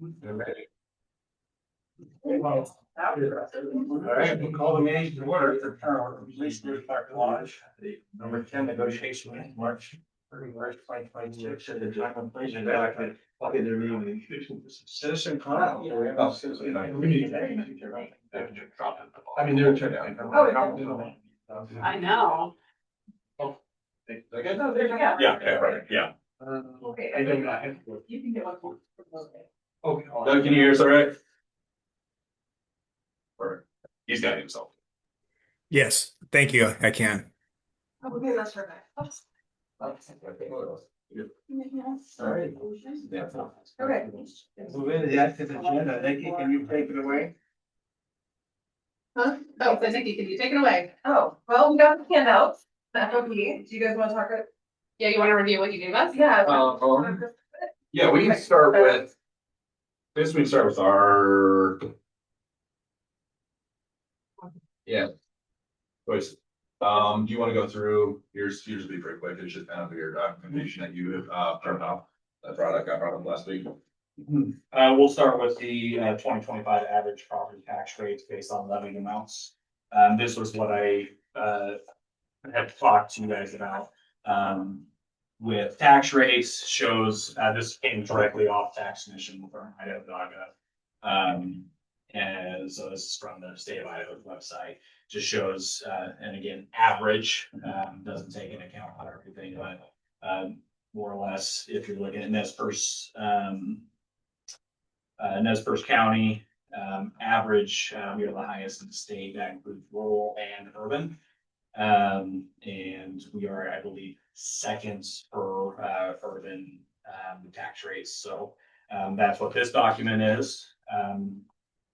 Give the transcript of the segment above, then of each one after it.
All right, we'll call the meeting to order for Police Park Lodge, the number 10 negotiation meeting, March 31st, 2026. At the time of pleasure, I'll get their meeting. Citizen comment. We have citizen. I mean, they're turned out. I know. Yeah, right, yeah. Okay. I think I have. You can get one. Okay. Doug, can you hear us all right? Or he's got himself. Yes, thank you. I can. Okay, that's perfect. All right. Okay. Move into the active agenda. Nikki, can you take it away? Huh? Oh, so Nikki, can you take it away? Oh, well, we got the handouts. The FOP. Do you guys want to talk? Yeah, you want to review what you gave us? Yeah. Yeah, we can start with. This we can start with our. Yeah. Choice. Do you want to go through yours? Usually pretty quick. It's just kind of your documentation that you turned off. That product I brought up last week. We'll start with the 2025 average property tax rates based on levy amounts. This was what I had talked to you guys about. With tax rates shows, this came directly off tax commission from Idaho.gov. And so this is from the state of Idaho's website. Just shows, and again, average, doesn't take into account everything, but more or less, if you're looking at Nez Perce County, average, you're the highest in the state. That includes rural and urban. And we are, I believe, second for urban tax rates. So that's what this document is.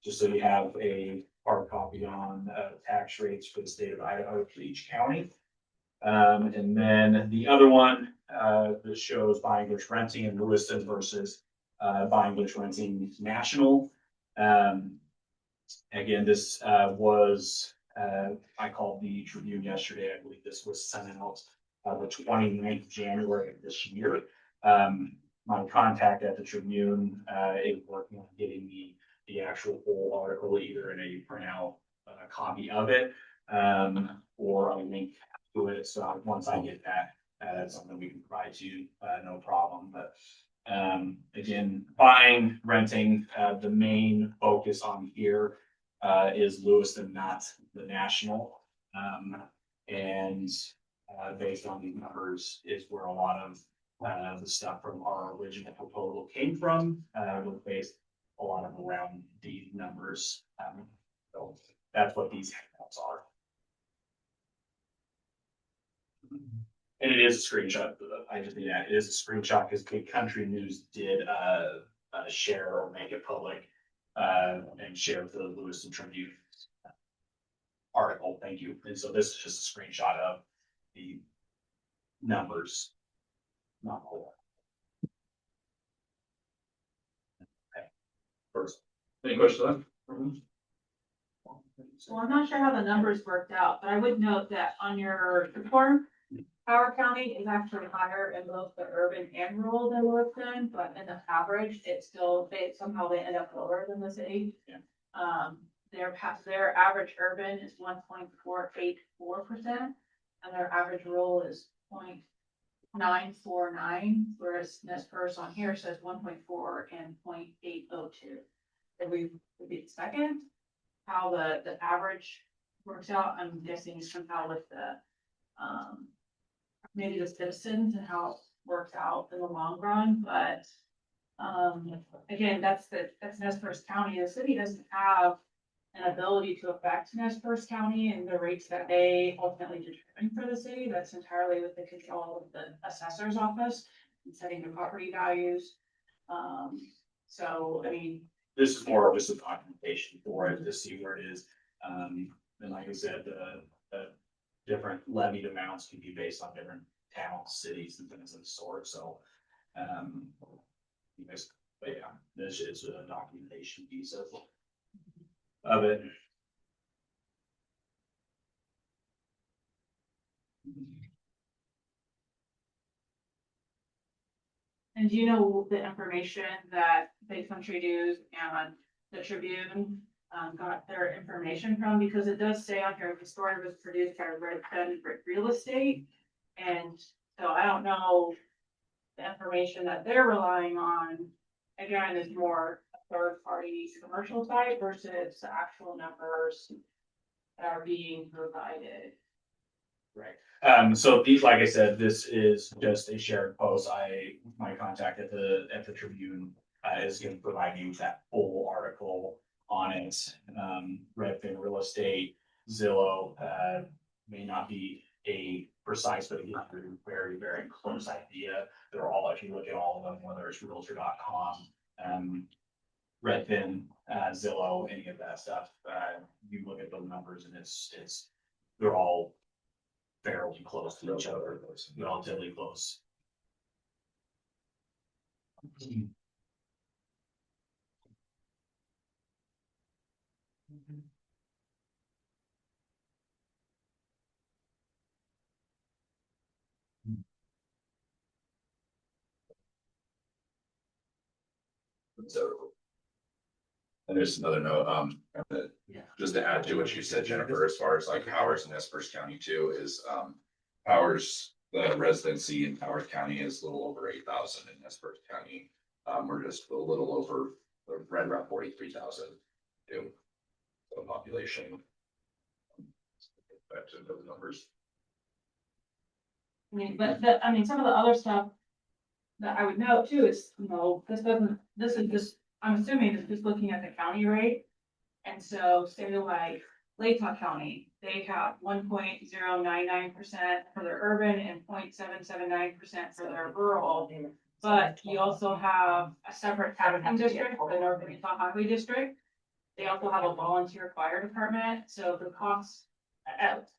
Just so you have a hard copy on tax rates for the state of Idaho for each county. And then the other one, this shows buying versus renting in Lewiston versus buying versus renting national. Again, this was, I called the Tribune yesterday. I believe this was sent out the 29th of January of this year. My contact at the Tribune is working on getting the actual whole article, either in a printout copy of it or a link to it. So once I get that, that's something we can provide you, no problem. But again, buying, renting, the main focus on here is Lewiston, not the national. And based on these numbers is where a lot of the stuff from our original proposal came from. Was based a lot of around these numbers. So that's what these handouts are. And it is a screenshot. I just need that. It is a screenshot because Big Country News did share or make it public and share the Lewiston Tribune article. Thank you. And so this is just a screenshot of the numbers, not the whole. Okay. First, any questions on that? Well, I'm not sure how the numbers worked out, but I would note that on your form, Howard County is actually higher in both the urban and rural than Lewiston, but in the average, it's still, somehow they end up lower than the city. Yeah. Their average urban is 1.484%, and their average rural is 0.949, whereas Nez Perce on here says 1.4 and 0.802. If we would be second, how the average works out, I'm guessing somehow with the maybe the citizens and how it works out in the long run, but again, that's Nez Perce County. The city doesn't have an ability to affect Nez Perce County and the rates that they ultimately determine for the city. That's entirely with the control of the assessor's office and setting the property values. So I mean, this is more of just a documentation for it to see where it is. And like I said, the different levied amounts can be based on different towns, cities, and things of the sort. So, but yeah, this is a documentation piece of it. And do you know the information that Big Country News and the Tribune got their information from? Because it does say on here, the story was produced by Redfin Real Estate. And so I don't know the information that they're relying on, again, is more a third party commercial site versus the actual numbers that are being provided. Right. So these, like I said, this is just a shared post. My contact at the Tribune is going to provide you with that full article on it. Redfin Real Estate, Zillow, may not be a precise, but again, very, very close idea. They're all, if you look at all of them, whether it's realtor.com, Redfin, Zillow, any of that stuff, you look at those numbers and they're all fairly close to each other, relatively close. So. And there's another note, just to add to what you said, Jennifer, as far as like Powers and Nez Perce County too, is, Powers, the residency in Powers County is a little over 8,000 in Nez Perce County. We're just a little over, right around 43,000 too. So population. Back to those numbers. I mean, but some of the other stuff that I would note too is, I'm assuming it's just looking at the county rate. And so say like Lake County, they have 1.099% for their urban and 0.779% for their rural. But you also have a separate taxing district, the North Utah Highway District. They also have a volunteer fire department, so the costs,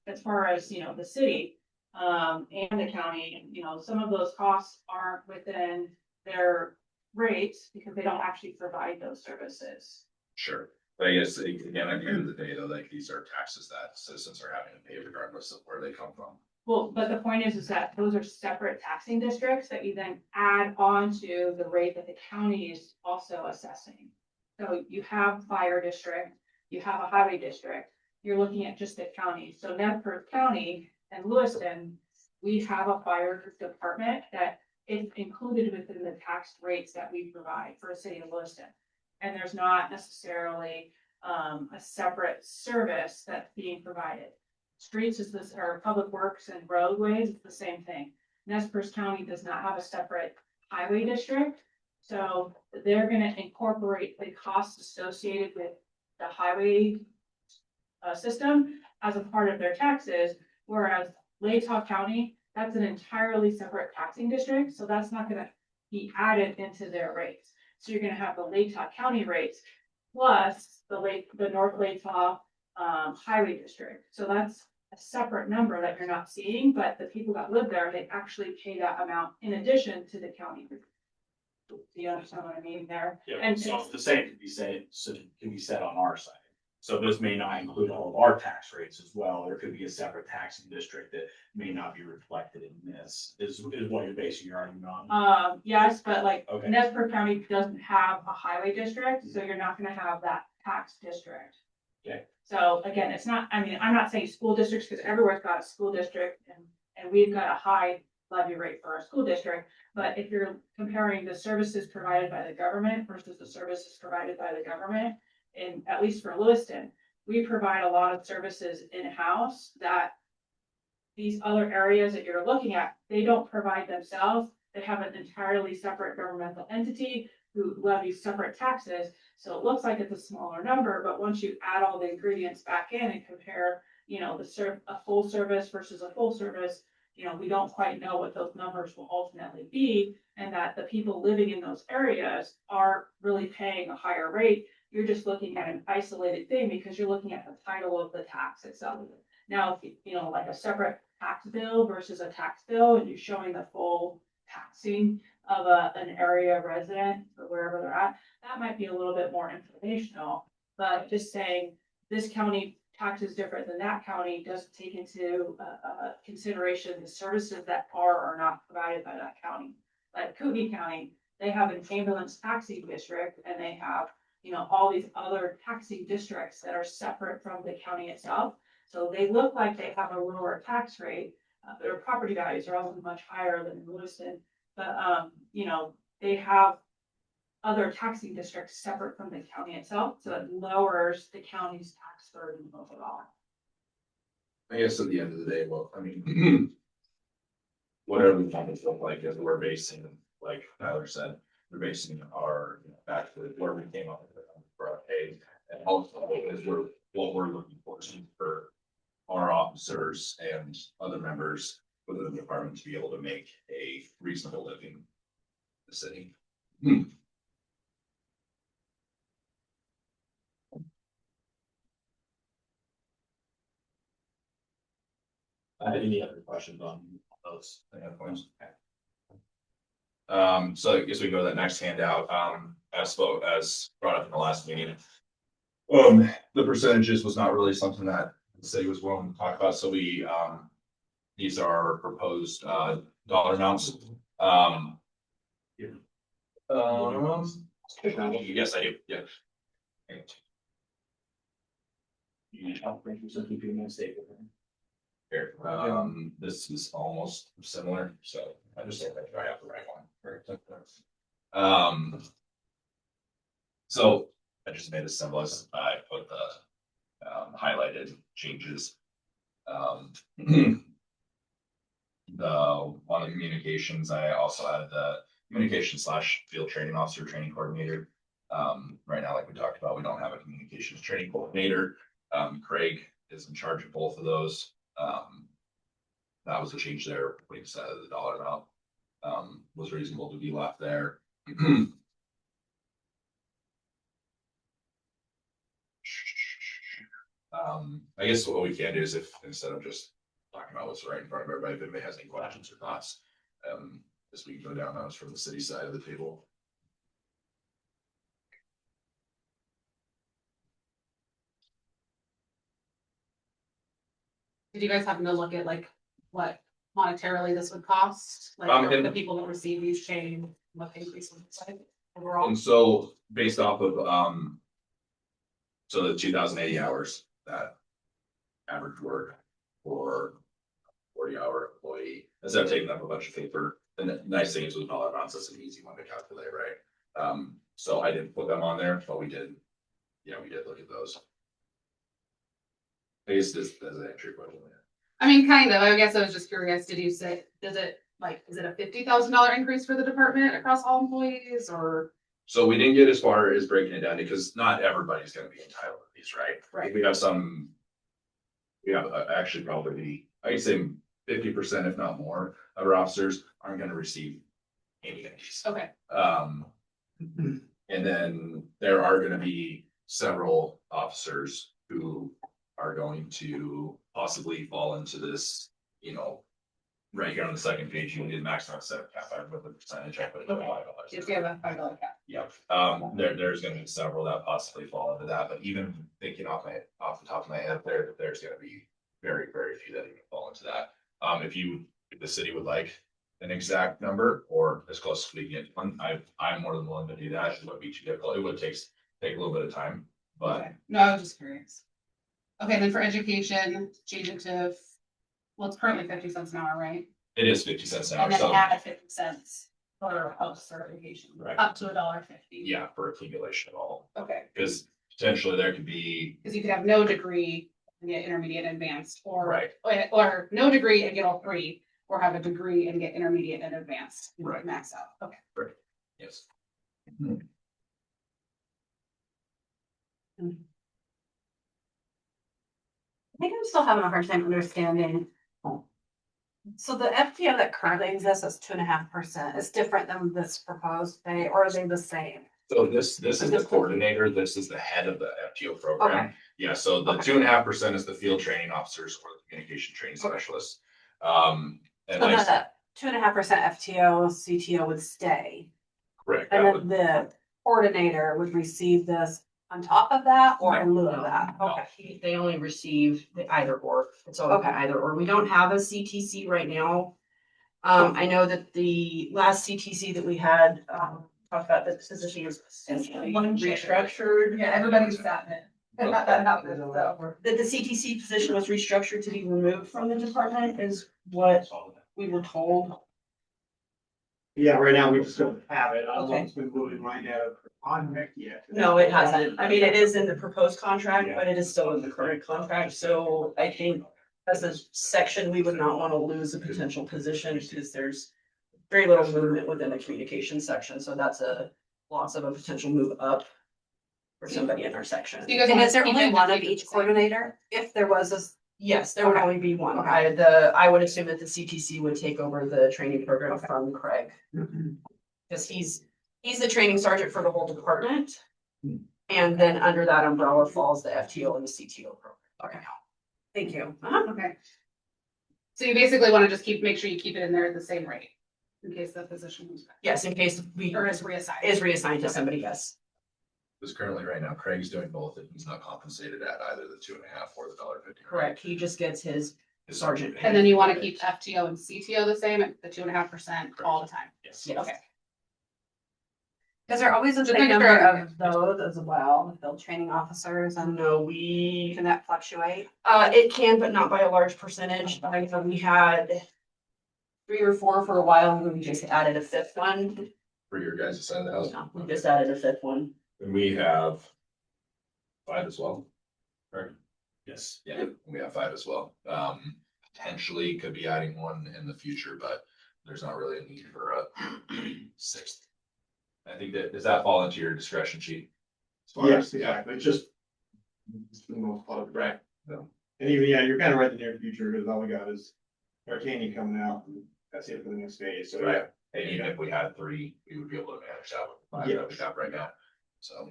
as far as, the city, and the county, some of those costs aren't within their rates because they don't actually provide those services. Sure. But I guess, again, at the end of the day, though, like these are taxes that citizens are having to pay regardless of where they come from. Well, but the point is that those are separate taxing districts that you then add on to the rate that the county is also assessing. So you have fire district, you have a highway district, you're looking at just the county. So Nez Perce County and Lewiston, we have a fire department that is included within the tax rates that we provide for a city of Lewiston. And there's not necessarily a separate service that's being provided. Streets is this, or public works and roadways, it's the same thing. Nez Perce County does not have a separate highway district. So they're gonna incorporate the costs associated with the highway system as a part of their taxes, whereas Latah County, that's an entirely separate taxing district, so that's not gonna be added into their rates. So you're gonna have the Latah County rates plus the North Latah Highway District. So that's a separate number that you're not seeing, but the people that live there, they actually pay that amount in addition to the county. Do you understand what I mean there? Yeah, And so the same can be said on our side. So this may not include all of our tax rates as well. There could be a separate taxing district that may not be reflected in this, is what you're basing your argument on. Yes, but like Okay. Nez Perce County doesn't have a highway district, so you're not gonna have that tax district. Okay. So again, it's not, I mean, I'm not saying school districts, because everywhere's got a school district and we've got a high levy rate for our school district. But if you're comparing the services provided by the government versus the services provided by the government, and at least for Lewiston, we provide a lot of services in-house that these other areas that you're looking at, they don't provide themselves. They have an entirely separate governmental entity who levies separate taxes. So it looks like it's a smaller number, but once you add all the ingredients back in and compare, a full service versus a full service, we don't quite know what those numbers will ultimately be, and that the people living in those areas are really paying a higher rate. You're just looking at an isolated thing because you're looking at the title of the tax itself. Now, if like a separate tax bill versus a tax bill, and you're showing the full taxing of an area resident or wherever they're at, that might be a little bit more informational. But just saying this county tax is different than that county doesn't take into consideration the services that are or not provided by that county. like Kootenai County, they have an ambulance taxing district and they have, all these other taxing districts that are separate from the county itself. So they look like they have a lower tax rate. Their property values are also much higher than in Lewiston, but, they have other taxing districts separate from the county itself, so it lowers the county's tax burden overall. I guess at the end of the day, well, I mean, whatever the numbers look like, is we're basing, like Tyler said, we're basing our, back to where we came up with it for our pay. And also is what we're looking for our officers and other members within the department to be able to make a reasonable living in the city. Any other questions on those? Points? So I guess we go to that next handout, as brought up in the last meeting. The percentages was not really something that the city was willing to talk about, so we, these are proposed, dollar amounts. Yes, I do, yeah. Here, this is almost similar, so I just think I have the right one. So I just made a symbol as I put the highlighted changes. The on the communications, I also added the communication / field training officer training coordinator. Right now, like we talked about, we don't have a communications training coordinator. Craig is in charge of both of those. That was a change there. We decided the dollar amount was reasonable to be left there. I guess what we can do is, if instead of just talking about what's right in front of everybody, if anybody has any questions or thoughts, as we can go down those from the city side of the table. Did you guys happen to look at like what monetarily this would cost? Like for the people that receive these chain, what the increase would look like overall? And so based off of so the 2,080 hours that average work for 40-hour employee, instead of taking up a bunch of paper, and the nice thing is with dollar amounts, it's an easy one to calculate, right? So I didn't put them on there, but we did, we did look at those. I guess this does an entry question. I mean, kind of. I guess I was just curious. Did you say, is it a $50,000 increase for the department across all employees, or? So we didn't get as far as breaking it down because not everybody's going to be entitled to these, right? Right. We have some. We have actually probably, I'd say 50%, if not more, of our officers aren't going to receive any of these. Okay. And then there are going to be several officers who are going to possibly fall into this, right here on the second page, you did maximum set cap with the percentage. I put it at $5. If you have a $5 cap. Yep. There's going to be several that possibly fall into that, but even thinking off the top of my head, there's going to be very, very few that even fall into that. If the city would like an exact number or as close as we can get one, I'm more than willing to do that. It would be too difficult. It would take a little bit of time, but. Okay. No, I was just curious. Okay, then for education, change it to, well, it's currently 50 cents an hour, right? It is 50 cents an hour. And then So add 50 cents for post certification, Right. up to $1.50. yeah, for accumulation of all, Okay, because potentially there could be, because you could have no degree and get intermediate and advanced, or right, or no degree and get all three, or have a degree and get intermediate and advanced. Right. Max out. Okay. yes. I think I'm still having a hard time understanding. So the FTO that currently exists is 2.5%. Is different than this proposed pay, or are they the same? So this is the coordinator, this is the head of the FTO program. Okay. Yeah, so the 2.5% is the field training officers or the communication training specialists. And So like, then that 2.5% FTO, CTO would stay. correct, And that then would, the coordinator would receive this on top of that or No. in lieu of that? No. Okay. They only receive the either or. It's always Okay. either or. We don't have a CTC right now. I know that the last CTC that we had, talked about that this position was essentially restructured. Yeah, everybody's gotten it. That happened, so. That the CTC position was restructured to be removed from the department is what we were told. Yeah, right now we just don't have it. I don't know Okay. if it's been moved right now on Rick yet. No, it hasn't. I mean, it is in the proposed contract, but it is still in the current contract, so I think as a section, we would not want to lose a potential position because there's very little movement within the communication section, so that's a loss of a potential move up for somebody in our section. So you guys And wanna is there keep only it one of keep it each the same? coordinator? If there was a. Yes, there would Okay. only be one. Okay. I would assume that the CTC would take over the training program from Craig. Cause he's the training sergeant for the whole department. And then under that umbrella falls the FTO and the CTO program. Okay. Thank you. Okay. So you basically wanna just make sure you keep it in there at the same rate, in case the position moves back, Yes, in case we or is reassigned. is reassigned to somebody, yes. Because currently, right now, Craig's doing both, and he's not compensated at either the 2.5 or the $1.50. Correct. He just gets his sergeant pay. And then you wanna keep FTO and CTO the same at the 2.5% all the time. Yes. Yes. Okay. Is there always a Just big making number sure. of those as well, the field training officers, and Mm-hmm. we Can that fluctuate? it can, but not by a large percentage. We had 3 or 4 for a while, and then we just added a 5th one. For your guys' side of the house. Yeah, we just added a 5th one. And we have 5 as well. Right? Yes. Yeah, we have 5 as well. Potentially could be adding one in the future, but there's not really a need for a 6th. I think that, does that fall into your discretion sheet? As far Yes, as- exactly. It's just. It's the most part, Right. And even, yeah, you're kind of right in the near future, because all we got is Arcane coming out, and that's it for the next phase, so yeah. Right. And even if we had 3, we would be able to manage that with 5 that we have right now. So,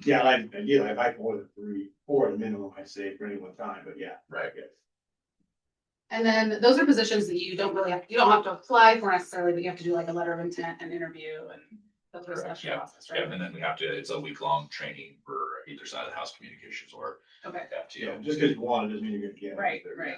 Yeah, like, ideally, I'd like more than 3, 4 at a minimum, I'd say, for any one time, but yeah. right. And then those are positions that you don't have to apply for necessarily, but you have to do like a letter of intent and interview and go through a Correct, selection yeah, process, Yeah, right? and then we have to, it's a week-long training for either side of the house communications or Okay, Yeah, FTO. just because you want it doesn't mean you're gonna get it. right, right.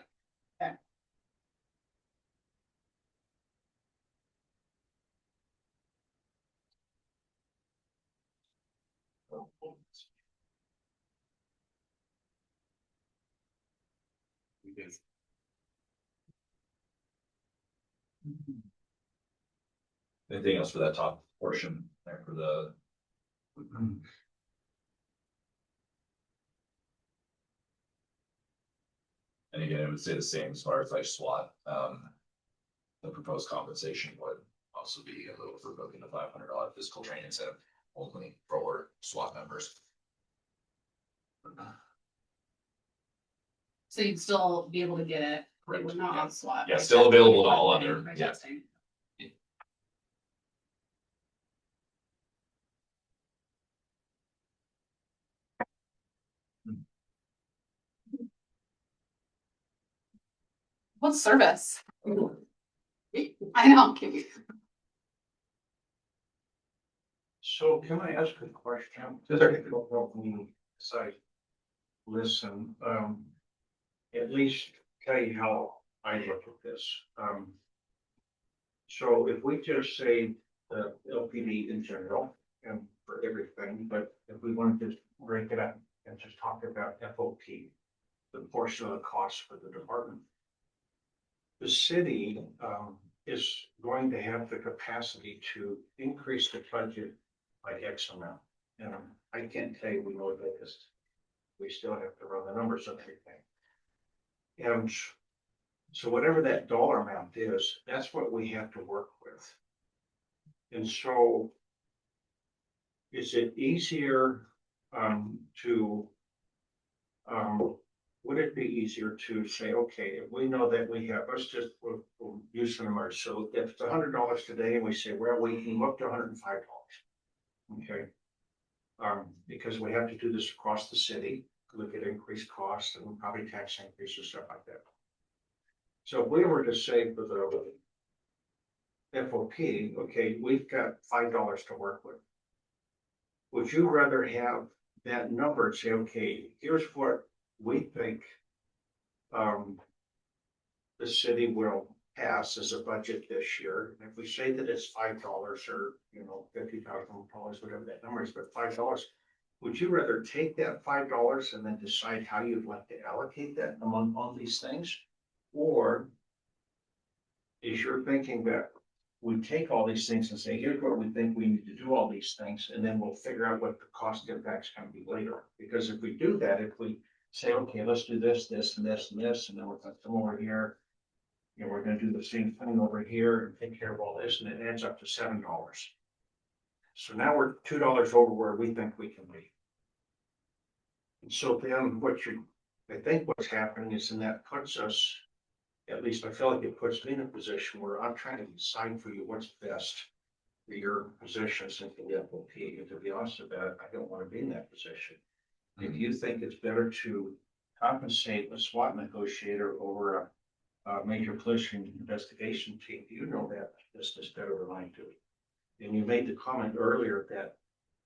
Anything else for that top portion there for the? And again, it would say the same as far as like SWAT, the proposed compensation would also be a little for booking the $500 physical training incentive only for SWAT members. So you'd still be able to get it, it would not Yeah. on SWAT. Yeah, still available to all other, By yeah. testing. What service? I know, can we? So can I ask a question? Just to help me decide. Listen, at least tell you how I look at this. So if we just say the LPD in general and for everything, but if we want to just break it up and just talk about FOP, the portion of the cost for the department. The city is going to have the capacity to increase the budget by X amount. And I can't tell you we know that because we still have to run the numbers and everything. And so whatever that dollar amount is, that's what we have to work with. And so is it easier to would it be easier to say, okay, if we know that we have, we'll use some numbers. So if it's $100 today and we say, well, we can look to $105. Okay. Because we have to do this across the city, look at increased costs and probably tax increases, stuff like that. So if we were to say for the FOP, okay, we've got $5 to work with. Would you rather have that number and say, okay, here's what we think the city will pass as a budget this year, and if we say that it's $5 or, $50,000, whatever that number is, but $5, would you rather take that $5 and then decide how you'd like to allocate that among all these things? Or is your thinking that we take all these things and say, here's what we think we need to do all these things, and then we'll figure out what the cost impact's gonna be later? Because if we do that, if we say, okay, let's do this, this, and this, and this, and then we're gonna come over here, we're gonna do the same thing over here and take care of all this, and it adds up to $7. So now we're $2 over where we think we can be. And so then I think what's happening is, and that puts us, at least I feel like it puts me in a position where I'm trying to decide for you what's best for your positions in the FOP. And to be honest about it, I don't want to be in that position. If you think it's better to compensate a SWAT negotiator over a major pollution investigation team, you know that this is better than I do. And you made the comment earlier that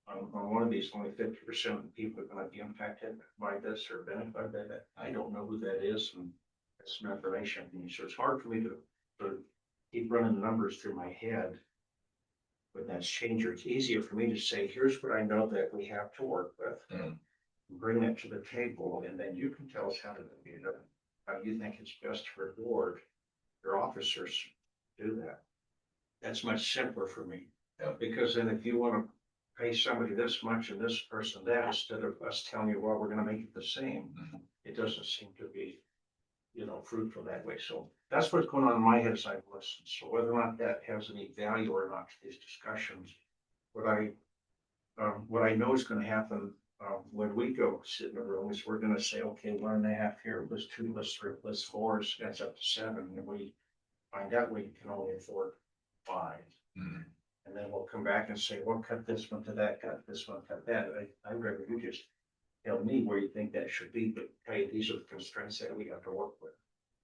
on one of these, only 50% of the people are going to be impacted by this or benefited by that. I don't know who that is, and that's some information. So it's hard for me to keep running the numbers through my head. But that's changed. It's easier for me to say, here's what I know that we have to work with. Bring that to the table, and then you can tell us how you think it's best for your officers to do that. That's much simpler for me. Because then if you want to pay somebody this much and this person that, instead of us telling you, well, we're gonna make it the same, it doesn't seem to be, fruitful that way. So that's what's going on in my head as I listen. So whether or not that has any value or not to these discussions, what I know is gonna happen when we go sit in a room is we're gonna say, okay, 1.5 here, list 2, list 3, list 4, that's up to 7, and we find out we can only afford 5. And then we'll come back and say, well, cut this one to that, cut this one, cut that. I'd rather you just tell me where you think that should be, but hey, these are the constraints that we have to work with.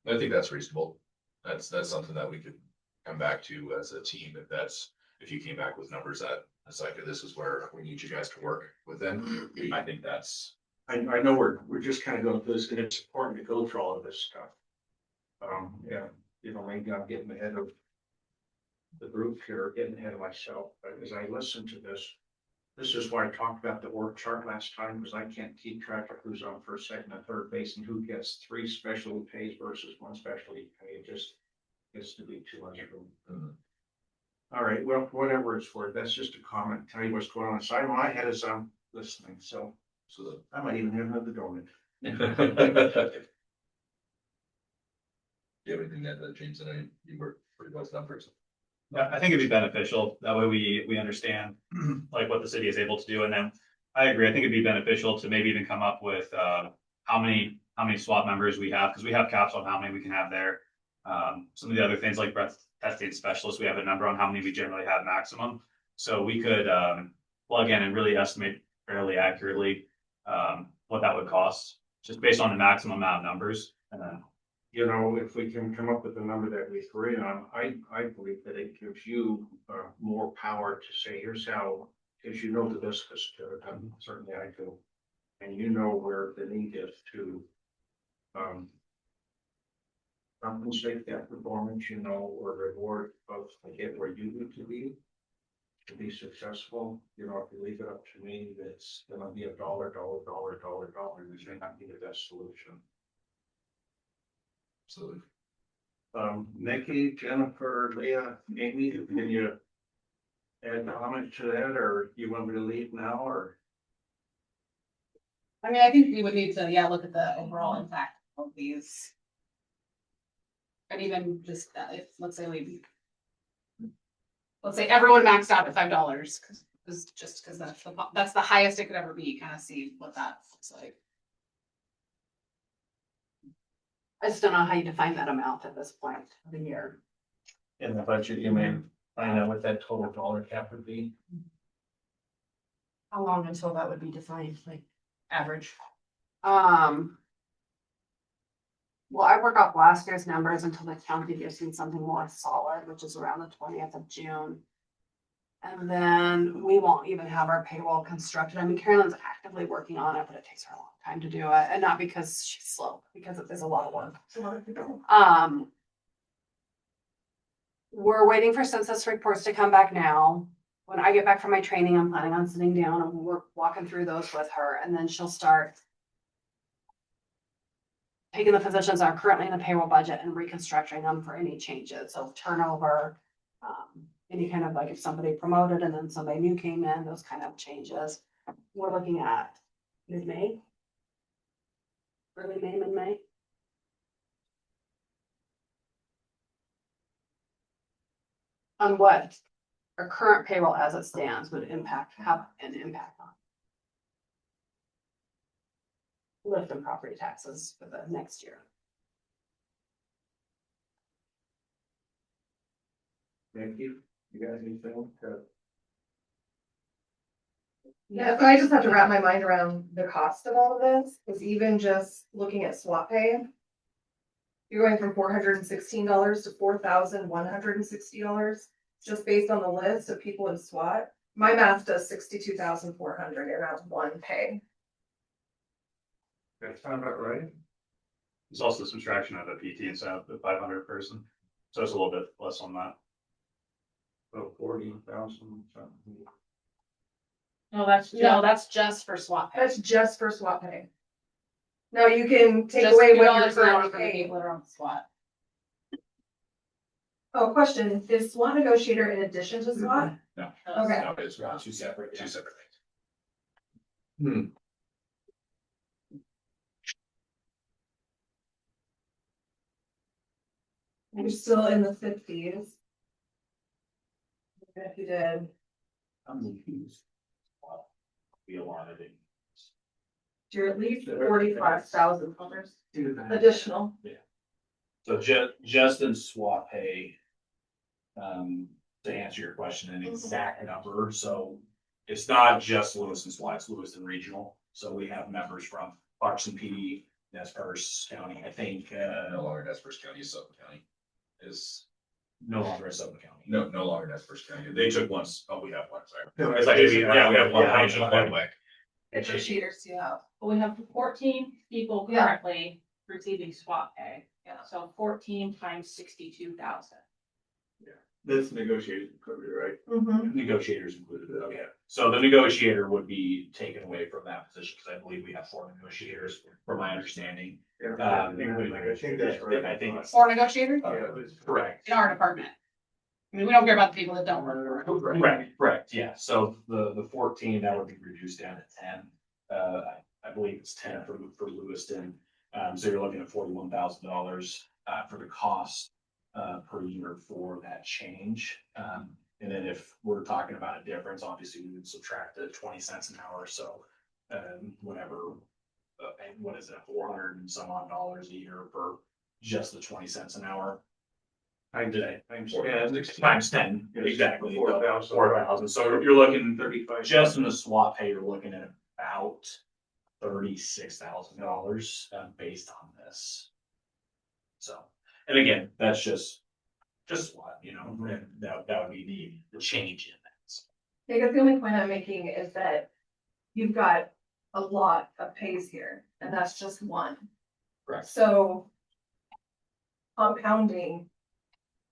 I think that's reasonable. That's something that we could come back to as a team if you came back with numbers that it's like, this is where we need you guys to work within. I think that's. I know we're just kind of going through this, and it's important to go through all of this stuff. Maybe I'm getting ahead of the group here, getting ahead of myself, but as I listen to this is why I talked about the org chart last time, because I can't keep track of who's on first, second, and third base and who gets 3 specialty pays versus 1 specialty pay. It just gets to be too much room. All right, well, whatever it's worth, that's just a comment. Tell you what's going on inside of my head as I'm listening. So I might even have another donut. Do you have anything that James and you were pretty much numbers? Yeah, I think it'd be beneficial. That way we understand like what the city is able to do. And then I agree. I think it'd be beneficial to maybe even come up with how many SWAT members we have, because we have caps on how many we can have there. Some of the other things like breath testing specialists, we have a number on how many we generally have maximum. So we could plug in and really estimate fairly accurately what that would cost, just based on the maximum amount of numbers. And then if we can come up with a number that we agree on, I believe that it gives you more power to say, here's how, because you know the business to it. Certainly I do. And you know where the need is to compensate that performance, or reward folks to get where you need to be successful. If you leave it up to me, it's gonna be $1, which may not be the best solution. Absolutely. Nikki, Jennifer, Leah, Amy, can you add comment to that, or you want me to leave now, or? I mean, I think we would need to, look at the overall impact of these. And even just if, let's say everyone maxed out at $5, because that's the highest it could ever be, kind of see what that looks like. I just don't know how you define that amount at this point of the year. In the budget, you may find out what that total dollar cap would be. How long until that would be defined, like average? Well, I work off last year's numbers until the county gives me something more solid, which is around the 20th of June. And then we won't even have our payroll constructed. I mean, Carolyn's actively working on it, but it takes her a long time to do it. And not because she's slow, because it is a lot of work. We're waiting for census reports to come back now. When I get back from my training, I'm planning on sitting down and we're walking through those with her, and then she'll start taking the positions that are currently in the payroll budget and reconstructing them for any changes, so turnover, any kind of like if somebody promoted and then somebody new came in, those kind of changes. We're looking at mid-May. Early May, mid-May. On what our current payroll as it stands would have an impact on. Lift in property taxes for the next year. Thank you. You guys anything? Yeah, so I just have to wrap my mind around the cost of all of this, because even just looking at swap pay. You're going from $416 to $4,160, just based on the list of people in SWAT. My math does 62,400 in that one pay. That sound about right? It's also the subtraction of the PT instead of the 500 person. So it's a little bit less on that. So 40,000 something. No, that's No, that's just for swap pay. That's just for SWAT pay. Now you can take Just away what $2 you're an hour currently for the paying. people that are on SWAT. Oh, question, is SWAT negotiator in addition to SWAT? No. Okay. No, it's two separate things. You're still in the 50s. If you did. I'm confused. Wow. Be a lot of it. You're at least $45,000 additional. So just in swap pay. To answer your question, an exact number, so it's not just Lewiston SWAT, it's Lewiston Regional. So we have members from Clarkson PD, Nez Perce County, I think, No longer Nez Perce County, Sutton County is, no longer in Sutton County. no longer Nez Perce County. They took once, we have one, sorry. It's like, yeah, we have one. One way. Negotiators you have. Well, we have 14 people Yeah. currently receiving SWAT pay. Yeah. So 14 times 62,000. That's negotiated, right? Mm-hmm. Negotiators included, okay. So the negotiator would be taken away from that position, because I believe we have 4 negotiators, from my understanding. I think that's right. I think it's Or negotiators Yeah, it was correct. in our department. I mean, we don't care about the people that don't work. Correct, yeah, so the 14, that would be reduced down to 10. I believe it's 10 for Lewiston. So you're looking at $41,000 for the cost per year for that change. And then if we're talking about a difference, obviously we would subtract the 20 cents an hour, so whatever, what is it, 400 and some odd dollars a year for just the 20 cents an hour. Times 10. Times 10, exactly. 4,000. 4,000. So you're looking 35. just in the swap pay, you're looking at about $36,000 based on this. So, and again, that's just what, and that would be the change in that. I guess the only point I'm making is that you've got a lot of pays here, and that's just one. Correct. So compounding,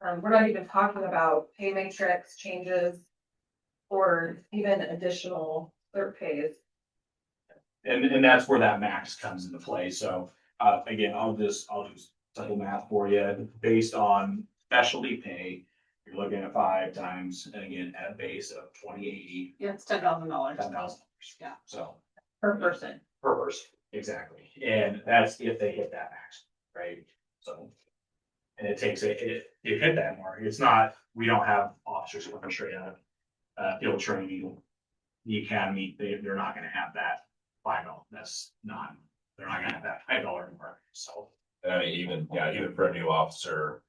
we're not even talking about pay matrix changes or even additional third pays. And that's where that max comes into play. So, again, I'll just simple math for you. Based on specialty pay, you're looking at 5 times, and again, at a base of 2080, Yeah, it's $10,000. $10,000. Yeah. So Per person. per person, exactly. And that's if they hit that max, right? So, and it takes you hit that mark. It's not, we don't have officers coming straight out of field training, the academy, they're not gonna have that $5. They're not gonna have that $5 mark, so. And I mean, even for a new officer,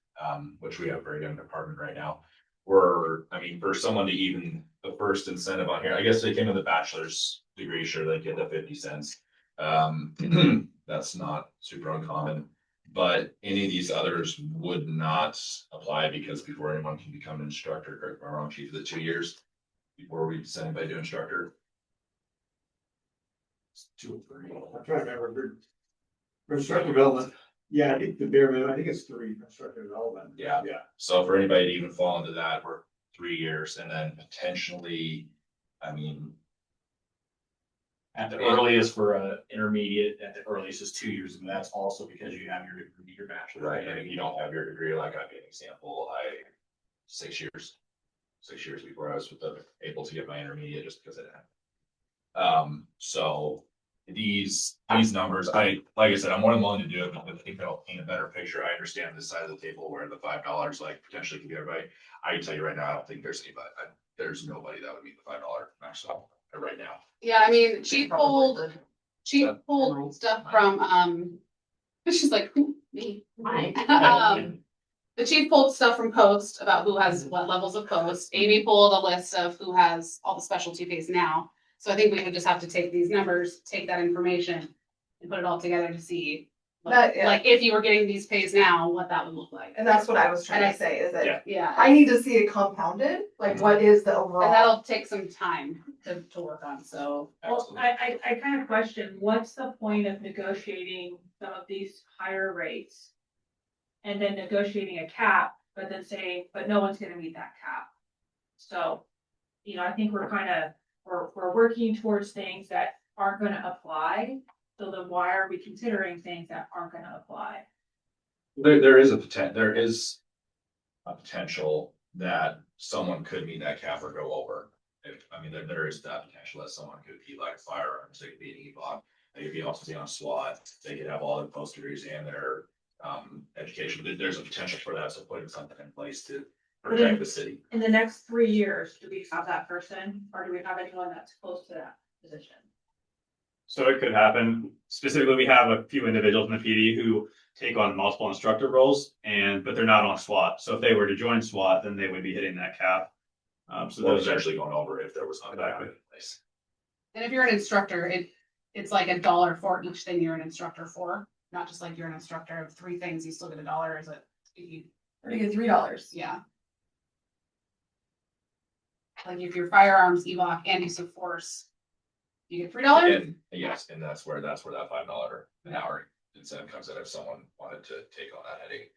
which we have a very young department right now. For someone to even, the first incentive on here, I guess they came with a bachelor's degree, sure, they get the 50 cents. That's not super uncommon, but any of these others would not apply because before anyone can become an instructor, correct me if I'm wrong, chief, is it 2 years? Before we send anybody to instructor? 2 or 3. I'm trying to remember. For instructor development, Yeah, I think the bare minimum, I think it's 3 constructive development. Yeah. Yeah. So for anybody to even fall into that, we're 3 years and then potentially, I mean, At the earliest for a intermediate, at the earliest is 2 years, and that's also because you have your degree, your bachelor's. right, and if you don't have your degree, like I'll give you an example, 6 years before I was able to get my intermediate just because it happened. So these numbers, like I said, I'm more than willing to do it, but I think that'll paint a better picture. I understand this side of the table where the $5 like potentially could be everybody. I can tell you right now, I don't think there's anybody, there's nobody that would meet the $5 max level right now. Yeah, I mean, she pulled stuff from, she's like, who, me? The chief pulled stuff from Post about who has what levels of Post. Amy pulled a list of who has all the specialty pays now. So I think we would just have to take these numbers, take that information and put it all together to see. Like if you were getting these pays now, what that would look like. And that's what I was trying to say, is that Yeah. I need to see it compounded, like what is the overall? And that'll take some time to work on, so. Well, I kind of question, what's the point of negotiating some of these higher rates? And then negotiating a cap, but then saying, but no one's gonna meet that cap. So, I think we're we're working towards things that aren't gonna apply. So then why are we considering things that aren't gonna apply? There is a potential that someone could meet that cap or go over. There is that potential that someone could be like firearms, they could be an EVOC, they could be also be on SWAT, they could have all their post degrees and their education. There's a potential for that, so putting something in place to protect the city. In the next 3 years, do we have that person, or do we have anyone that's close to that position? So it could happen. Specifically, we have a few individuals in the PD who take on multiple instructor roles but they're not on SWAT. So if they were to join SWAT, then they would be hitting that cap. So Or those are actually going over if there was not that in place. And if you're an instructor, it's like $1 for each thing you're an instructor for, not just like you're an instructor of 3 things, you still get $1, is it? Or you get $3. Yeah. Like if you're firearms, EVOC, and use of force, you get $3? And yes, and that's where that $5 an hour incentive comes in if someone wanted to take on that headache.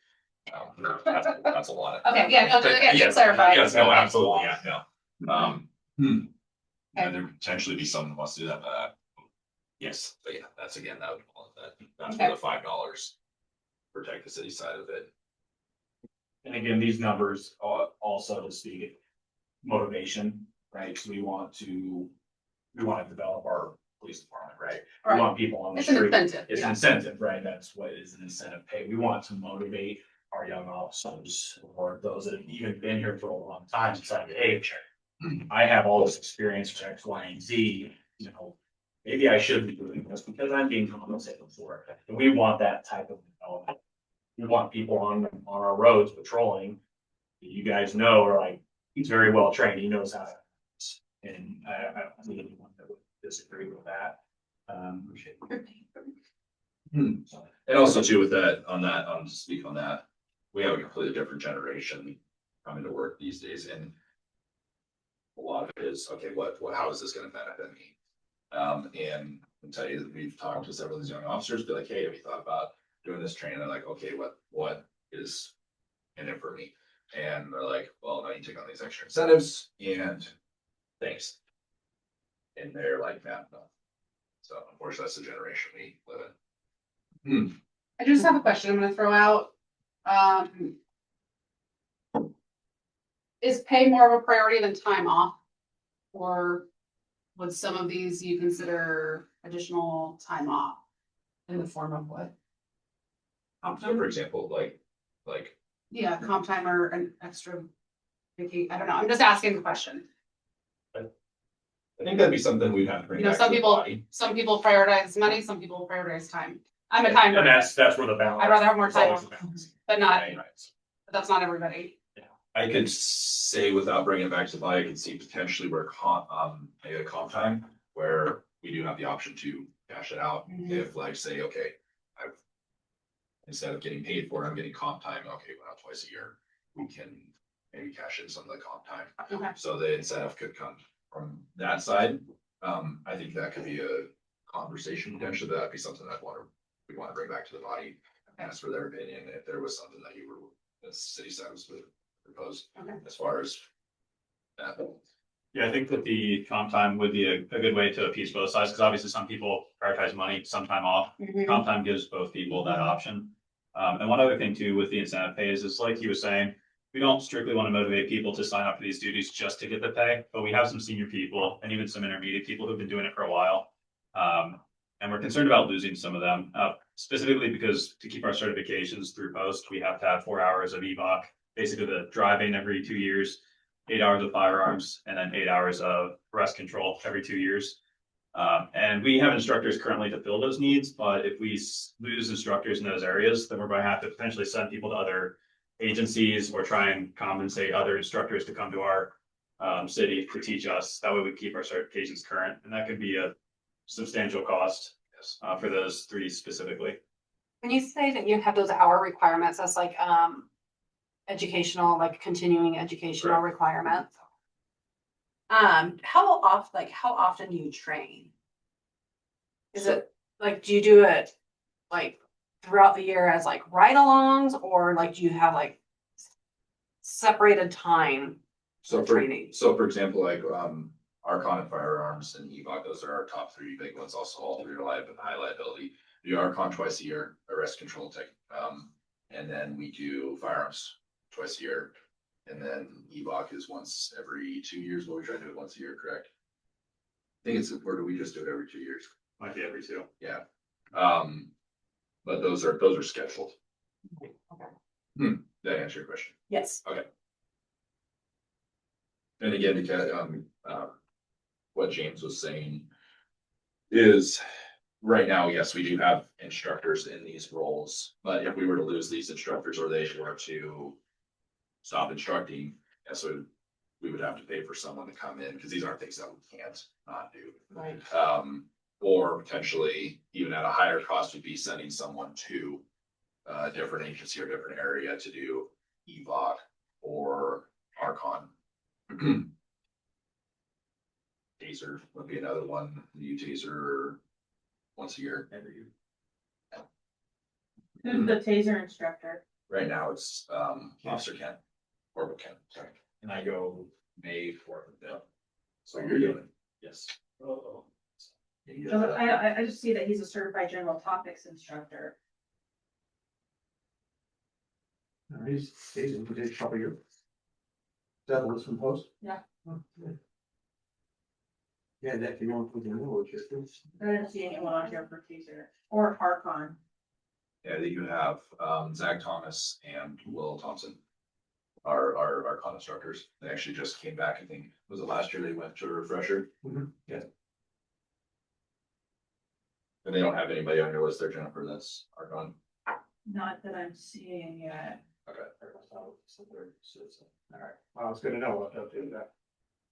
That's a lot. Okay, yeah, no, again, Yes, just clarify. yes, no, absolutely, yeah, no. Okay. And there could potentially be someone who wants to do that, yes, but yeah, that's again, that's where the $5 protect the city side of it. And again, these numbers are also to speak motivation, right? So we want to develop our police department, right? We want people on the It's an street. incentive, It's yeah. an incentive, right? That's what is an incentive pay. We want to motivate our young officers or those that have even been here for a long time to say, hey, I have all this experience with X, Y, and Z, maybe I should be doing this because I'm being compensated for it. And we want that type of development. We want people on our roads patrolling that you guys know are like, he's very well trained, he knows how to. And I don't think anyone that would disagree with that. And also too with that, to speak on that, we have a completely different generation coming to work these days, and a lot of it is, okay, how is this gonna benefit me? And I can tell you that we've talked to several of these young officers, be like, hey, have you thought about doing this training? They're like, okay, what is in it for me? And they're like, well, now you take on these extra incentives and thanks. And they're like, no. So unfortunately, that's the generation we live in. I just have a question I'm gonna throw out. Is pay more of a priority than time off? Or would some of these you consider additional time off in the form of what? So for example, like, Yeah, comp time or an extra vacation, I don't know, I'm just asking the question. I think that'd be something we'd have to bring back to the body. Some people prioritize money, some people prioritize time. I'm a timer, And that's where the balance. I'd rather have more it's always time. the balance. but not, Right. but that's not everybody. I could say without bringing it back to the body, I could see potentially where maybe a comp time where we do have the option to cash it out. Mhm. If like, say, okay, instead of getting paid for it, I'm getting comp time. Okay, well, twice a year, we can maybe cash in some of the comp time. Okay. So the incentive could come from that side. I think that could be a conversation potentially. That'd be something we want to bring back to the body ask for their opinion if there was something that you were, the city side was proposed Okay. as far as that. Yeah, I think that the comp time would be a good way to appease both sides, because obviously some people prioritize money, some time off. Comp time gives both people that option. And one other thing too with the incentive pays is like he was saying, we don't strictly want to motivate people to sign up for these duties just to get the pay, but we have some senior people and even some intermediate people who've been doing it for a while. And we're concerned about losing some of them, specifically because to keep our certifications through post, we have to have 4 hours of EVOC, basically the driving every 2 years, 8 hours of firearms, and then 8 hours of arrest control every 2 years. And we have instructors currently to fill those needs, but if we lose instructors in those areas, then we're going to have to potentially send people to other agencies or try and compensate other instructors to come to our city to teach us. That way we keep our certifications current, and that could be a substantial cost for those 3 specifically. When you say that you have those hour requirements, that's like, educational, like continuing educational requirements. How often do you train? Is it like, do you do it like throughout the year as like ride-alongs, or like do you have like separated time So for for, training? so for example, like, Archon and firearms and EVOC, those are our top 3 big ones, also all 3 are high liability. We do Archon twice a year, arrest control tech, and then we do firearms twice a year. And then EVOC is once every 2 years, but we try to do it once a year, correct? I think it's, or do we just do it every 2 years? Might be every 2. Yeah. But those are scheduled. Did that answer your question? Yes. And again, because, what James was saying is, right now, yes, we do have instructors in these roles, but if we were to lose these instructors or they were to stop instructing, so we would have to pay for someone to come in, because these aren't things that we can't not do. Right. Or potentially even at a higher cost would be sending someone to a different agency or different area to do EVOC or Archon. Taser would be another one. You taser once a year. Every year. Who's the taser instructor? Right now it's Officer Ken, Corporal Ken, sorry. And I go May 4th and 5th. So you're doing it. Yes. I just see that he's a certified general topics instructor. He's in for this couple years. That was from post? Yeah. Oh, good. Yeah, that you want to put in more, just. I didn't see anyone on here for taser or Archon. Yeah, that you have Zach Thomas and Will Thompson are con instructors. They actually just came back, I think, was it last year they went to a refresher? Yeah. And they don't have anybody on your list there, Jennifer, that's Archon. Not that I'm seeing yet. Okay. All right, well, it's good to know what they'll do that.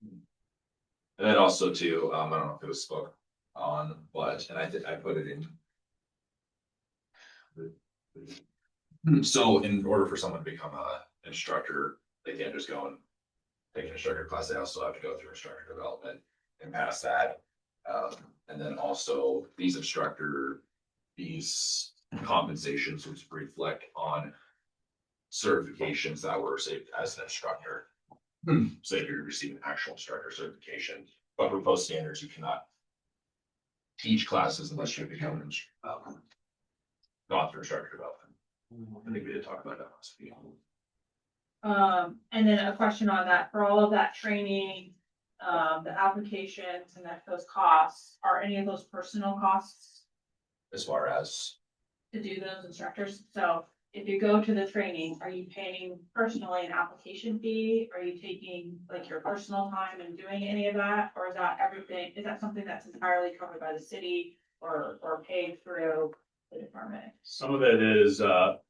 And then also too, I don't know if it was spoke on, but, and I put it in. So in order for someone to become a instructor, they can't just go and take an instructor class, they also have to go through instructor development and pass that. And then also these compensations would reflect on certifications that were saved as an instructor. So if you're receiving actual instructor certification, but for post standards, you cannot teach classes unless you become gone through instructor development. I think we did talk about that last week. And then a question on that, for all of that training, the applications and those costs, are any of those personal costs As far as, to do those instructors? So if you go to the training, are you paying personally an application fee? Are you taking like your personal time and doing any of that? Or is that everything, is that something that's entirely covered by the city or paid through the department? Some of it is,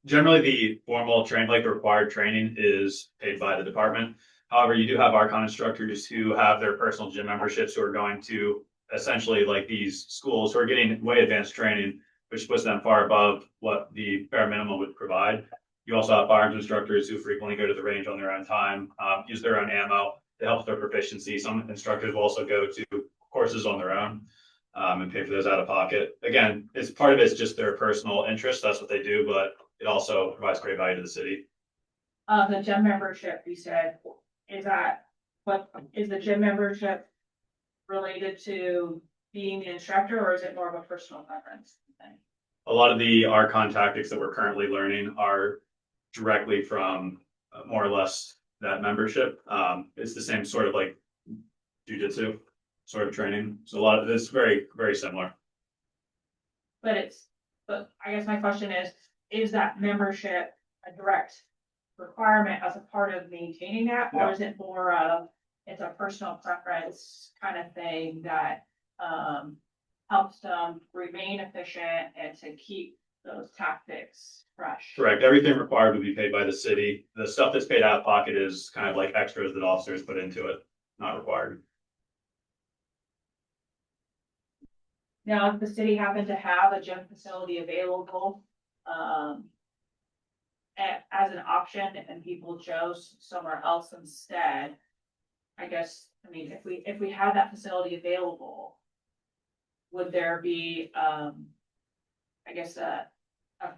generally the formal training, like the required training is paid by the department. However, you do have Archon instructors who have their personal gym memberships who are going to essentially like these schools who are getting way advanced training, which puts them far above what the bare minimum would provide. You also have firearms instructors who frequently go to the range on their own time, use their own ammo to help their proficiency. Some instructors will also go to courses on their own. and pay for those out of pocket. Again, it's part of it's just their personal interest. That's what they do, but it also provides great value to the city. The gym membership, you said, is that, what, is the gym membership related to being the instructor, or is it more of a personal preference thing? A lot of the Archon tactics that we're currently learning are directly from more or less that membership. It's the same sort of like jujitsu sort of training. So a lot of it's very, very similar. But I guess my question is that membership a direct requirement as a part of maintaining that? Or Yeah. is it more of, it's a personal preference kind of thing that, helps them remain efficient and to keep those tactics fresh? Correct. Everything required would be paid by the city. The stuff that's paid out of pocket is kind of like extras that officers put into it, not required. Now, if the city happened to have a gym facility available, as an option and people chose somewhere else instead, I guess, I mean, if we had that facility available, would there be, I guess, a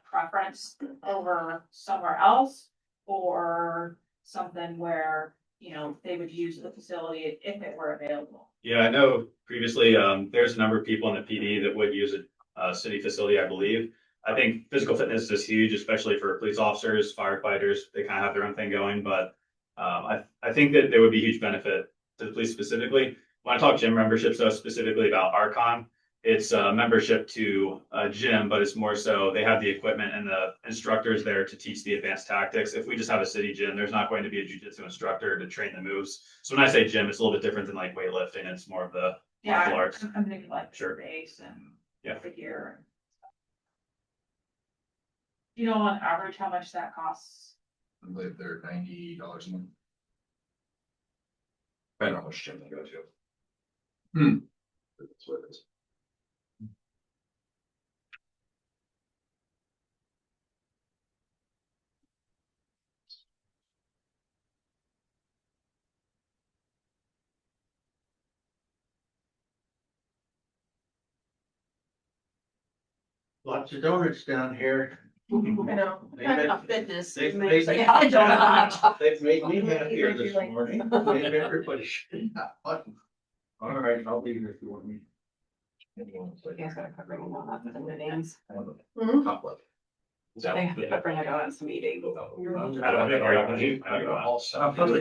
preference over somewhere else? Or something where, you know, they would use the facility if it were available? Yeah, I know previously, there's a number of people in the PD that would use a city facility, I believe. I think physical fitness is huge, especially for police officers, firefighters. They kind of have their own thing going, but I think that there would be huge benefit to the police specifically. When I talk gym memberships, though, specifically about Archon, it's a membership to a gym, but it's more so they have the equipment and the instructors there to teach the advanced tactics. If we just have a city gym, there's not going to be a jujitsu instructor to train the moves. So when I say gym, it's a little bit different than like weightlifting. It's more of the martial arts. I'm thinking like Sure. base and Yeah. the gear. Do you know on average how much that costs? I believe they're $90 a month. Depending on which gym they go to. That's what it is. Lots of donuts down here. I know. Talking about fitness. They've makes- made me Yeah, I don't know. they've made me happier this morning. Made everybody should have fun. All right, I'll be here if you want me. You guys gotta quit bringing on up the meetings. Mhm. Conflict. Is They that- have to quit bringing on this meeting. Public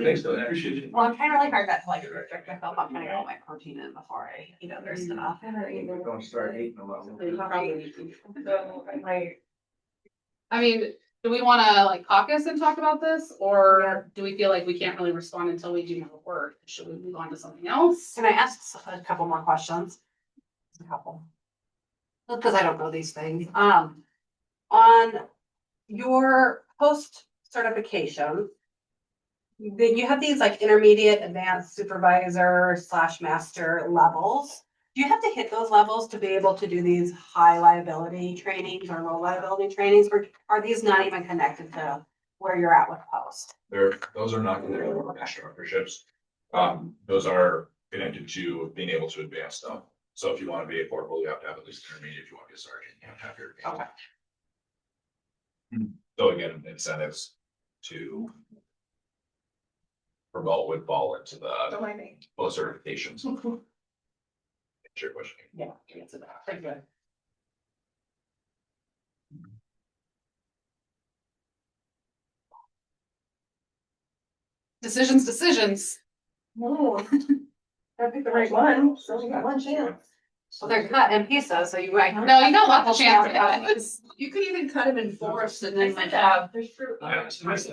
thanks, though. I appreciate it. Well, I'm trying really hard not to like restrict myself. I'm trying to get all my protein in before I eat other stuff. We're gonna start eating them up. I mean, do we wanna like caucus and talk about this, or do we feel like we can't really respond until we do more work? Should we move on to something else? Can I ask a couple more questions? Just a couple. Because I don't know these things. On your post certification, you have these like intermediate, advanced supervisor / master levels. Do you have to hit those levels to be able to do these high liability trainings or low liability trainings, or are these not even connected to where you're at with post? Those are not connected to instructorships. Those are connected to being able to advance stuff. So if you want to be a corporal, you have to have at least intermediate. If you want to be a sergeant, you have to have your. Okay. So again, incentives to promote would fall into Don't the mind me. post certifications. Answer your question. Yeah, answer that. Very good. Decisions. No. Gotta pick the right one, so we got one chance. Well, they're cut in pieces, so you might. No, you got lots of chances. You could even cut them in fours and then like have There's fruit.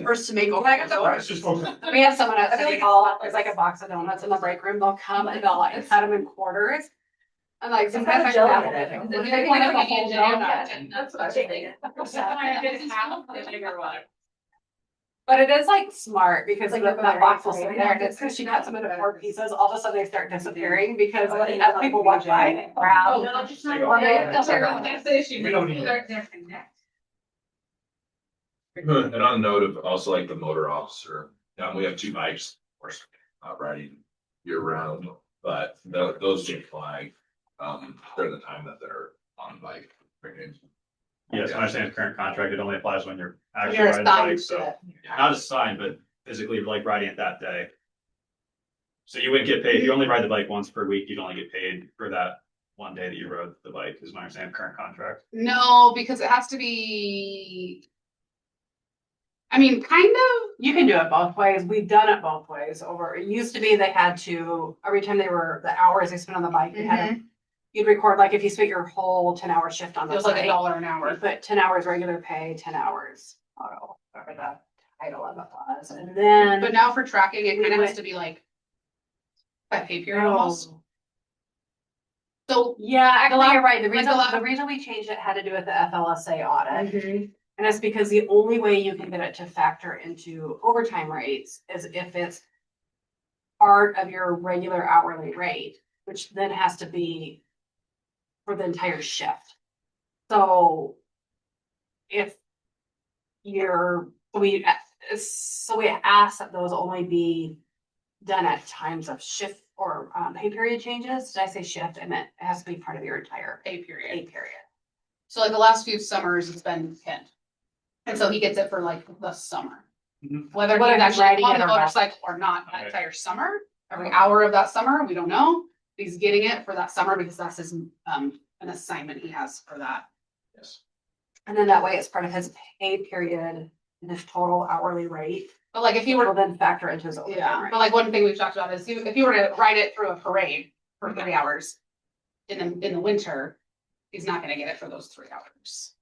first to make. Oh, I got the We have someone at City Hall, there's like a box of donuts in the break room, they'll come and they'll like cut them in quarters. And like sometimes I jelly laugh in at it. it. Then They they want want a to whole be donut. That's what I'm thinking. The bigger one. But it is like smart because Like that the that box will right sit way. there and it's because she cuts them into 4 pieces, all of a sudden they start disappearing because as people walk by and grab. Oh, No, just not. Or they- We don't need They're connected. And on the note of also like the motor officer, we have 2 bikes, of course, riding year round, but those do fly. during the time that they're on bike. Yes, I understand the current contract, it only applies when you're actually You're riding the bike, assigned so. to it. Not assigned, but physically like riding it that day. So you wouldn't get paid, if you only ride the bike once per week, you'd only get paid for that one day that you rode the bike, is my understanding of current contract. No, because it has to be. I mean, kind of. You can do it both ways. We've done it both ways over, it used to be they had to, every time they were, the hours they spent on the bike, they had to. You'd record, like if you spent your whole 10-hour shift on It the was like bike, $1 an you hour. put 10 hours regular pay, 10 hours auto, whatever the title of it was. And then. But now for tracking, it We kind of has went- to be like by pay period almost. Oh. So Yeah, actually, la- you're right. like the la- The reason we changed it had to do with the FLSA audit. And it's because the only way you can get it to factor into overtime rates is if it's part of your regular hourly rate, which then has to be for the entire shift. So if we ask that those only be done at times of shift or pay period changes. Did I say shift? I meant it has to be part of your entire pay period. pay period. So like the last few summers, it's been Kent. And so he gets it for like the summer. Mhm. Whether Whether he's he's actually riding on it the or not. motorcycle or not that Okay. entire summer, every hour of that summer, we don't know. He's getting it for that summer because that's his an assignment he has for that. Yes. And then that way it's part of his pay period and his total hourly rate. But like if he Which were will then factor into his overtime Yeah, rate. but like one thing we've talked about is if you were to ride it through a parade for 3 hours in the winter, he's not gonna get it for those 3 hours.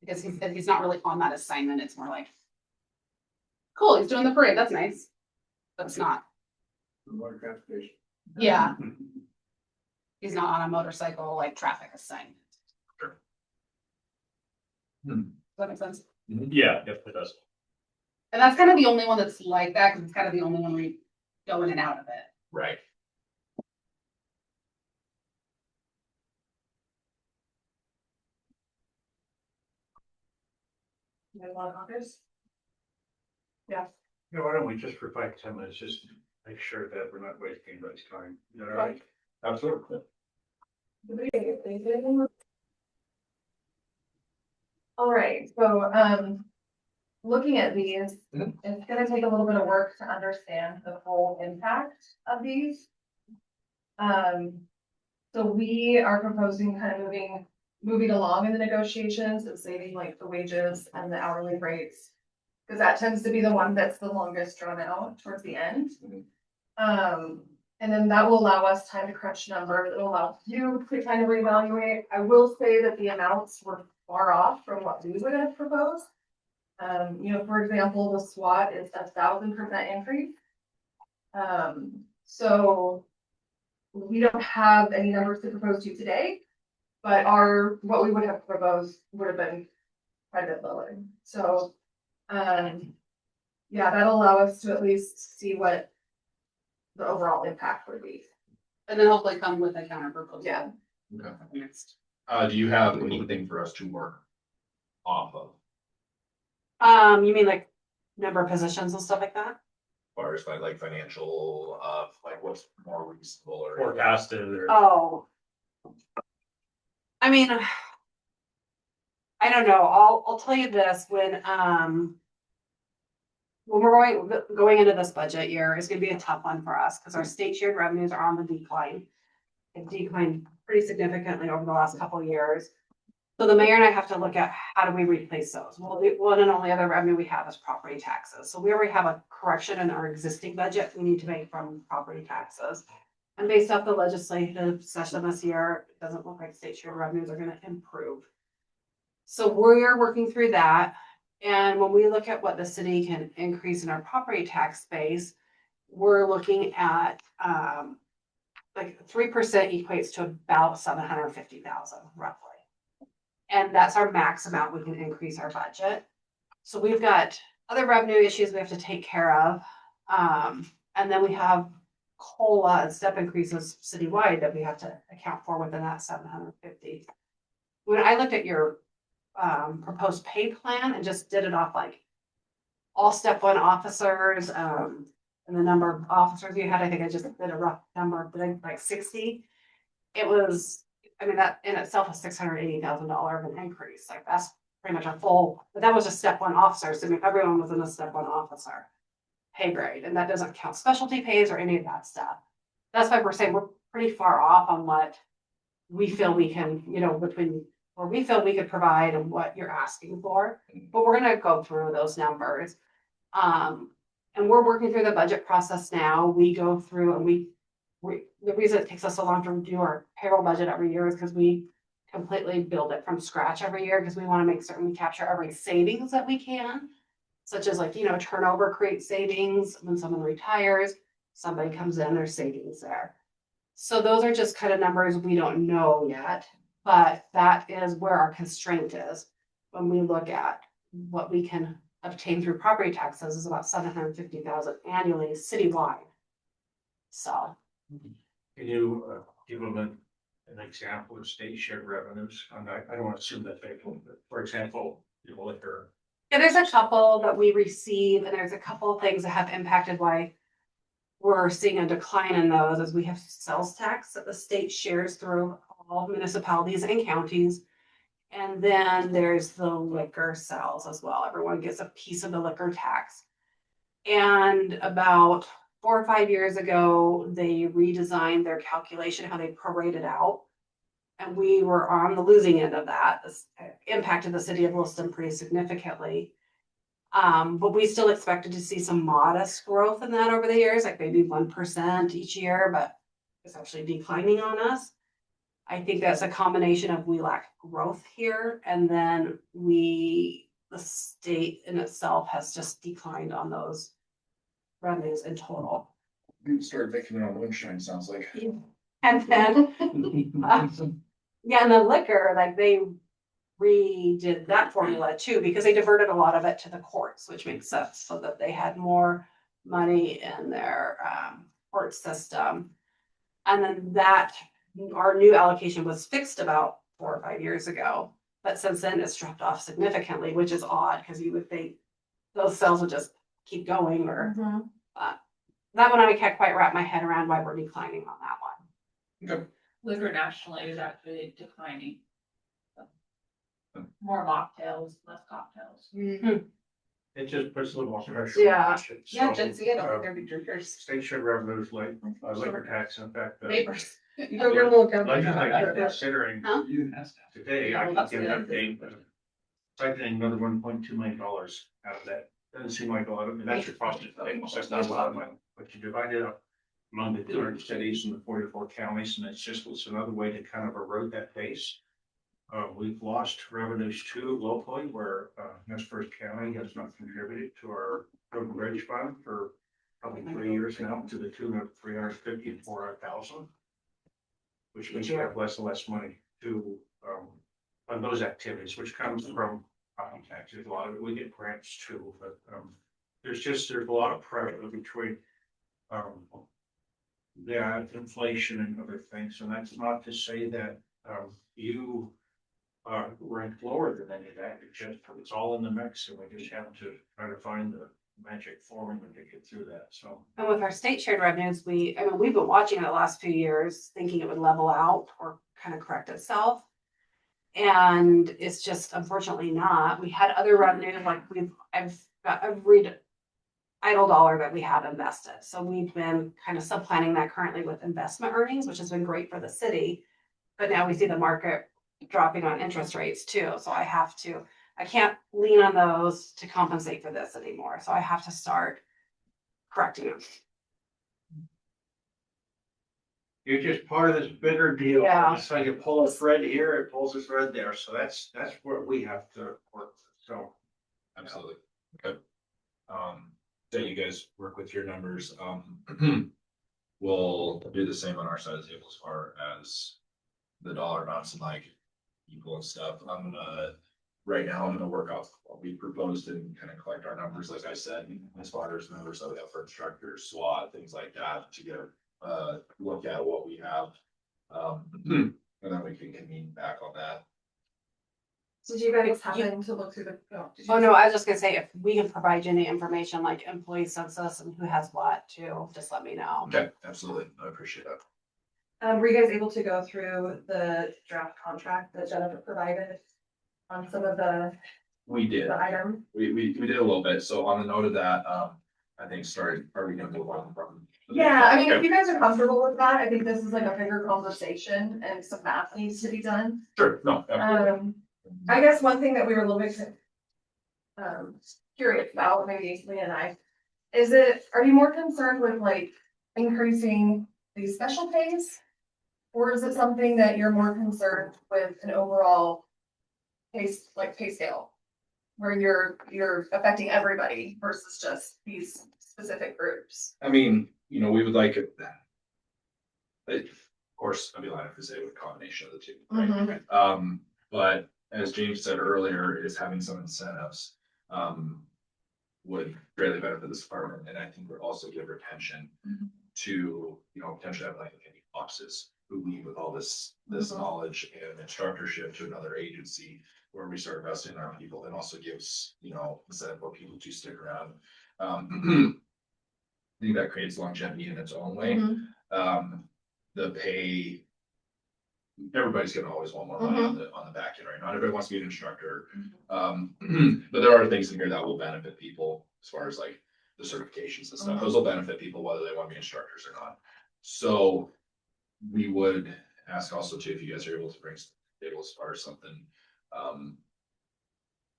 Because he's not really on that assignment, it's more like, cool, he's doing the parade, that's nice. But it's not, Water transportation. yeah, he's not on a motorcycle like traffic assignment. Sure. Does that make sense? Yeah, yep, it does. And that's kind of the only one that's like that, because it's kind of the only one we go in and out of it. Right. You guys want Congress? Yeah, why don't we just for 5-10 minutes, just make sure that we're not wasting anybody's time. Is that all right? Absolutely. All right, so, looking at these, Mhm. it's gonna take a little bit of work to understand the full impact of these. So we are proposing kind of moving along in the negotiations and saving like the wages and the hourly rates. Cause that tends to be the one that's the longest drawn out towards the end. And then that will allow us time to crunch numbers. It'll allow you to kind of reevaluate. I will say that the amounts were far off from what we would have proposed. For example, the SWAT is 1,000% increase. So we don't have any numbers to propose to you today, but what we would have proposed would have been quite a bit lower. So, that'll allow us to at least see what the overall impact would be. And then hopefully come with a counter proposal. Yeah. Okay. Next. Do you have anything for us to work off of, You mean like number of positions and stuff like that? as far as like financial, like what's more reasonable or? Forecasted or. Oh. I mean. I don't know. I'll tell you this, when we're going into this budget year, it's gonna be a tough one for us, because our state shared revenues are on the decline. They've declined pretty significantly over the last couple of years. So the mayor and I have to look at how do we replace those? Well, the one and only other revenue we have is property taxes. So we already have a correction in our existing budget we need to make from property taxes. And based off the legislative session this year, it doesn't look like state shared revenues are gonna improve. So we're working through that. And when we look at what the city can increase in our property tax base, we're looking at, like 3% equates to about 750,000 roughly. And that's our max amount we can increase our budget. So we've got other revenue issues we have to take care of. And then we have COLA and step increases citywide that we have to account for within that 750. When I looked at your proposed pay plan and just did it off like all step one officers, and the number of officers you had, I think I just did a rough number, but like 60. it was, I mean, that in itself was $680,000 of an increase, like that's pretty much a full, but that was just step one officers, I mean, everyone was in a step one officer pay grade, and that doesn't count specialty pays or any of that stuff. That's why we're saying we're pretty far off on what we feel we can, you know, between where we feel we could provide and what you're asking for. But we're gonna go through those numbers. And we're working through the budget process now. We go through and the reason it takes us so long to do our payroll budget every year is because we completely build it from scratch every year, because we want to make certain we capture every savings that we can. Such as like, you know, turnover creates savings when someone retires, somebody comes in, there's savings there. So those are just kind of numbers we don't know yet, but that is where our constraint is. When we look at what we can obtain through property taxes is about 750,000 annually citywide. So. Can you give them an example of state shared revenues? I don't want to assume that they will, but for example, you know, liquor. Yeah, there's a couple that we receive, and there's a couple of things that have impacted why we're seeing a decline in those, as we have sales tax that the state shares through all municipalities and counties. And then there's the liquor sales as well. Everyone gets a piece of the liquor tax. And about 4 or 5 years ago, they redesigned their calculation, how they prorate it out. And we were on the losing end of that. This impacted the city of Lewiston pretty significantly. But we still expected to see some modest growth in that over the years, like maybe 1% each year, but it's actually declining on us. I think that's a combination of we lack growth here, and then the state in itself has just declined on those revenues in total. We started making their own moonshine, sounds like. And then, yeah, and the liquor, like they redid that formula too, because they diverted a lot of it to the courts, which makes sense, so that they had more money in their court system. And then that, our new allocation was fixed about 4 or 5 years ago, but since then it's dropped off significantly, which is odd, because you would think those sales would just keep going, or that one I can't quite wrap my head around why we're declining on that one. Okay. Liquor nationally is actually declining. More mocktails, less cocktails. It just puts a little more pressure. Yeah. on us. Yeah, So, Gen Z, I don't think they're big drinkers. State shared revenues like liquor tax, in fact. Neighbors. You go get a little gum. Legislature considering Huh? today, I can get an update, but citing another $1.2 million out of that. Doesn't seem like a lot of, and that's your cost of things, that's not a lot of money, but you divide it up among the 200 cities and the 44 counties, and it's another way to kind of erode that base. We've lost revenues too locally, where Nez Perce County has not contributed to our road and bridge fund for probably 3 years now, to the tune of $354,000. Which means you have less and less money to fund those activities, which comes from property taxes. A lot of it, we get grants too, but there's a lot of pressure between the inflation and other things, and that's not to say that you are ranked lower than any of that. It's all in the mix, and we just have to try to find the magic formula to get through that. So. And with our state shared revenues, we've been watching it the last few years, thinking it would level out or kind of correct itself. And it's just unfortunately not. We had other revenue, like I've got every idle dollar that we have invested. So we've been kind of subplanning that currently with investment earnings, which has been great for the city. But now we see the market dropping on interest rates too. So I can't lean on those to compensate for this anymore. So I have to start correcting them. You're just part of this bigger deal. Yeah. It's like you pull a thread here, it pulls a thread there. So that's what we have to work with. So. Absolutely. Okay. So you guys work with your numbers. We'll do the same on our side of the table as far as the dollar amounts and like equal and stuff. Right now, I'm gonna work off what we proposed and kind of collect our numbers, like I said, as far as numbers that we have for instructors, SWAT, things like that, to get look at what we have. And then we can convene back on that. Did you guys happen to look through the? Oh, no, I was just gonna say, if we can provide you any information like employee census and who has what too, just let me know. Okay, absolutely. I appreciate that. Were you guys able to go through the draft contract that Jennifer provided on some of We did. the items? We did a little bit. So on the note of that, I think are we gonna move on from? Yeah, I mean, if you guys are comfortable with that, I think this is like a bigger conversation and some math needs to be done. Sure, no, absolutely. I guess one thing that we were a little bit curious about, maybe Leah and I, are you more concerned with like increasing these special pays? Or is it something that you're more concerned with an overall pay scale? Where you're affecting everybody versus just these specific groups? I mean, we would like it. Of course, I'd be lying if I say it was a combination of the two, right? Mhm. But as James said earlier, is having some incentives, would greatly benefit this department, and I think would also give retention to, potentially have like any bosses who leave with all this knowledge and instructorship to another agency where we start investing in our people, and also gives, incentive for people to stick around. I think that creates longevity in its own way. The pay, everybody's gonna always want more money on the back end, right? Not everybody wants to be an instructor. But there are things in here that will benefit people as far as like the certifications and stuff. Those will benefit people whether they want to be instructors or not. So we would ask also too, if you guys are able to bring tables as far as something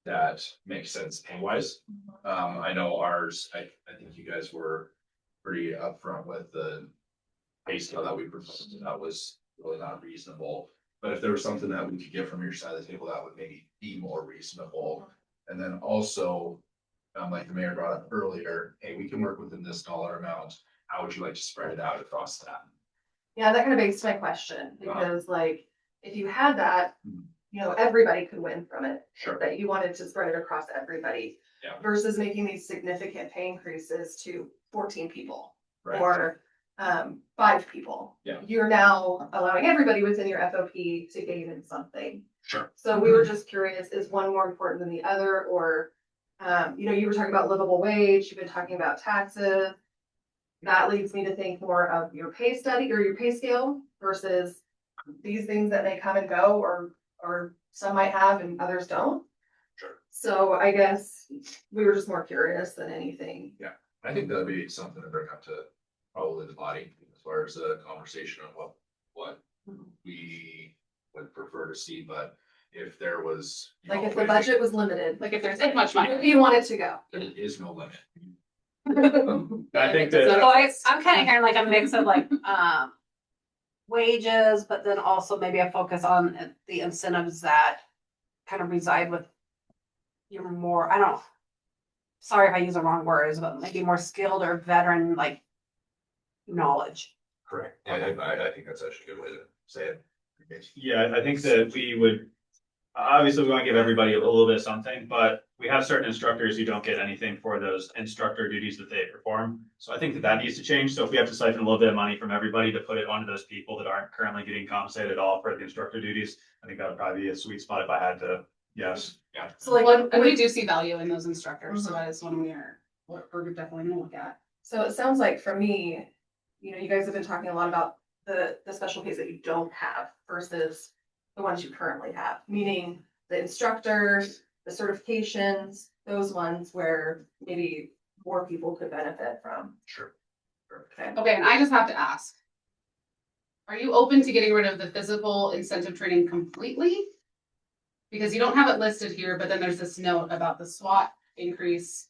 that makes sense pay wise. I know ours, I think you guys were pretty upfront with the pay scale that we proposed, and that was really not reasonable. But if there was something that we could get from your side of the table, that would maybe be more reasonable. And then also, like the mayor brought up earlier, hey, we can work within this dollar amount. How would you like to spread it out across that? Yeah, that kind of begs my question, because like, if you had that, everybody could win from it. Sure. That you wanted to spread it across everybody. Yeah. Versus making these significant pay increases to 14 people. Right. Or 5 people. Yeah. You're now allowing everybody within your FOP to gain in something. Sure. So we were just curious, is one more important than the other? Or, you were talking about livable wage, you've been talking about taxes. That leads me to think more of your pay study or your pay scale versus these things that may come and go, or some might have and others don't. Sure. So I guess we were just more curious than anything. Yeah, I think that'd be something to bring up to probably the body as far as a conversation of what we would prefer to see. But if there was, Like if the budget was limited, Like if there's that much money. where do you want it to go? there is no limit. I think So that, I'm kind of hearing like a mix of like, wages, but then also maybe a focus on the incentives that kind of reside with your more, sorry if I use the wrong words, but maybe more skilled or veteran, like, knowledge. Correct. I think that's actually a good way to say it. yeah, I think that we would, obviously, we want to give everybody a little bit of something, but we have certain instructors who don't get anything for those instructor duties that they perform. So I think that needs to change. So if we have to siphon a little bit of money from everybody to put it onto those people that aren't currently getting compensated at all for the instructor duties, I think that would probably be a sweet spot if I had to guess. Yeah. So like, Well, and we do see value in those instructors, so that is one we're definitely gonna look at. so it sounds like for me, you guys have been talking a lot about the special pays that you don't have versus the ones you currently have, meaning the instructors, the certifications, those ones where maybe more people could benefit from. Sure. Okay. Okay, and I just have to ask. Are you open to getting rid of the physical incentive training completely? Because you don't have it listed here, but then there's this note about the SWAT increase.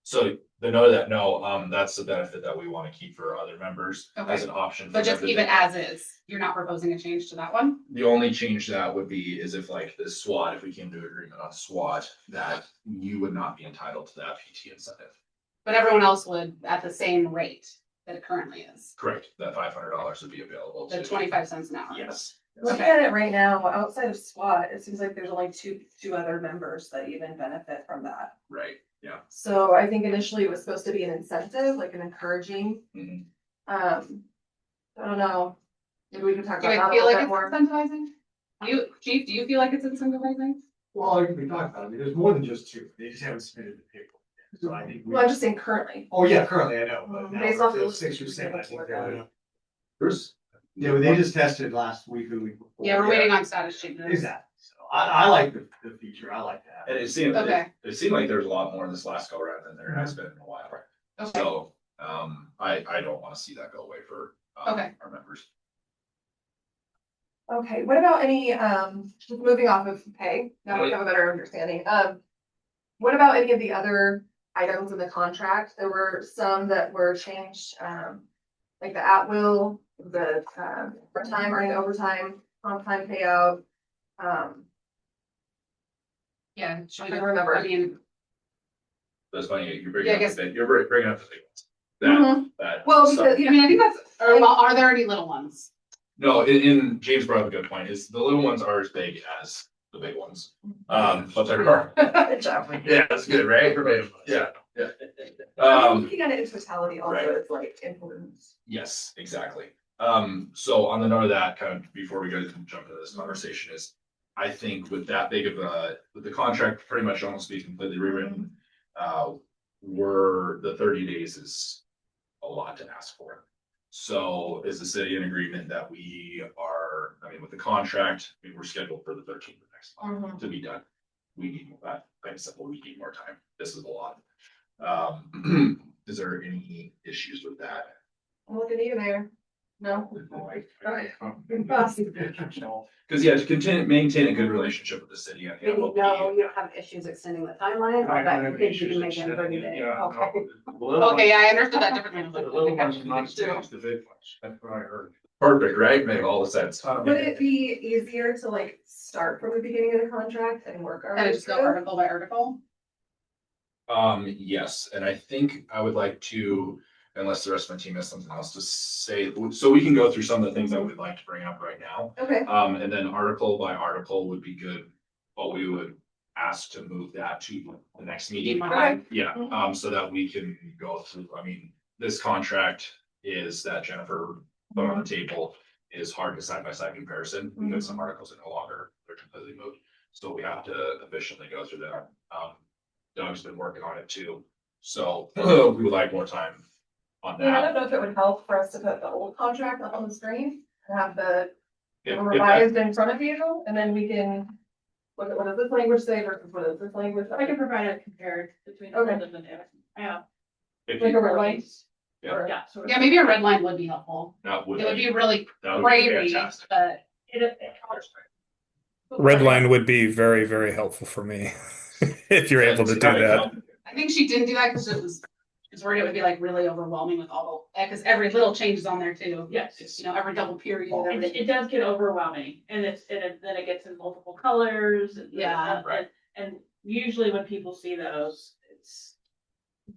So the know that, no, that's the benefit that we want to keep for other members as an option. But for just them to keep do. it as is. You're not proposing a change to that one? The only change that would be is if like the SWAT, if we came to agreement on SWAT, that you would not be entitled to that PT incentive. But everyone else would at the same rate that it currently is. Correct, that $500 would be available. The to- 25 cents an hour. Yes. Looking at it right now, outside of SWAT, it seems like there's only two other members that even benefit from that. Right, yeah. So I think initially it was supposed to be an incentive, like an encouraging. Mhm. I don't know. Maybe we can talk Do about you that a feel little like bit it's more. incentivizing? Chief, do you feel like it's incentivizing? Well, like we talked about, I mean, there's more than just two, they just haven't submitted the paperwork yet. So I think. Well, I'm just saying currently. Oh, yeah, currently, I know, but now Based off if those it's 6 or pictures 7, I that think were they're. done. Bruce, Yeah, but they just tested last week or the week before. Yeah, we're waiting on status changes. Exactly. So I like the feature. I like that. And it seemed, Okay. it seemed like there's a lot more in this last go round than there has been in a while. Okay. So, I don't wanna see that go away for, Okay. our members. Okay, what about any, just moving off of pay, now we have a better understanding, what about any of the other items in the contract? There were some that were changed, like the at-will, the, time earning overtime, comp time payout, Yeah. I don't remember. I mean, That's funny, you're Yeah, I bringing up guess- you're bringing up the big ones. Mhm. That. Well, stuff. because, I mean, I think that's, are there any little ones? No, in James brought up a good point, is the little ones are as big as the big ones. But there are, yeah, that's good, right? Yeah, yeah. I'm looking at it in totality also, right. it's like importance. Yes, exactly. So on the note of that, kind of before we go to jump into this conversation is, I think with that big of a, with the contract pretty much almost be completely rewritten, the 30 days is a lot to ask for. So is the city in agreement that we are, I mean, with the contract, I mean, we're scheduled for the 13th of next month to be done. We need that, like I said, we need more time. This is a lot. Is there any issues with that? I'm looking at you, Mayor. No? Okay. Because yeah, to continue, maintain a good relationship with the city. I think No, you don't have issues extending the timeline, or that you think you can make it in 30 days, okay. Okay, yeah, I understood that differently. The little ones are not changed, the big ones. That's what I heard. Perfect, right? Make all the sense. Would it be easier to like start from the beginning of the contract and work our Kind way of just go through? article by article? Yes, and I think I would like to, unless the rest of my team has something else to say, so we can go through some of the things that we'd like to bring up right now. Okay, And then article by article would be good, but we would ask to move that to the next meeting. okay. Yeah, so that we can go through, I mean, this contract is that Jennifer put on the table is hard to side by side comparison, because some articles are no longer, they're completely moved. So we have to efficiently go through that. Doug's been working on it too, so we would like more time on Yeah, I that. don't know if it would help for us to put the old contract up on the screen and have the If that- revised in front of you, and then we can look at what does this language say versus what does this language I can say. provide a compared between the Okay. old and the new. Yeah. if Like you- a red line. Yeah. Or- Yeah. So Yeah, maybe a red line would be helpful. That would It would be, be really that would be crazy, fantastic. but it. Red line would be very, very helpful for me if you're able to do that. I think she didn't do that because it's worried it would be like really overwhelming with all the, because every little change is on there too. Yes. You know, every double period. It does get overwhelming and then it gets in multiple colors. Yeah. Right. And usually when people see those, it's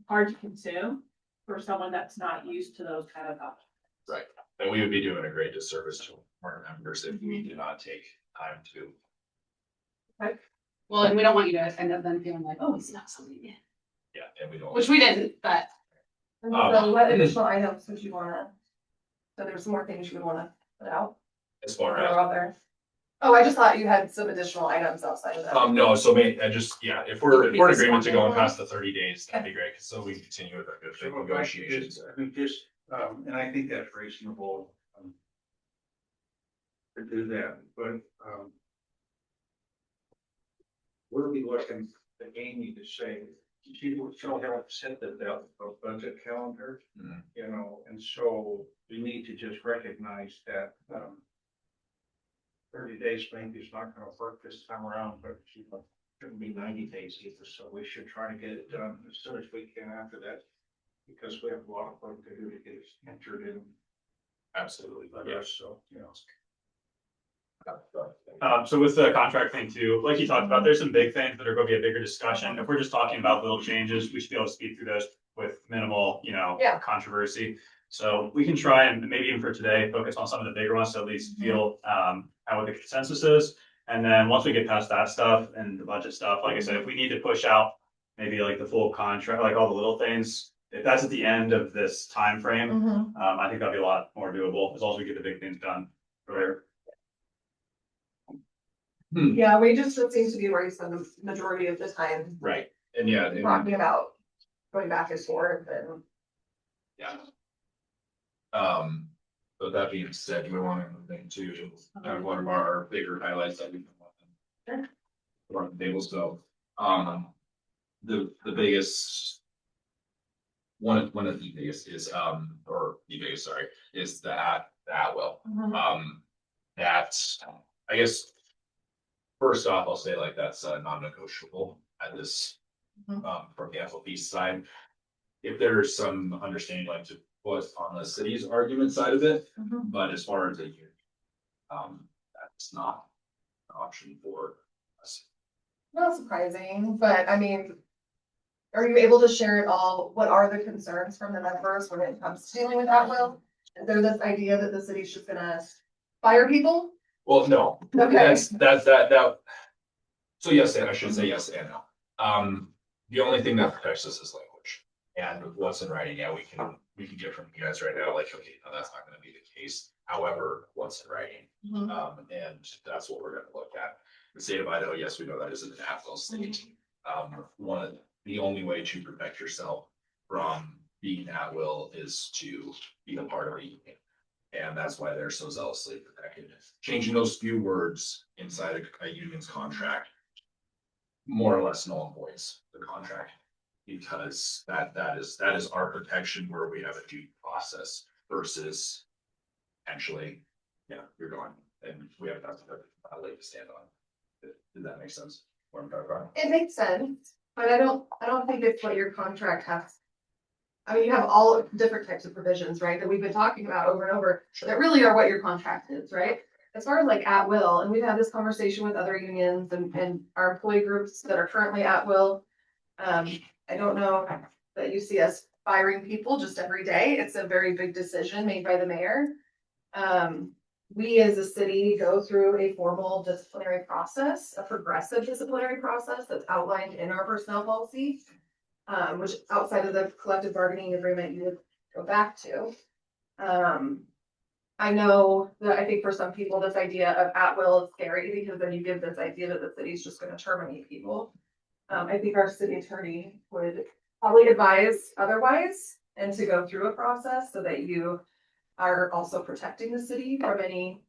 hard to consume for someone that's not used to those kind of options. Right, and we would be doing a great disservice to our members if we do not take time to. Well, and we don't want you to end up then feeling like, oh, we snuck something in, Yeah, and we don't. which we didn't, but And so what additional items would you wanna, so there's some more things you would wanna put out? As Or far as, out there? Oh, I just thought you had some additional items outside of that. no, so I just, yeah, if we're in agreement to going past the 30 days, that'd be great, so we can continue with our good faith negotiations. I mean, just, and I think that's reasonable. To do that, but, we'll be looking to Amy to say, she'll have set the budget calendar, Mhm. you know, and so we need to just recognize that, 30 days maybe is not gonna work this time around, but it shouldn't be 90 days either, so we should try to get it done as soon as we can after that. Because we have a lot of work to do to get it entered in. Absolutely, Yes, so, you know. So with the contract thing too, like you talked about, there's some big things that are going to be a bigger discussion. If we're just talking about little changes, we should be able to speed through those with minimal, Yeah. controversy. So we can try and maybe even for today, focus on some of the bigger ones, so at least feel what the consensus is. And then once we get past that stuff and the budget stuff, like I said, if we need to push out maybe like the full contract, like all the little things, if that's at the end of this time frame, Mhm. I think that'd be a lot more doable as long as we get the big things done earlier. Yeah, we just, it seems to be where you spend the majority of the time Right, and yeah, and- talking about going back and forth and. yeah. But that being said, we want to move into one of our bigger highlights that we can run the table. So, the biggest one of the biggest is or the biggest, sorry, is the Atwell. That's, I guess, first off, I'll say like that's non-negotiable at this from the FOP side. If there's some understanding like to what's on the city's argument side of it, but as far as a union, that's not an option for us. Not surprising, but I mean, are you able to share it all? What are the concerns from the members when it comes to dealing with that will? Is there this idea that the city's just gonna fire people? Well, no, Okay. that. So yes, and I should say yes and no. The only thing that protects us is language and what's in writing. Yeah, we can get from you guys right now, like, okay, no, that's not gonna be the case. However, what's in writing? And that's what we're gonna look at. The state of Idaho, yes, we know that is an Atwell state. The only way to protect yourself from being at will is to be a part of a union. And that's why they're so zealously protected. Changing those few words inside a union's contract more or less null and voids the contract. Because that is our protection where we have a due process versus actually, yeah, you're gone and we have nothing to leg to stand on. Did that make sense? What I'm talking about? It makes sense, but I don't think it's what your contract has. I mean, you have all different types of provisions, right, that we've been talking about over and over, that really are what your contract is, right? As far as like at will, and we've had this conversation with other unions and our employee groups that are currently at will. I don't know that you see us firing people just every day. It's a very big decision made by the mayor. We as a city go through a formal disciplinary process, a progressive disciplinary process that's outlined in our personnel policy, which outside of the collective bargaining agreement you would go back to. I know that I think for some people, this idea of at will is scary because then you give this idea that the city's just going to terminate people. I think our city attorney would probably advise otherwise and to go through a process so that you are also protecting the city from any,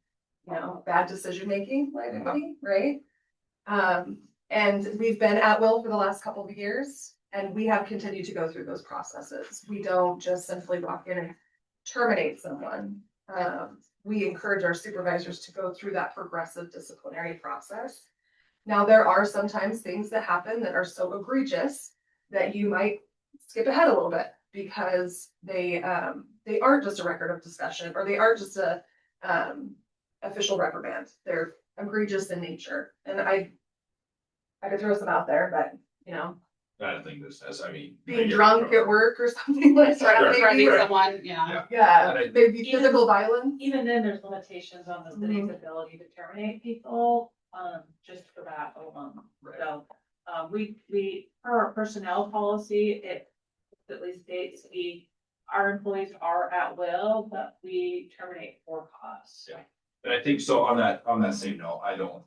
bad decision making by anybody, right? And we've been at will for the last couple of years, and we have continued to go through those processes. We don't just simply walk in and terminate someone. We encourage our supervisors to go through that progressive disciplinary process. Now, there are sometimes things that happen that are so egregious that you might skip ahead a little bit because they aren't just a record of discussion or they aren't just a official reprimand. They're egregious in nature. And I could throw some out there, but I don't think this says, I mean. being drunk at work or something like that. Threatening Maybe, someone, yeah, maybe physical violence. Even then, there's limitations on the city's ability to terminate people, just for that alone. Right. So, we, per our personnel policy, it at least states our employees are at will, but we terminate for cause. Yeah. And I think so on that same note, I don't,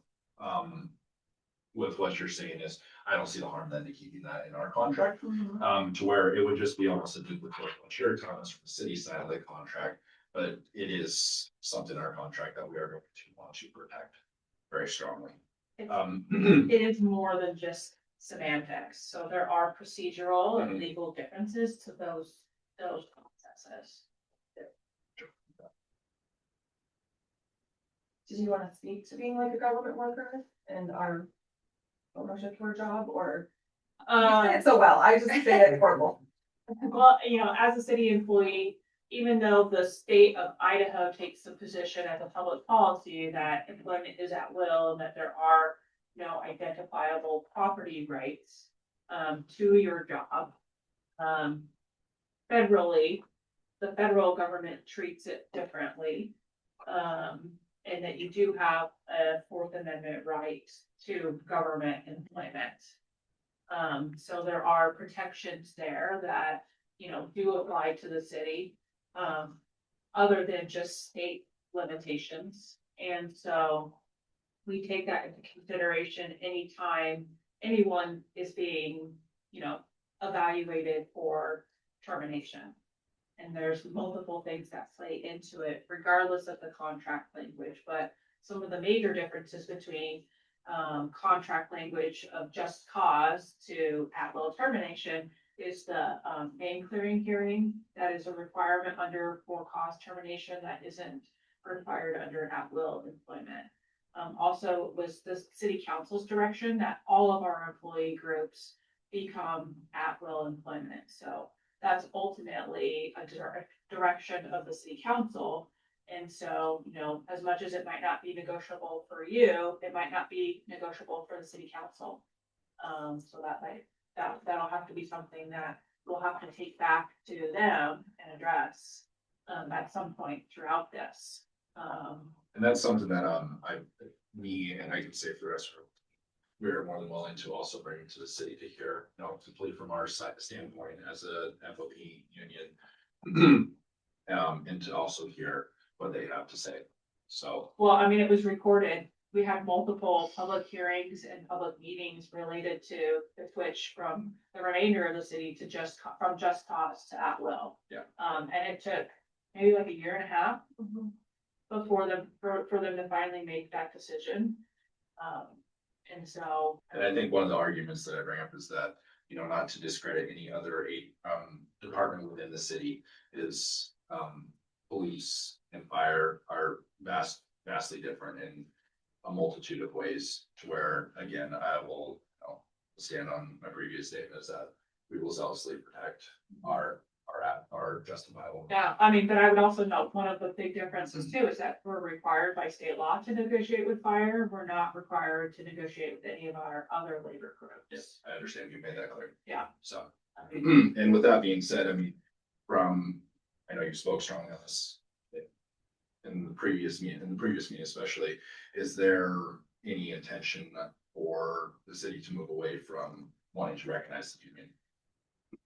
with what you're saying is, I don't see the harm then to keeping that in our contract. To where it would just be almost a duplicate of what you're telling us from the city side of the contract. But it is something in our contract that we are going to want to protect very strongly. It is more than just semantics, so there are procedural and legal differences to those processes. Did you want to speak to being like a government worker and our ownership for a job, or you say it so well? I just say it horrible. Well, as a city employee, even though the state of Idaho takes the position as a public policy that employment is at will and that there are no identifiable property rights to your job. Federally, the federal government treats it differently. And that you do have a Fourth Amendment right to government employment. So there are protections there that, do apply to the city, other than just state limitations. And so we take that into consideration anytime anyone is being, evaluated for termination. And there's multiple things that play into it regardless of the contract language, but some of the major differences between contract language of just cause to at-will termination is the name clearing hearing. That is a requirement under for cause termination that isn't required under at-will employment. Also was the city council's direction that all of our employee groups become at-will employment. So that's ultimately a direction of the city council. And so, you know, as much as it might not be negotiable for you, it might not be negotiable for the city council. So that'll have to be something that we'll have to take back to them and address at some point throughout this. And that's something that, me and I can say for the rest of it, we're more than willing to also bring to the city to hear, you know, complete from our side standpoint as a FOP union. And to also hear what they have to say. So. Well, I mean, it was recorded. We had multiple public hearings and public meetings related to the switch from the remainder of the city to from just cause to at will. Yeah. And it took maybe like a year and a half before for them to finally make that decision. And so. And I think one of the arguments that I bring up is that, you know, not to discredit any other department within the city is, police and fire are vastly different in a multitude of ways, to where, again, I will, you know, stand on my previous statement is that we will zealously protect our justifiable. Yeah, I mean, but I would also note one of the big differences too is that we're required by state law to negotiate with fire. We're not required to negotiate with any of our other labor groups. Yes, I understand you made that clear. Yeah. So, I mean, and with that being said, I mean, I know you spoke strongly on this in the previous meeting especially, is there any intention for the city to move away from wanting to recognize the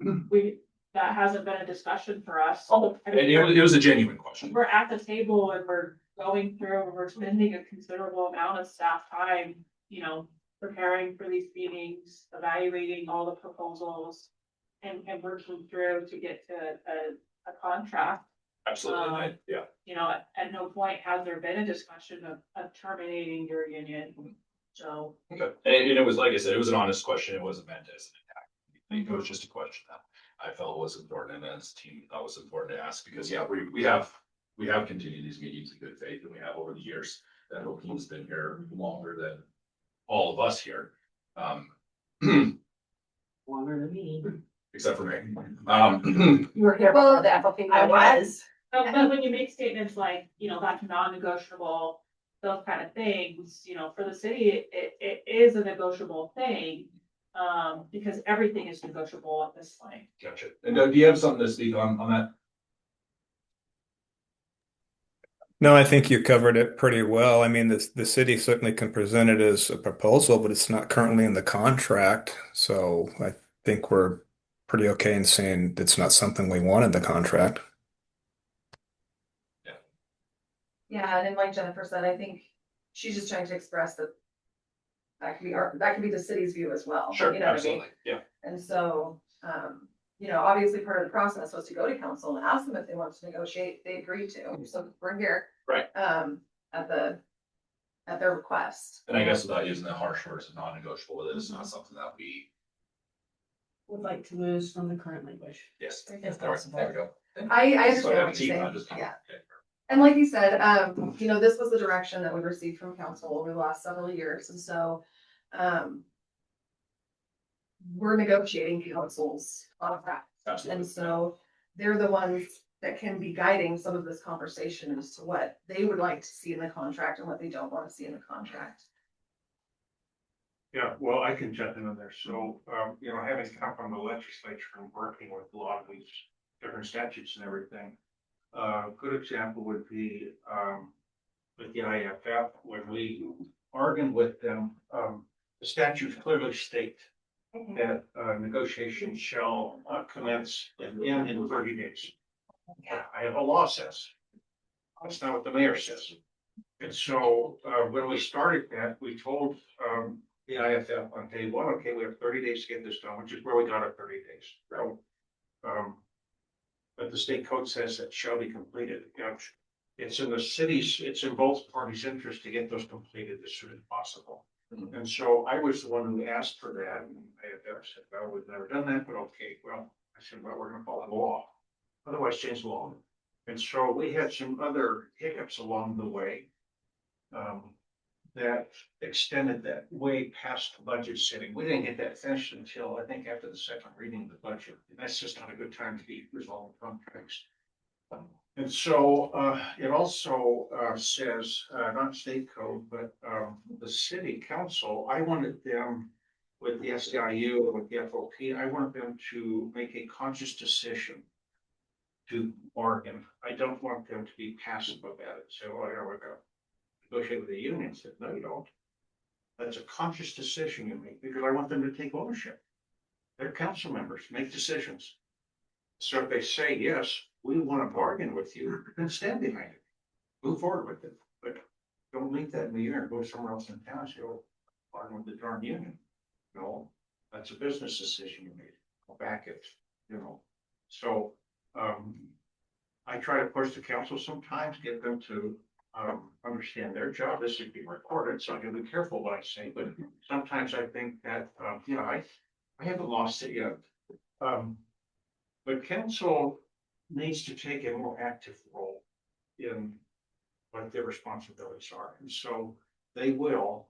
union? that hasn't been a discussion for us. Oh, I mean, it was a genuine question. we're at the table and we're going through, we're spending a considerable amount of staff time, you know, preparing for these meetings, evaluating all the proposals and working through to get to a contract. Absolutely, yeah. You know, at no point has there been a discussion of terminating your union. So. Okay, and it was, like I said, it was an honest question. It wasn't meant as an attack. It was just a question that I felt was important, and as a team, that was important to ask, because yeah, we have continued these meetings in good faith, and we have over the years. That whole team's been here longer than all of us here. Longer than me. Except for me. You were here Well, before the FOP. I was. But when you make statements like, you know, that's non-negotiable, those kind of things, you know, for the city, it is a negotiable thing. Because everything is negotiable at this point. Gotcha. And Doug, do you have something to speak on that? No, I think you covered it pretty well. I mean, the city certainly can present it as a proposal, but it's not currently in the contract. So I think we're pretty okay in saying it's not something we want in the contract. Yeah, and then like Jennifer said, I think she's just trying to express that that could be the city's view as well. Sure, you know what I mean? absolutely, yeah. And so, you know, obviously part of the process was to go to council and ask them if they wanted to negotiate. They agreed to, so we're here. Right. At their request. And I guess without using the harsh words of non-negotiable, it is not something that we. Would like to lose from the current language. Yes. If All right, possible. there we go. I So understand have a what team, you're not saying. just- Yeah. Okay. And like you said, you know, this was the direction that we received from council over the last several years, and so, we're negotiating council's contract. Absolutely. And so they're the ones that can be guiding some of this conversation as to what they would like to see in the contract and what they don't want to see in the contract. Yeah, well, I can jump in on there. So, you know, having come from the legislature and working with a lot of these different statutes and everything. A good example would be, with the IFF, when we bargained with them, the statutes clearly state that, negotiations shall commence and end in 30 days. I have a law says. That's not what the mayor says. And so, when we started that, we told, the IFF on day one, okay, we have 30 days to get this done, which is where we got our 30 days. So, But the state code says that shall be completed, you know, it's in the cities, it's in both parties' interest to get those completed as soon as possible. And so I was the one who asked for that, and I said, well, we've never done that, but okay, well, I said, well, we're gonna follow the law. Otherwise, change the law. And so we had some other hiccups along the way. That extended that way past the budget sitting. We didn't get that finished until, I think, after the second reading of the budget. And that's just not a good time to be resolving contracts. And so it also says, not state code, but the city council, I wanted them with the SEIU or with the FOP, I wanted them to make a conscious decision to bargain. I don't want them to be passive about it. So, oh, yeah, we're gonna negotiate with the union. I said, no, you don't. That's a conscious decision you make because I want them to take ownership. They're council members, make decisions. So if they say, yes, we want to bargain with you, then stand behind it. Move forward with it. But don't leave that in the air and go somewhere else in town and say, oh, bargain with the darn union. No, that's a business decision you made. I'll back it, you know. So I try to push the council sometimes, get them to understand their job. This should be recorded, so I gotta be careful what I say, but sometimes I think that, you know, I haven't lost it yet. But council needs to take a more active role in what their responsibilities are. And so they will,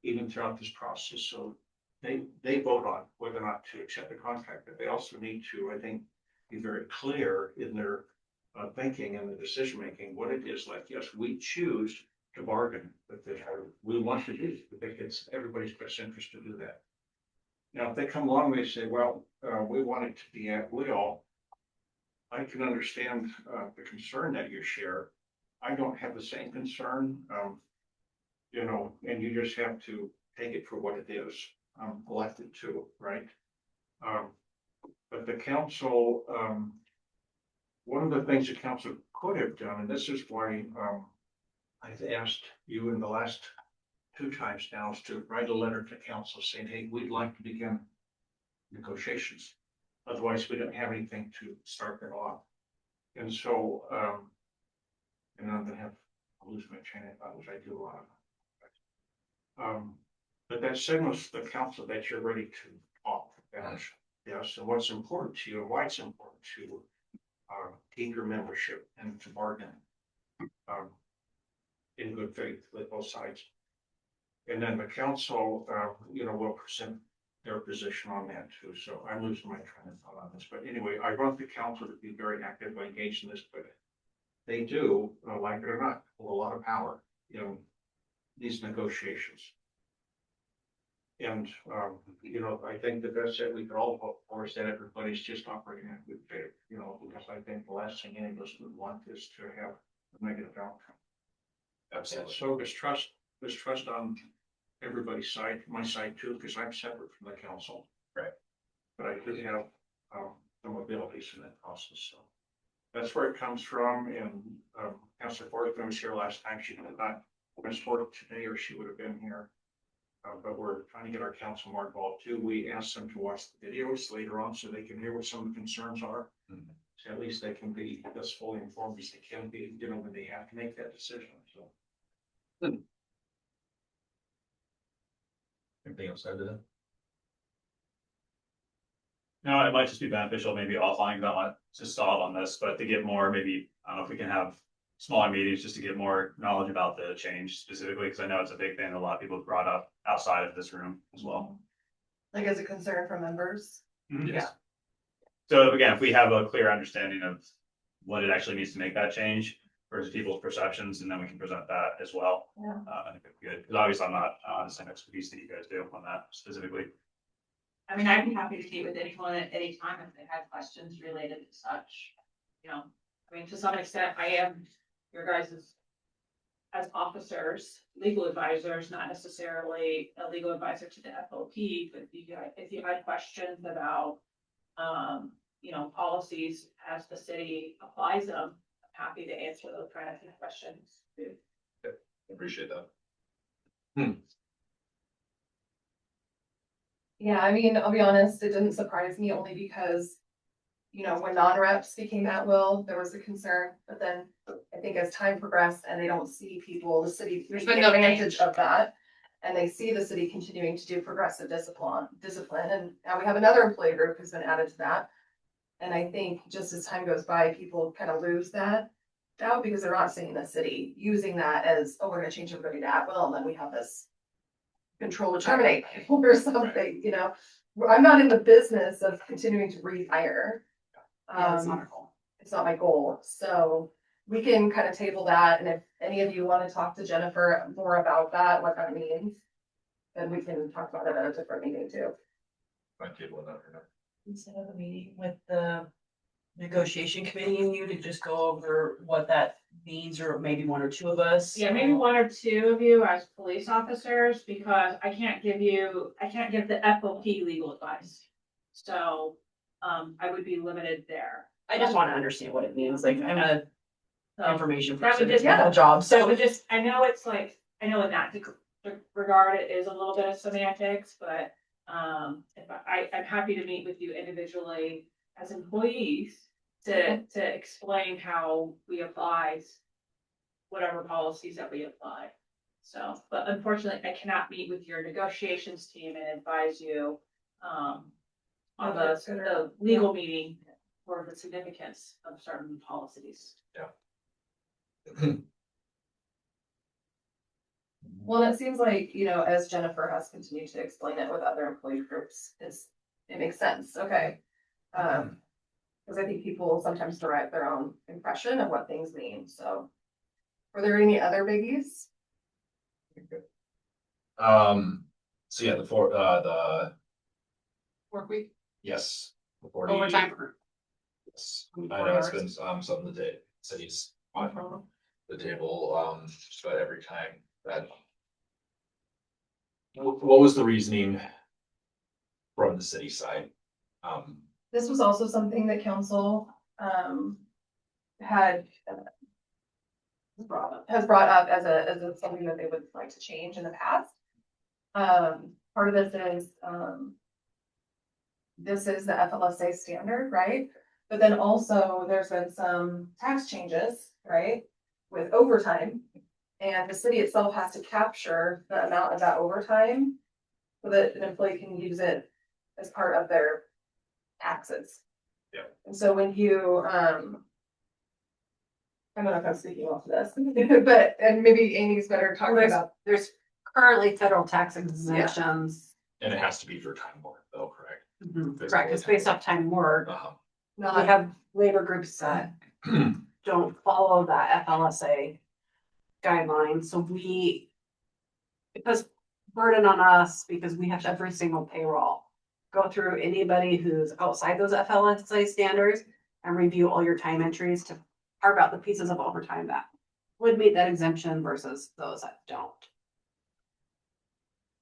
even throughout this process. So they vote on whether or not to accept the contract, but they also need to, I think, be very clear in their thinking and the decision making, what it is like. Yes, we choose to bargain, but we want to do. I think it's everybody's best interest to do that. Now, if they come along, they say, well, we want it to be at will. I can understand the concern that you share. I don't have the same concern, you know, and you just have to take it for what it is. I'm elected to, right? But the council, one of the things the council could have done, and this is why I've asked you in the last 2 times now, is to write a letter to council saying, hey, we'd like to begin negotiations. Otherwise, we don't have anything to start that off. And so, and I'm gonna I'll lose my train of thought, which I do a lot of. But that signals to the council that you're ready to talk. Yes, and what's important to you and why it's important to keep your membership and to bargain in good faith with both sides. And then the council, you know, will present their position on that too. So I'm losing my train of thought on this. But anyway, I want the council to be very actively engaged in this, but they do, like it or not, hold a lot of power in these negotiations. And, you know, I think the best that we could all hope for is that everybody's just operating in good faith, you know, because I think the last thing any of us would want is to have a negative outcome. Absolutely. So there's trust on everybody's side, my side too, because I'm separate from the council. Right. But I do have some abilities in that process, so that's where it comes from. And Councilor Ford was here last time. She did not support today, or she would have been here. But we're trying to get our council more involved too. We asked them to watch the videos later on so they can hear what some of the concerns are. Mhm. So at least they can be as fully informed as they can be, you know, when they have to make that decision. So. Anything else added to that? No, it might just be beneficial, maybe offline, because I want to stall on this, but to get more, maybe, I don't know if we can have smaller meetings just to get more knowledge about the change specifically, because I know it's a big thing that a lot of people have brought up outside of this room as well. Like as a concern for members. Yes. So again, if we have a clear understanding of what it actually means to make that change versus people's perceptions, and then we can present that as well. Yeah. I think it'd be good, because obviously I'm not the same expertise that you guys do on that specifically. I mean, I'd be happy to meet with anyone at any time if they had questions related to such, you know, I mean, to some extent, I am your guys's as officers, legal advisors, not necessarily a legal advisor to the FOP, but if you had questions about, you know, policies as the city applies them, I'm happy to answer those kind of questions. Appreciate that. Yeah, I mean, I'll be honest, it didn't surprise me only because you know, when non-reps became at will, there was a concern, but then I think as time progressed and they don't see people, the city There's taking been no advantage change. of that. And they see the city continuing to do progressive discipline, and now we have another employee group who's been added to that. And I think just as time goes by, people kind of lose that doubt because they're not seeing the city using that as, oh, we're gonna change everybody to at will, and then we have this control to terminate people or something, you know? I'm not in the business of continuing to rehire. Yeah, that's not our goal. It's not my goal, so we can kind of table that, and if any of you want to talk to Jennifer more about that, what that means, then we can talk about it at a different meeting too. My table and that, Instead of a meeting with the negotiation committee and you to just go over what that means, or maybe one or two of us. Yeah, maybe one or two of you as police officers, because I can't give the FOP legal advice. So, I would be limited there. I just want to understand what it means, like, I'm a So, information that would person, just- it's my whole job, so so. it just, I know it's like, I know in that regard, it is a little bit of semantics, but, if I'm happy to meet with you individually as employees to explain how we apply whatever policies that we apply. So, but unfortunately, I cannot meet with your negotiations team and advise you, on the legal meeting or the significance of certain policies. Well, and it seems like, you know, as Jennifer has continued to explain it with other employee groups, it makes sense, okay. Because I think people sometimes derive their own impression of what things mean, so. Were there any other biggies? So yeah, the Work week, yes, the 40. overtime. Yes, I know it's been, something that the cities on the table, just about every time that. What was the reasoning from the city side? This was also something that council, had. Has brought up as something that they would like to change in the past. Part of this is, this is the FLSA standard, right? But then also there's been some tax changes, right? With overtime. And the city itself has to capture the amount of that overtime so that an employee can use it as part of their taxes. Yeah. And so when you, I don't know if I'm speaking off of this, but, and maybe Amy's better talking about. There's currently federal tax exemptions. And it has to be for time work though, correct? Correct, it's based off time work. We Not, have labor groups that don't follow that FLSA guidelines, so because burden on us, because we have to every single payroll go through anybody who's outside those FLSA standards and review all your time entries to carve out the pieces of overtime that would meet that exemption versus those that don't.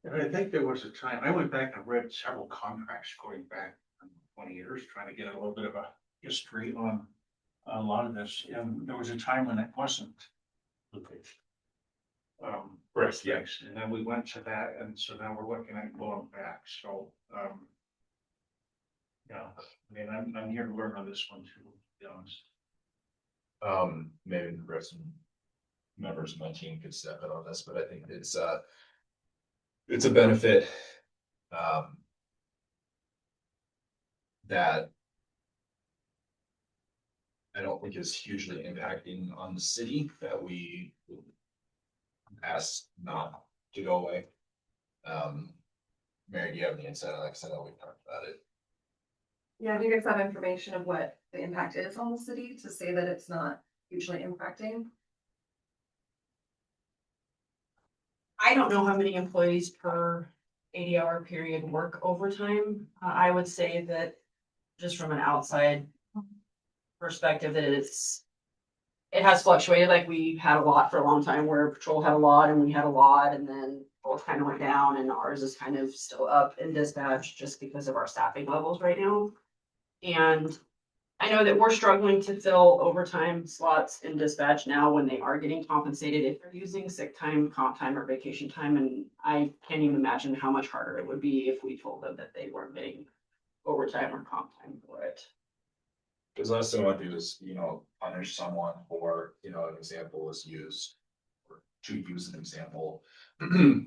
And I think there was a time, I went back and read several contracts going back 20 years, trying to get a little bit of a history on a lot of this, and there was a time when it wasn't. Correct, yeah. And then we went to that, and so now we're looking at going back, so, yeah, I mean, I'm here to learn on this one too, to be honest. Maybe the rest of members of my team could step in on this, but I think it's a benefit. That I don't think is hugely impacting on the city that we asked not to go away. Mary, do you have any insight? Like I said, we talked about it. yeah, do you guys have information of what the impact is on the city to say that it's not hugely impacting? I don't know how many employees per 80-hour period work overtime. I would say that just from an outside perspective, that it has fluctuated. Like we had a lot for a long time where patrol had a lot and we had a lot, and then both kind of went down, and ours is kind of still up in dispatch just because of our staffing levels right now. And I know that we're struggling to fill overtime slots in dispatch now when they are getting compensated if they're using sick time, comp time, or vacation time. And I can't even imagine how much harder it would be if we told them that they weren't getting overtime or comp time for it. Because last thing I want to do is, punish someone for, an example is used. Or to use an example,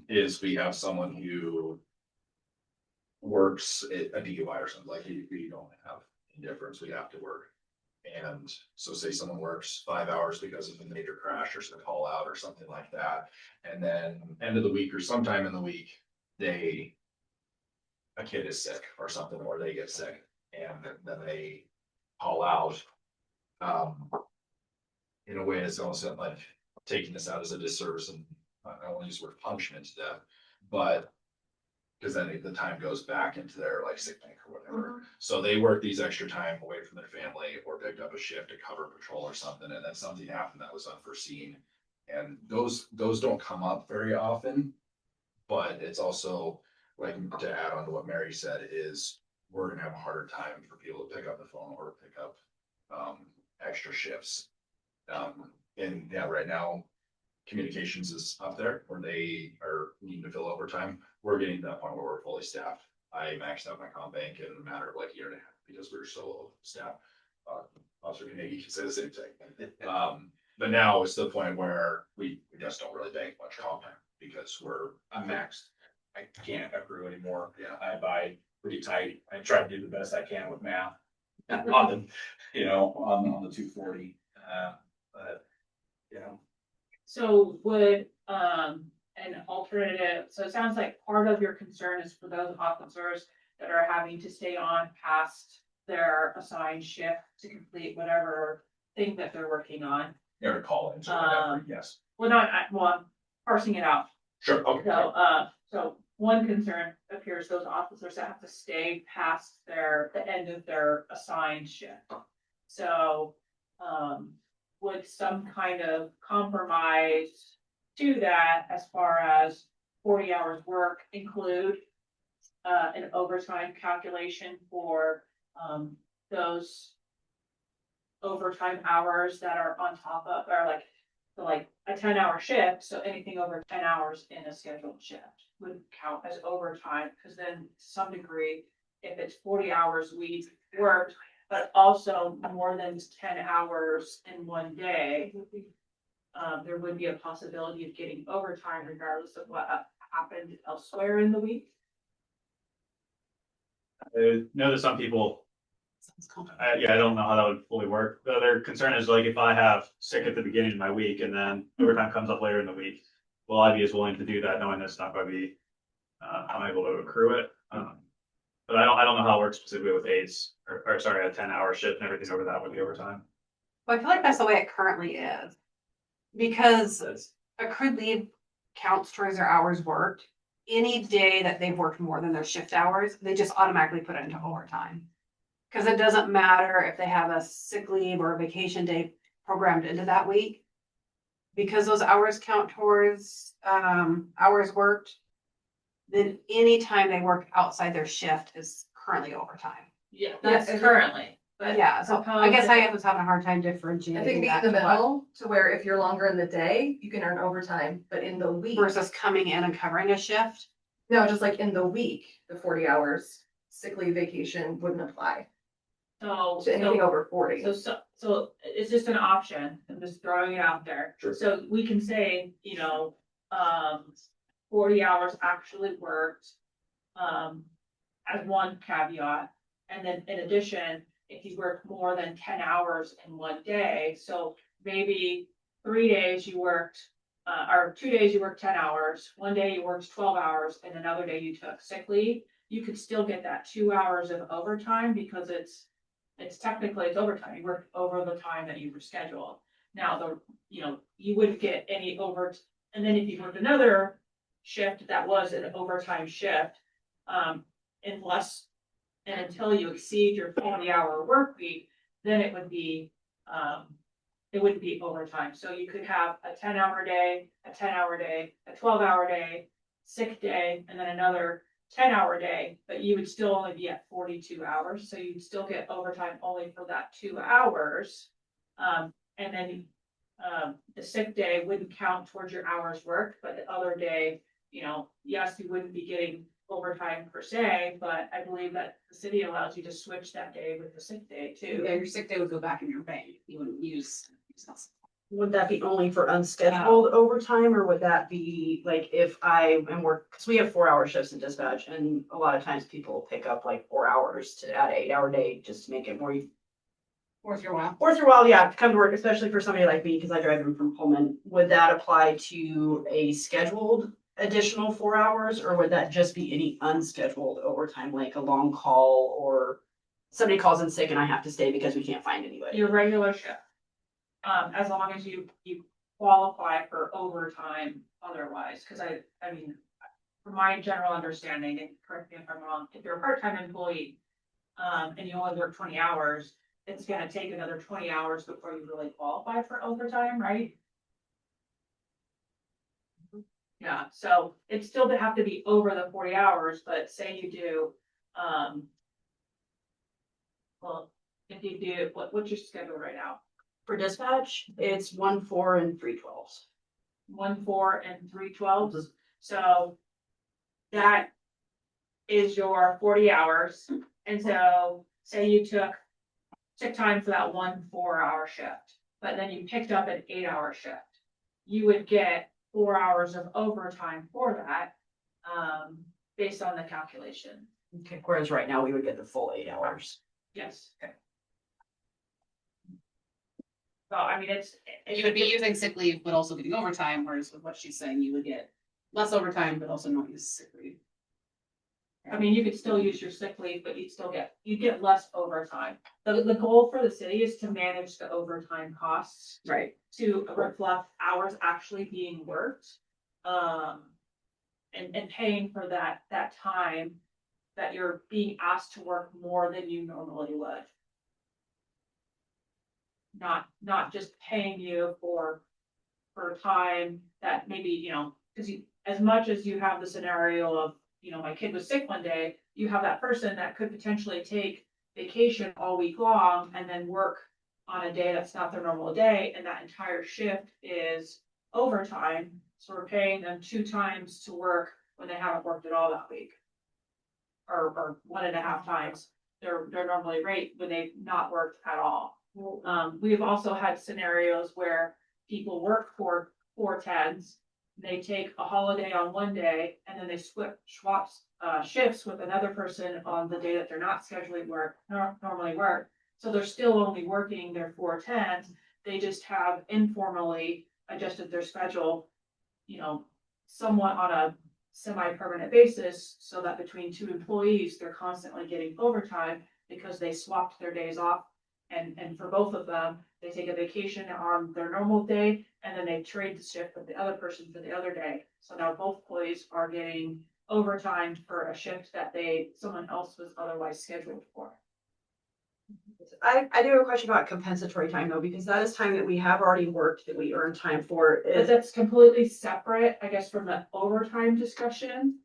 is we have someone who works at a DUI or something, like we don't have indifference, we have to work. And so say someone works 5 hours because of a major crash or some call out or something like that. And then end of the week or sometime in the week, a kid is sick or something, or they get sick and then they call out. In a way, it's almost like taking this out as a disservice, and I don't want to use the word punishment to them, but because then the time goes back into their like sick bank or whatever. So they work these extra time away from their family or picked up a shift to cover patrol or something, and then something happened that was unforeseen. And those don't come up very often, but it's also like, to add on to what Mary said, is we're gonna have a harder time for people to pick up the phone or pick up extra shifts. And yeah, right now communications is up there where they are needing to fill overtime. We're getting to that point where we're fully staffed. I maxed out my comp bank in a matter of like a year and a half because we were so low staff. Officer Carnegie can say the same thing. But now it's the point where we just don't really bank much comp time because I'm maxed. I can't accrue anymore. Yeah, I buy pretty tight. I try to do the best I can with math. On the, on the 240. But So would, an alternative, so it sounds like part of your concern is for those officers that are having to stay on past their assigned shift to complete whatever thing that they're working on. Or call in, so whatever, yes. Well, I'm parsing it out. Sure, okay. So one concern appears those officers that have to stay past the end of their assigned shift. So, would some kind of compromise to that as far as 40 hours work include an overtime calculation for those overtime hours that are on top of, or like a 10-hour shift, so anything over 10 hours in a scheduled shift would count as overtime, because then to some degree, if it's 40 hours a week worked, but also more than 10 hours in one day, there would be a possibility of getting overtime regardless of what happened elsewhere in the week. I know that some people, I don't know how that would fully work. The other concern is like if I have sick at the beginning of my week and then overtime comes up later in the week, will I be as willing to do that knowing that's not going to be, I'm able to accrue it? But I don't know how it works specifically with aides or sorry, a 10-hour shift and everything over that would be overtime. Well, I feel like that's the way it currently is. Because accrued leave counts towards their hours worked. Any day that they've worked more than their shift hours, they just automatically put it into overtime. Because it doesn't matter if they have a sick leave or a vacation day programmed into that week. Because those hours count towards hours worked, then any time they work outside their shift is currently overtime. Yeah, that's currently. But Yeah, so I guess I was having a hard time differentiating. I think be in that the to what- middle to where if you're longer in the day, you can earn overtime, but in the week. Versus coming in and covering a shift. No, just like in the week, the 40 hours, sick leave vacation wouldn't apply So, to anything over 40. so it's just an option. I'm just throwing it out there. Sure. So we can say, 40 hours actually worked, as one caveat. And then in addition, if you work more than 10 hours in one day, so maybe 3 days you worked, or 2 days you worked 10 hours, one day you worked 12 hours, and another day you took sick leave, you could still get that 2 hours of overtime because it's technically it's overtime. You worked over the time that you were scheduled. Now you wouldn't get any and then if you worked another shift that was an overtime shift, unless and until you exceed your 40-hour work week, then it wouldn't be overtime. So you could have a 10-hour day, a 10-hour day, a 12-hour day, sick day, and then another 10-hour day, but you would still only be at 42 hours. So you'd still get overtime only for that 2 hours. And then the sick day wouldn't count towards your hours worked, but the other day, yes, you wouldn't be getting overtime per se, but I believe that the city allows you to switch that day with the sick day Yeah, too. your sick day would go back in your bank. You wouldn't use. Would that be only for unscheduled overtime, or would that be like if I am because we have 4-hour shifts in dispatch, and a lot of times people pick up like 4 hours to add an 8-hour day just to make it more Worth your while. worth your while, yeah, to come to work, especially for somebody like me, because I drive in from Pullman. Would that apply to a scheduled additional 4 hours, or would that just be any unscheduled overtime, like a long call or somebody calls in sick and I have to stay because we can't find anybody? Your regular shift. As long as you qualify for overtime otherwise, cause I mean, from my general understanding, and correct me if I'm wrong, if you're a part-time employee, and you only work 20 hours, it's gonna take another 20 hours before you really qualify for overtime, right? Yeah, so it's still to have to be over the 40 hours, but say you do, well, if you do, what's your schedule right now? For dispatch, it's 1, 4, and 3 12s. 1, 4, and 3 12s. So that is your 40 hours. And so say you took time for that 1 4-hour shift, but then you picked up an 8-hour shift. You would get 4 hours of overtime for that, based on the calculation. Okay, whereas right now we would get the full 8 hours. Yes. Okay. So I mean, You would be using sick leave, but also getting overtime, whereas with what she's saying, you would get less overtime, but also not use sick leave. I mean, you could still use your sick leave, but you'd get less overtime. The goal for the city is to manage the overtime costs Right. to reflect hours actually being worked. And paying for that time that you're being asked to work more than you normally would. Not just paying you for time that maybe, you know, because as much as you have the scenario of, you know, my kid was sick one day, you have that person that could potentially take vacation all week long and then work on a day that's not their normal day, and that entire shift is overtime. So we're paying them 2 times to work when they haven't worked at all that week. Or 1.5 times their normally rate when they've not worked at all. We've also had scenarios where people work for 4 10s, they take a holiday on one day, and then they swap shifts with another person on the day that they're not scheduling normally work. So they're still only working their 4 10s. They just have informally adjusted their schedule, you know, somewhat on a semi-permanent basis, so that between 2 employees, they're constantly getting overtime because they swapped their days off. And for both of them, they take a vacation on their normal day, and then they trade the shift with the other person for the other day. So now both employees are getting overtime for a shift that someone else was otherwise scheduled for. I do have a question about compensatory time though, because that is time that we have already worked that we earn time for. But that's completely separate, I guess, from the overtime discussion.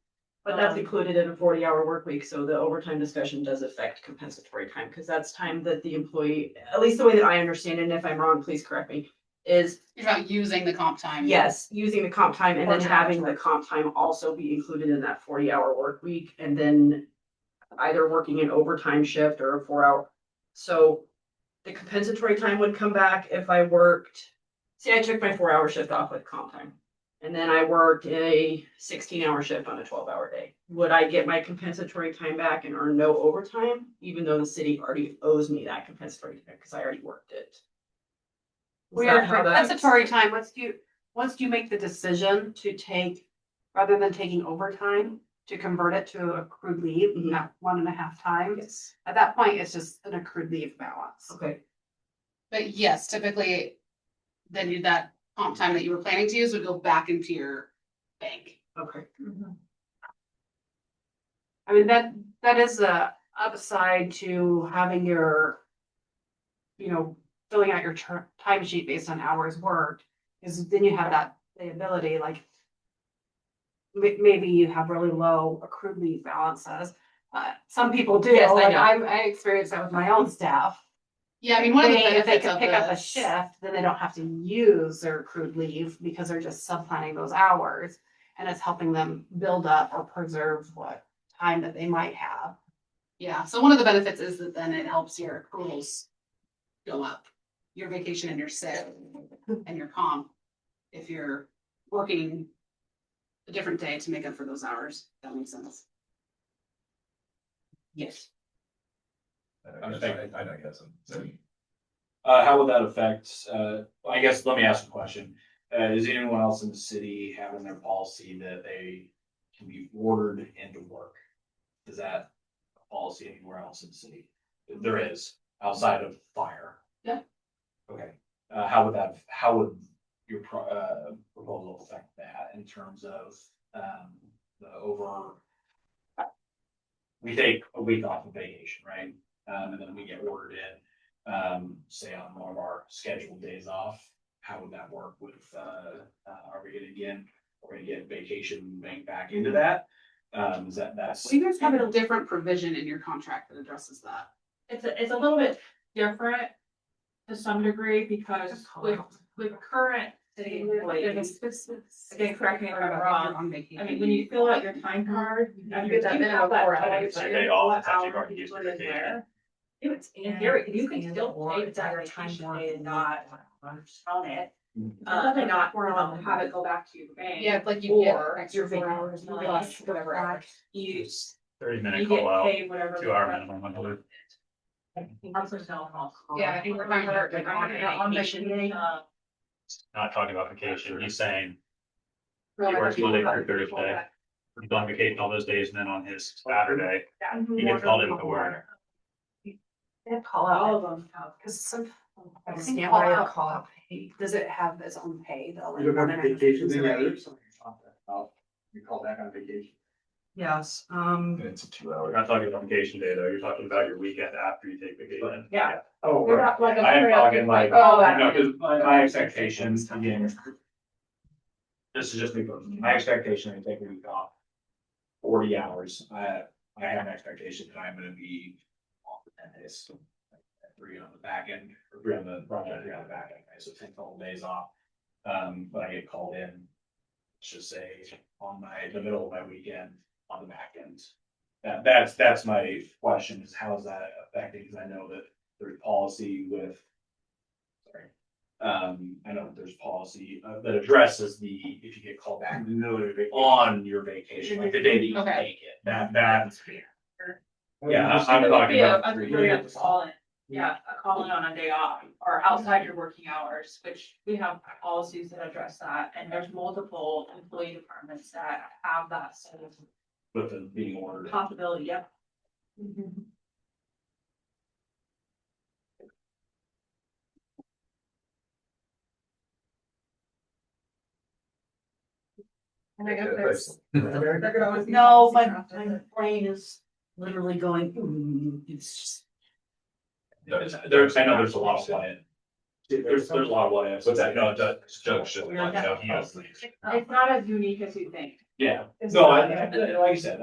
But that's included in a 40-hour work week, so the overtime discussion does affect compensatory time, because that's time that the employee, at least the way that I understand it, and if I'm wrong, please correct me, is You're not using the comp time. yes, using the comp time and then Or having the work. comp time also be included in that 40-hour work week, and then either working an overtime shift or a 4-hour. So the compensatory time would come back if I worked, see, I took my 4-hour shift off with comp time. And then I worked a 16-hour shift on a 12-hour day. Would I get my compensatory time back and earn no overtime, even though the city already owes me that compensatory time because I already worked it? Is that how that- Compensatory time, once you make the decision to take, rather than taking overtime, to convert it to accrued leave Mhm. at 1.5 times, Yes. at that point, it's just an accrued leave balance. Okay. But yes, typically, then that comp time that you were planning to use would go back into your bank. Okay. I mean, that is a upside to having your, you know, filling out your timesheet based on hours worked, is then you have the ability, like, maybe you have really low accrued leave balances. Some people do, Yes, I like, know. I experienced that with my own staff. Yeah, I mean, one of the If they benefits can of pick up a this. shift, then they don't have to use their accrued leave because they're just subplanning those hours. And it's helping them build up or preserve what time that they might have. Yeah, so one of the benefits is that then it helps your accruals go up, your vacation and your sick and your comp. If you're working a different day to make up for those hours, that makes sense. Yes. I know, yes. How would that affect, I guess, let me ask a question. Is anyone else in the city having their policy that they can be ordered into work? Is that a policy anywhere else in the city? There is, outside of fire. Yeah. Okay, how would your proposal affect that in terms of, the over? We take a week off of vacation, right? And then we get ordered in, say on one of our scheduled days off. How would that work with, are we gonna get vacation bank back into that? That's. So you guys have a different provision in your contract that addresses that. It's a little bit different to some degree because with current city employees, again, correct me if I'm wrong. I mean, when you fill out your time card, you get that minimum 4 hours. Day off, it's actually hard to use for vacation. It's in theory, you can still take that time day and not on it. Definitely not have it go back to your bank. Yeah, like you get Or extra your 4 hours vacation plus whatever hours. You 30-minute you get call out, paid whatever. 2-hour minimum, I believe. Yeah, and remember, like On vacation. Not talking about vacation, he's saying he Really, works people Monday got through people Thursday. that- He's on vacation all those days, and then on his Saturday, Mm-hmm. he gets called into work. Call All out. of them have, because some. I think Stand call by or out, call out. does it have its own pay though? You don't have vacation together. Oh, you call back on vacation. Yes, It's a 2 We're hour. not talking about vacation day, though, you're talking about your weekend after you take vacation. Yeah. Oh, We're right. not like a. I am talking like, Oh, you know, 'cause my expectations, again. This is just me, personally. My expectation, I take a week off. 40 hours, I have an expectation that I'm gonna be off for 10 days. So, 3 on the back end, or 3 on the front end, 3 on the back end, so 10 total days off. But I get called in, let's just say, on the middle of my weekend, on the back end. That's my question, is how is that affecting, because I know that there's policy with. Sorry. I know that there's policy that addresses if you get called back on your vacation, like the day that you Okay. take it, that's. Yeah, I'm It would talking be a about. call in, yeah, a call in on a day off or outside your working hours, which we have policies that address that. And there's multiple employee departments that have that sort of With the being ordered. possibility, yep. And I guess there's. no, my brain is literally going, it's just. I know there's a lot of what ifs. There's a lot of what ifs. What's that? No, Doug should let me know. He knows. It's not as unique as you think. Yeah, no, like you said,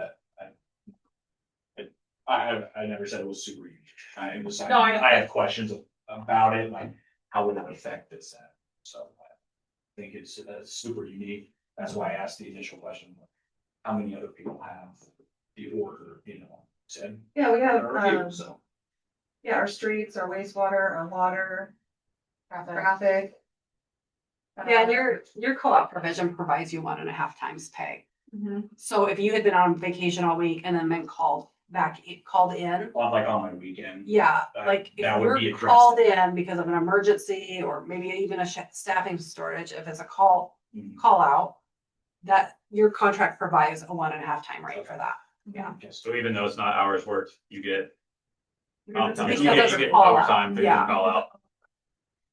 I never said it was super easy. No, I know. I have questions about it, like, how would it affect this? So I think it's super unique. That's why I asked the initial question, how many other people have the order, said. Yeah, we have, Review, so. yeah, our streets, our wastewater, our water, traffic. Yeah, and your co-op provision provides you 1.5 times pay. So if you had been on vacation all week and then been called in, Well, like on my weekend. yeah, like if that would be you're addressed. called in because of an emergency or maybe even a staffing shortage, if it's a call out, that your contract provides a 1.5 time rate for that. Yeah. Okay, so So even though it's not hours worked, you get. Because You it's get a call out, overtime for yeah. the call out.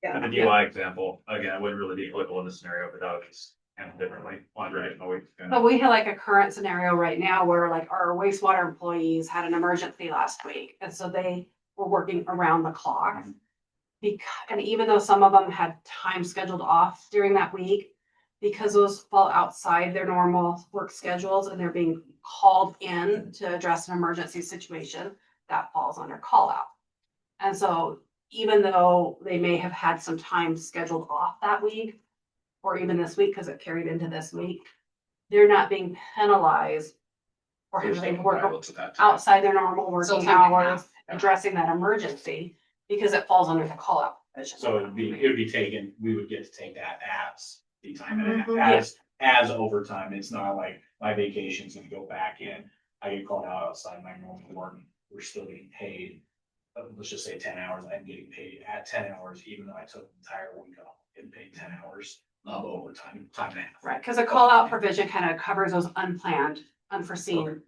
Yeah. And the DUI example, again, it wouldn't really be applicable in this scenario, but that was handled differently, one duration a week. But we had like a current scenario right now where like our wastewater employees had an emergency last week, and so they were working around the clock. And even though some of them had time scheduled off during that week, because those fall outside their normal work schedules and they're being called in to address an emergency situation, that falls under call out. And so even though they may have had some time scheduled off that week, or even this week, because it carried into this week, they're not being penalized or There's having to no work denial to that. outside their normal working Still time and a hours, half. addressing that emergency, because it falls under the call out provision. So it would be taken, we would get to take that as the time and a half, Mhm. as overtime. It's not like my vacation's gonna go back in. I get called out outside my normal work, we're still getting paid. Let's just say 10 hours, I'm getting paid at 10 hours, even though I took the entire week off, getting paid 10 hours of overtime, time and a half. Right, because a call out provision kind of covers those unplanned, unforeseen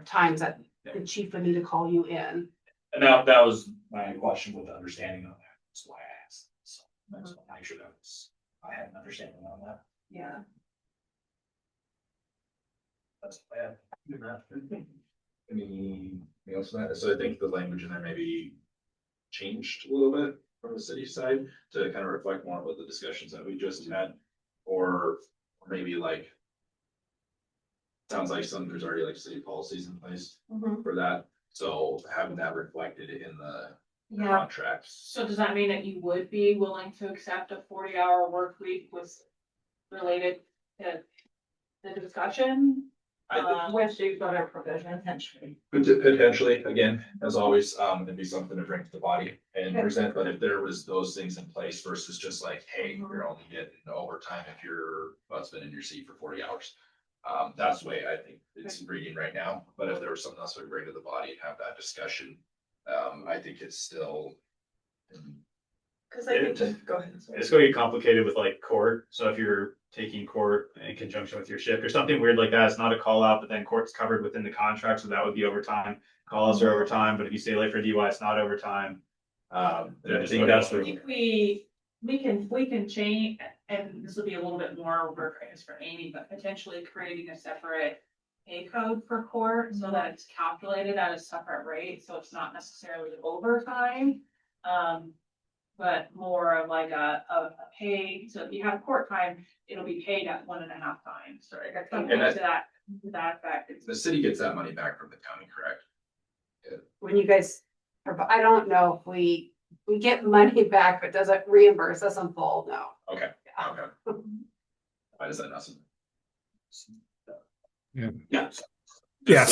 times that the chief would need to call you in. And that was my question with the understanding on that. That's why I asked. So that's why I make sure I had an understanding on that. Yeah. That's bad. Anything else on that? So I think the language in there maybe changed a little bit from the city side to kind of reflect more about the discussions that we just had, or maybe like. Sounds like there's already like city policies in place for that, so having that reflected in the Yeah, contract. So does that mean that you would be willing to accept a 40-hour work week with related to the discussion? With the other provision, potentially. Potentially, again, as always, it'd be something to bring to the body and present, but if there was those things in place versus just like, hey, you're only getting overtime if your butt's been in your seat for 40 hours. That's the way I think it's reading right now, but if there was something else we bring to the body and have that discussion, I think it's still. Cause I think, go ahead. It's going to get complicated with like court. So if you're taking court in conjunction with your shift or something weird like that, it's not a call out, but then court's covered within the contract. So that would be overtime. Call outs are overtime, but if you stay late for DUI, it's not overtime. I think that's I think we can change, and this will be a little bit more work, I guess, for Amy, but potentially creating a separate pay code for court so that it's calculated at a separate rate, so it's not necessarily overtime. But more of like a pay, so if you have court time, it'll be paid at 1.5 times, or something to that effect. The city gets that money back from the county, correct? When you guys, I don't know if we get money back, but does it reimburse us in full? No. Okay, okay. Why does that not? Yeah,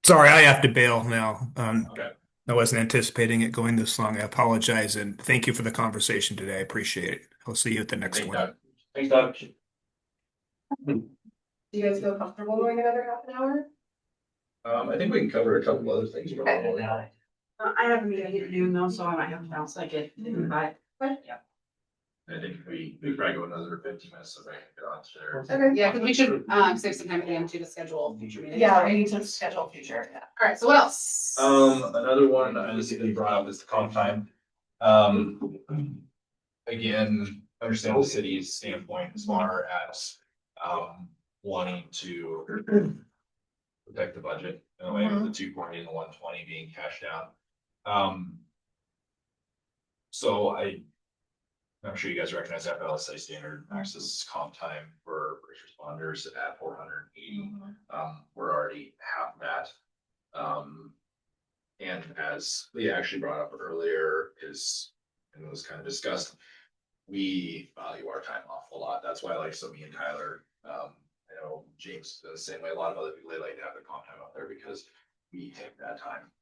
sorry, I have to bail now. Okay. I wasn't anticipating it going this long. I apologize, and thank you for the conversation today. I appreciate it. I'll see you at the next Thank one. Doug. Thanks, Doug. do you guys feel comfortable going another half an hour? I think we can cover a couple other things. I have a meeting at noon though, so I might have to bounce like it. I think we probably go another 15 minutes so I can get on to there. Okay. Yeah, because we should save some time at the end too to schedule future meetings. Yeah, I need to schedule future, yeah. All right, so what else? Another one I just think brought up is the comp time. Again, understand the city's standpoint as far as wanting to protect the budget in a way with the 240 and the 120 being cashed out. So I'm sure you guys recognize FLSA standard access comp time for first responders at 480. We're already half that. And as Leah actually brought up earlier, and it was kind of discussed, we value our time off a lot. That's why, like, so me and Tyler, I know James the same way. A lot of other people, they like to have their comp time out there because we take that time.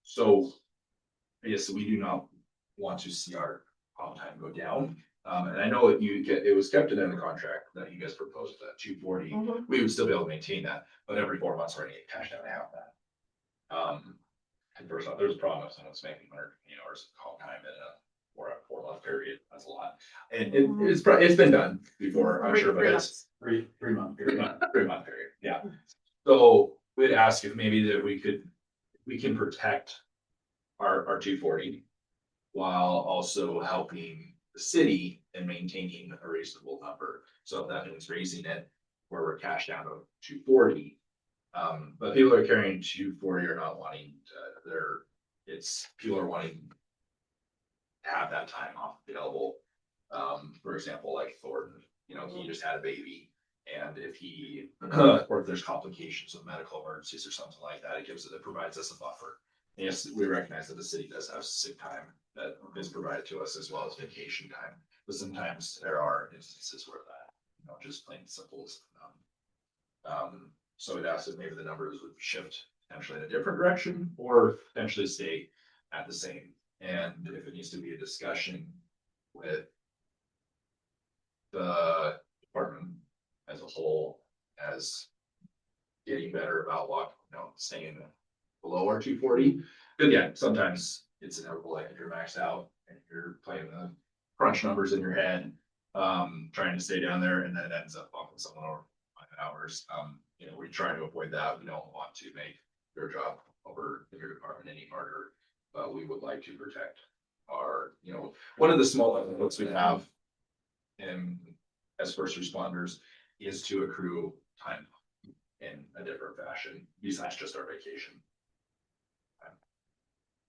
So yes, we do not want to see our comp time go down. And I know it was kept in the contract that you guys proposed at 240. We would still be able to maintain that, but every 4 months we're gonna get cashed out half that. And first off, there's a problem if someone's making 100 hours of comp time in a 4-month period. That's a lot. And it's been done before, I'm sure, but it's 3-month period. Yeah. So we'd ask if maybe that we can protect our 240 while also helping the city and maintaining a reasonable number. So if that means raising it where we're cashed down to 240. But people are carrying 240 are not wanting people are wanting to have that time off available. For example, like Thornton, he just had a baby, and if or if there's complications with medical emergencies or something like that, it provides us a buffer. And yes, we recognize that the city does have sick time that is provided to us as well as vacation time, but sometimes there are instances where that, just plain simple is So it asked if maybe the numbers would shift potentially in a different direction or potentially stay at the same. And if it needs to be a discussion with the department as a whole, as getting better about what, staying below our 240. But yeah, sometimes it's inevitable, like if you're maxed out and you're playing the crunch numbers in your head, trying to stay down there, and then it ends up bumping someone over 5 hours. We try to avoid that. We don't want to make your job over in your department any harder. But we would like to protect our, one of the small benefits we have in as first responders is to accrue time in a different fashion, besides just our vacation.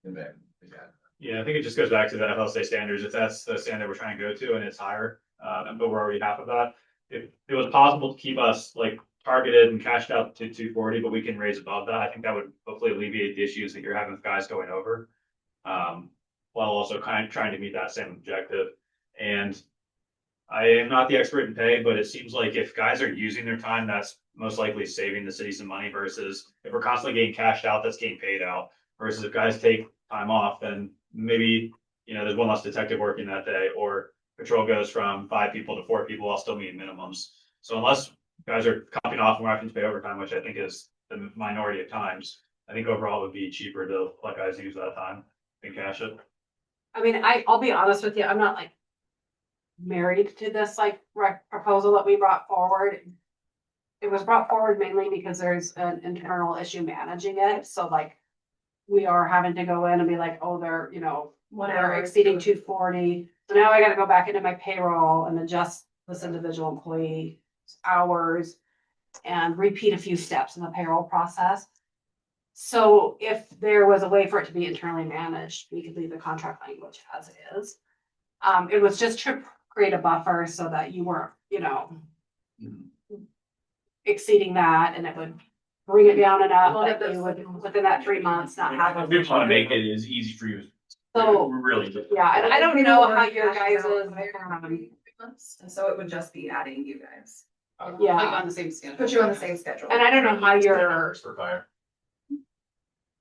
And then, again. Yeah, I think it just goes back to the FLSA standards. If that's the standard we're trying to go to and it's higher, but we're already half of that. If it was possible to keep us like targeted and cashed out to 240, but we can raise above that, I think that would hopefully alleviate the issues that you're having with guys going over. While also kind of trying to meet that same objective. And I am not the expert in pay, but it seems like if guys are using their time, that's most likely saving the city some money versus if we're constantly getting cashed out, that's getting paid out. Versus if guys take time off, then maybe, there's one less detective working that day, or patrol goes from 5 people to 4 people while still meeting minimums. So unless guys are copying off and we're having to pay overtime, which I think is the minority of times, I think overall it would be cheaper to let guys use that time and cash it. I mean, I'll be honest with you, I'm not like married to this like proposal that we brought forward. It was brought forward mainly because there's an internal issue managing it. So like we are having to go in and be like, oh, they're, they're exceeding 240. So now I got to go back into my payroll and adjust this individual employee hours and repeat a few steps in the payroll process. So if there was a way for it to be internally managed, we could leave the contract language as is. It was just to create a buffer so that you weren't, exceeding that, and it would bring it down enough that you would, within that 3 months, not have. We just want to make it as easy for you. So, We're really. yeah, and I don't know how your guys' And so it would just be adding you guys, yeah, Like on the same schedule. put you on the same schedule. and I don't know how your. For fire.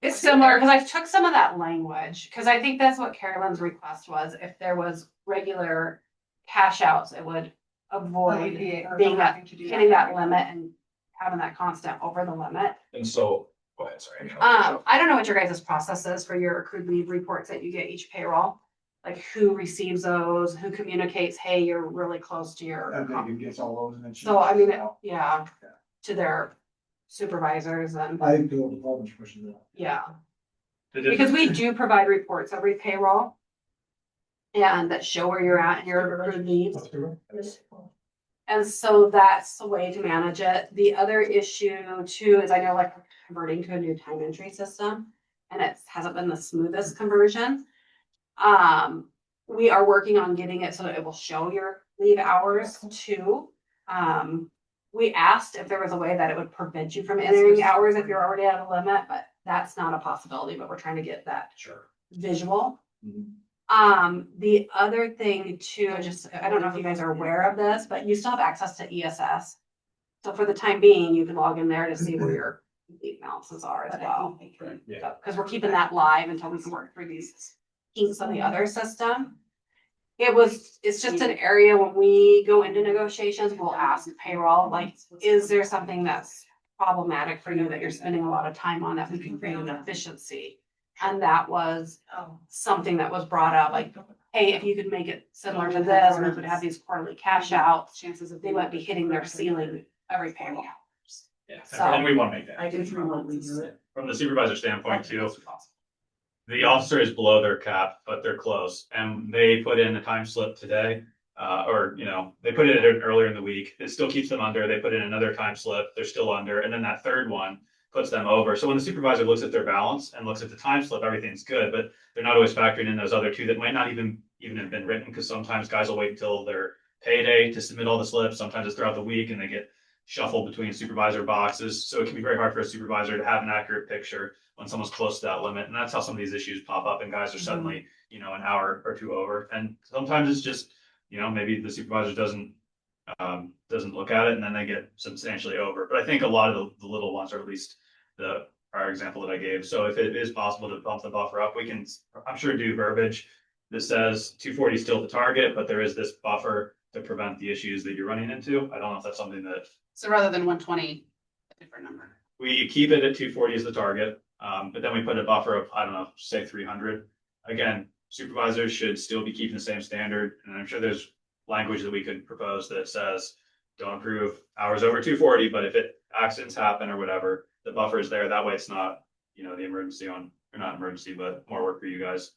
It's similar, because I took some of that language, because I think that's what Carolyn's request was. If there was regular cash outs, it would avoid being that, hitting that limit and having that constant over the limit. And so, go ahead, sorry. I don't know what your guys' process is for your accrued leave reports that you get each payroll. Like who receives those, who communicates, hey, you're really close to your. I think it gets all those. And then So I mean, yeah, to their supervisors and, I think the department's pushing that. yeah. Because we do provide reports every payroll. And that show where you're at in your accrued leaves. And so that's the way to manage it. The other issue too is I know like we're converting to a new time entry system and it hasn't been the smoothest conversion. We are working on getting it so that it will show your leave hours too. We asked if there was a way that it would prevent you from entering hours if you're already at a limit, but that's not a possibility, but we're trying to get that visual. The other thing too, I don't know if you guys are aware of this, but you still have access to ESS. So for the time being, you can log in there to see where your leave balances are as well. Yeah. Because we're keeping that live until we can work through these kinks on the other system. It's just an area when we go into negotiations, we'll ask payroll, like, is there something that's problematic for you that you're spending a lot of time on that we can create an efficiency? And that was something that was brought up, like, hey, if you could make it similar to this, we would have these quarterly cash outs, chances of they wouldn't be hitting their ceiling every payroll. Yeah, So- and we want to make that. I do do it. From the supervisor standpoint too, the officer is below their cap, but they're close, and they put in a time slip today. They put it in earlier in the week, it still keeps them under, they put in another time slip, they're still under, and then that third one puts them over. So when the supervisor looks at their balance and looks at the time slip, everything's good, but they're not always factoring in those other two that might not even have been written, because sometimes guys will wait until their payday to submit all the slips, sometimes it's throughout the week and they get shuffled between supervisor boxes. So it can be very hard for a supervisor to have an accurate picture when someone's close to that limit. And that's how some of these issues pop up and guys are suddenly, an hour or two over. And sometimes it's just, maybe the supervisor doesn't doesn't look at it and then they get substantially over. But I think a lot of the little ones, or at least the prior example that I gave. So if it is possible to bump the buffer up, we can, I'm sure, do verbiage that says 240 is still the target, but there is this buffer to prevent the issues that you're running into. I don't know if that's something that So rather than 120, a different number. we keep it at 240 as the target, but then we put a buffer of, I don't know, say 300. Again, supervisors should still be keeping the same standard, and I'm sure there's language that we could propose that says, don't approve hours over 240, but if accidents happen or whatever, the buffer is there. That way it's not, the emergency or not emergency, but more work for you guys.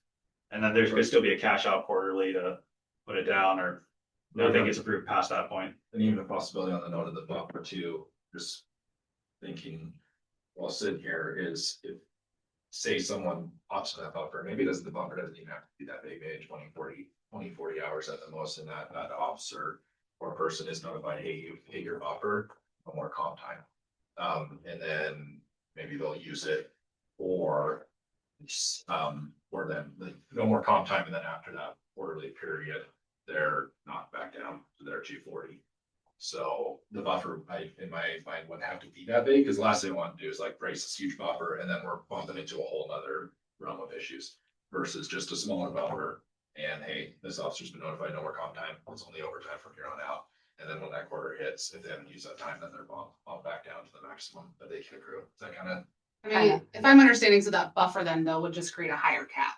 And then there could still be a cash out quarterly to put it down, or nothing gets approved past that point. And even a possibility on the note of the buffer too, just thinking while sitting here is if, say someone opts for that buffer, maybe the buffer doesn't even have to be that big, maybe 20, 40 hours at the most, and that officer or person is notified, hey, you hit your buffer, no more comp time. And then maybe they'll use it for them, no more comp time, and then after that quarterly period, they're knocked back down to their 240. So the buffer, in my mind, wouldn't have to be that big, because the last thing I want to do is like brace this huge buffer, and then we're bumping into a whole nother realm of issues versus just a smaller buffer. And hey, this officer's been notified, no more comp time. It's only overtime from here on out. And then when that quarter hits, if they haven't used that time, then they're bumped back down to the maximum that they can accrue. Is that kind of? I mean, if I'm understanding, so that buffer then though would just create a higher cap.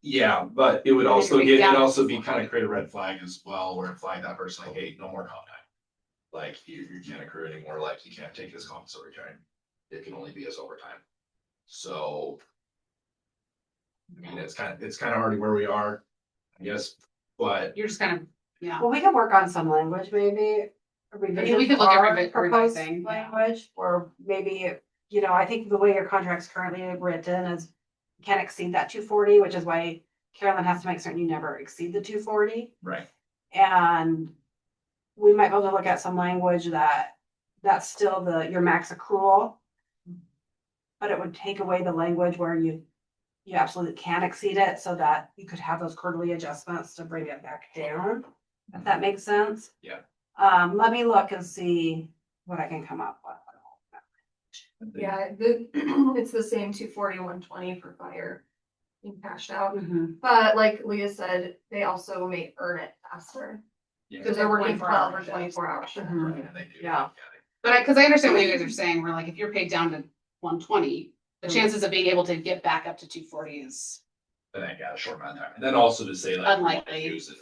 Yeah, but it would And also it could be get, down it'd to also be 240. kind of create a red flag as well, where it flag that person like, hey, no more comp time. Like you can't accrue anymore, like you can't take this compensatory time. It can only be as overtime. So. I mean, it's kind of already where we are, I guess, but You're just kind of, yeah. Well, we can work on some language, maybe. We could look at our revi- proposed revising, yeah. language, or maybe, I think the way your contract's currently written is you can't exceed that 240, which is why Carolyn has to make certain you never exceed the 240. right. And we might be able to look at some language that's still your max accrual. But it would take away the language where you absolutely can exceed it, so that you could have those quarterly adjustments to bring it back down, if that makes sense. Yeah. Let me look and see what I can come up with. Yeah, it's the same 240, 120 for fire being cashed out. Mhm. But like Leah said, they also may earn it faster. Yeah. Because they're working 24 12 or hours. 24 hours. Mhm. And they do. Yeah. But because I understand what you guys are saying, we're like, if you're paid down to 120, the chances of being able to get back up to 240 is And then got a short amount of time. And then also to say like. Unlikely. Use it.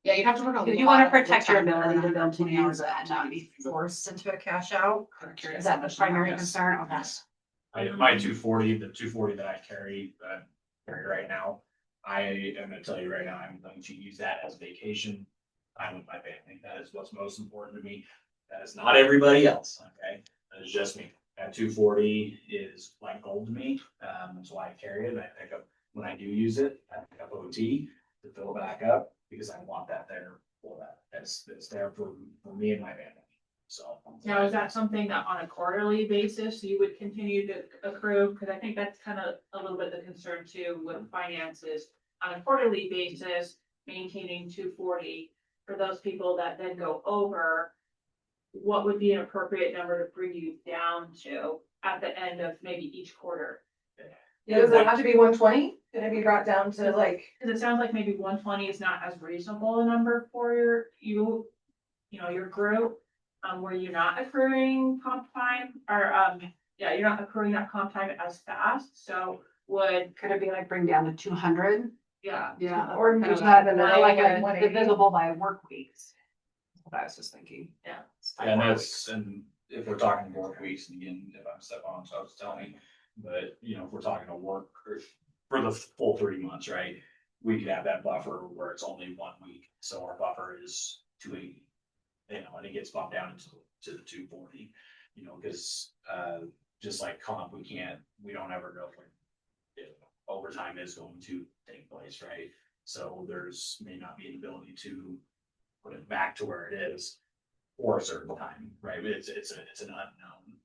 yeah, you'd have to work a lot. If you want to of protect your overtime ability to for build 20 use hours it at and a not time. be forced into a cash out, I'm curious is that how the much primary more. concern? Okay. Yes. My 240, the 240 that I carry right now, I am gonna tell you right now, I'm going to use that as vacation time with my family. That is what's most important to me. That is not everybody else, okay? That is just me. That 240 is like gold to me. That's why I carry it. I pick up, when I do use it, I pick up OT to fill it back up because I want that there for that. That's there for me and my family. So. Now, is that something that on a quarterly basis you would continue to accrue? Because I think that's kind of a little bit the concern too with finances. On a quarterly basis, maintaining 240 for those people that then go over, what would be an appropriate number to bring you down to at the end of maybe each quarter? Does it have to be 120? Can it be brought down to like? Because it sounds like maybe 120 is not as reasonable a number for your group. Where you're not accruing comp time or, you're not accruing that comp time as fast, so Could it be like bring down to 200? yeah. Yeah. Or Kind of use that in the like middle, like a 180. divisible by work weeks. That's what I was just thinking. Yeah. And and if we're talking work weeks, and again, if I'm stepping on, so I was telling me, but if we're talking to work for the full 3 months, right? We could have that buffer where it's only 1 week, so our buffer is 280. And it gets bumped down to the 240, because just like comp, we don't ever know when overtime is going to take place, right? So may not be an ability to put it back to where it is for a certain time, right? It's an unknown.